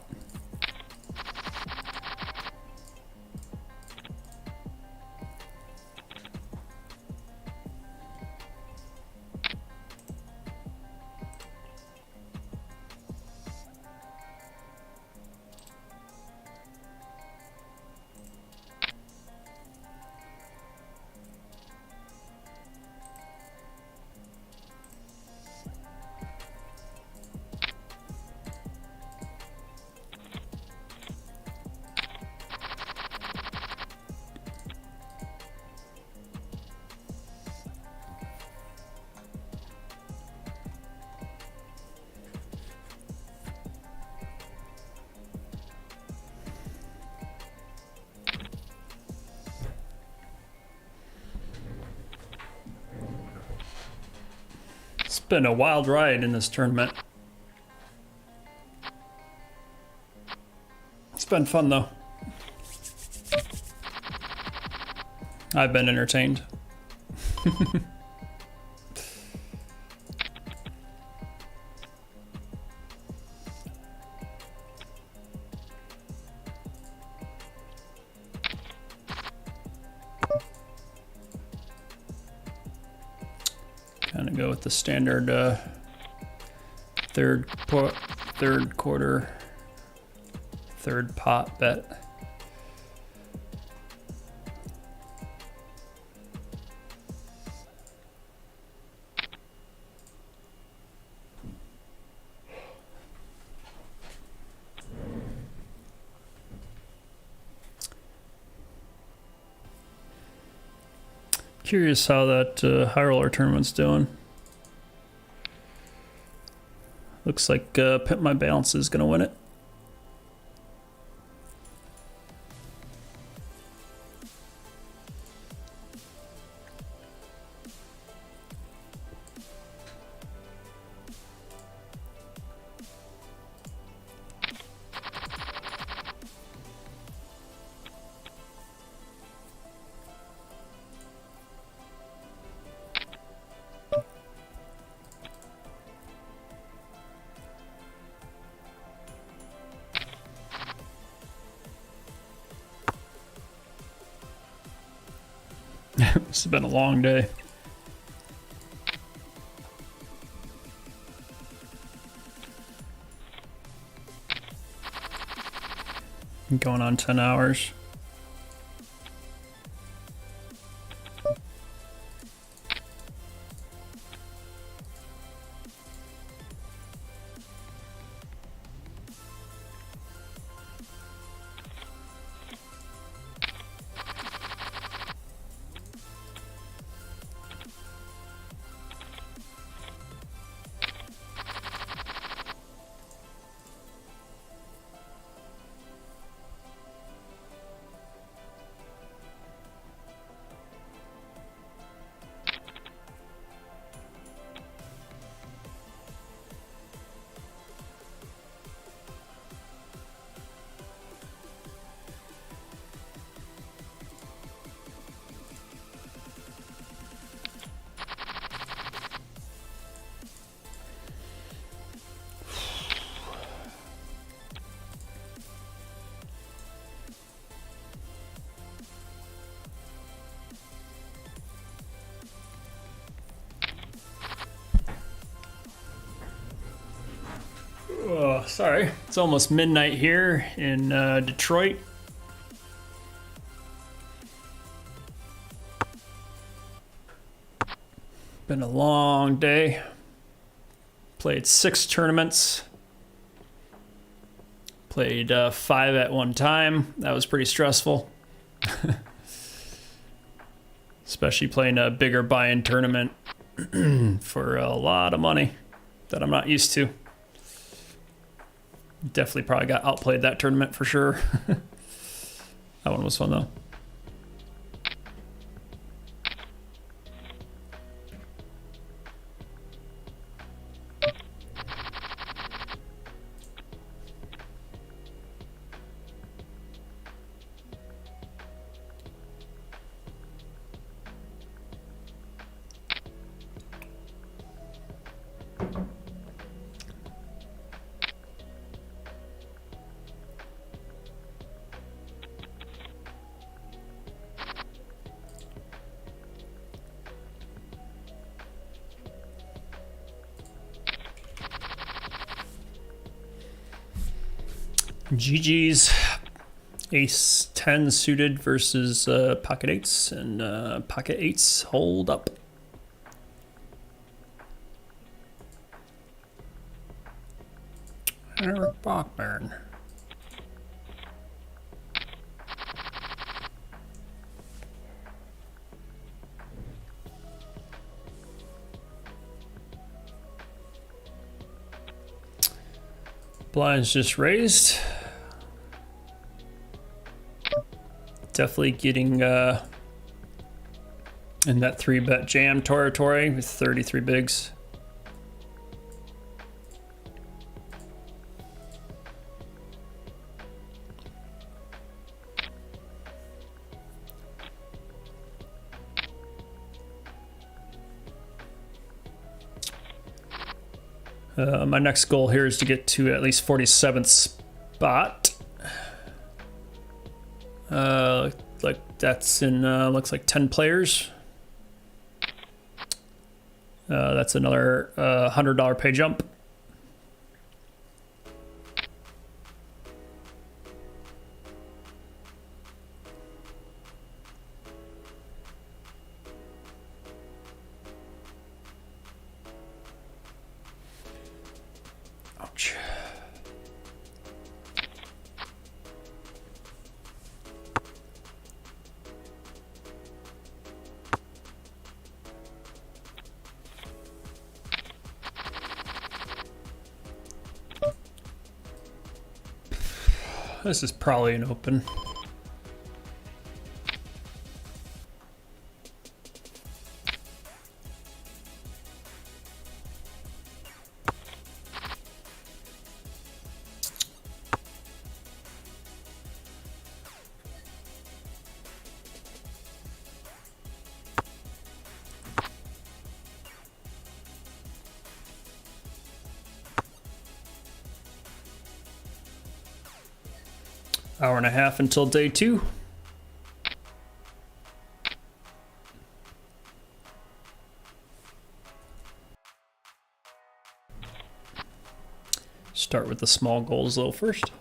It's been a wild ride in this tournament. It's been fun though. I've been entertained. Kind of go with the standard third quarter, third pot bet. Curious how that high roller tournament's doing. Looks like Pimp My Balance is gonna win it. It's been a long day. Going on 10 hours. Oh, sorry. It's almost midnight here in Detroit. Been a long day. Played 6 tournaments. Played 5 at one time. That was pretty stressful. Especially playing a bigger buy-in tournament for a lot of money that I'm not used to. Definitely probably got outplayed that tournament for sure. That one was fun though. GG's. Ace 10 suited versus pocket 8s, and pocket 8s hold up. Eric Bachman. Blinds just raised. Definitely getting in that 3-bet jam territory with 33 bigs. My next goal here is to get to at least 47th spot. Like that's in looks like 10 players. That's another $100 pay jump. Ouch. This is probably an open. Hour and a half until day 2. Start with the small goals though first.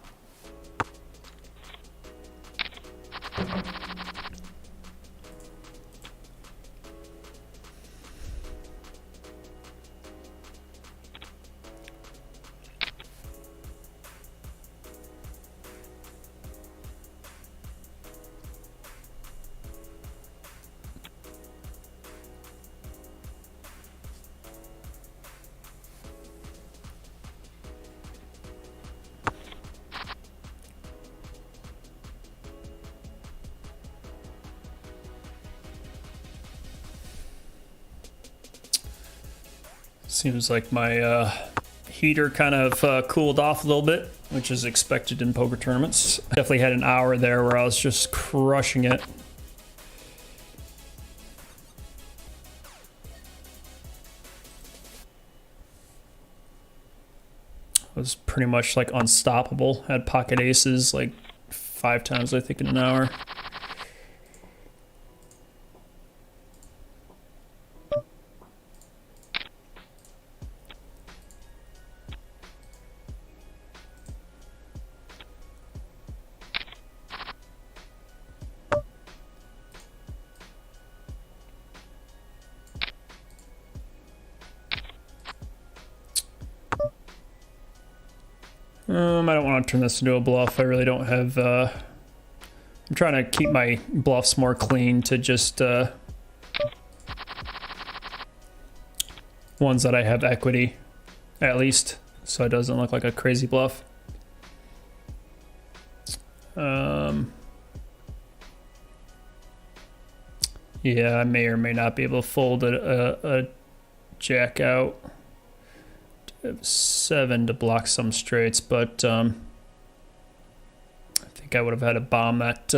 Seems like my heater kind of cooled off a little bit, which is expected in poker tournaments. Definitely had an hour there where I was just crushing it. I was pretty much like unstoppable. Had pocket aces like 5 times, I think, in an hour. I don't want to turn this into a bluff. I really don't have, I'm trying to keep my bluffs more clean to just, ones that I have equity, at least, so it doesn't look like a crazy bluff. Yeah, I may or may not be able to fold a jack out. 7 to block some straights, but I think I would have had to bomb that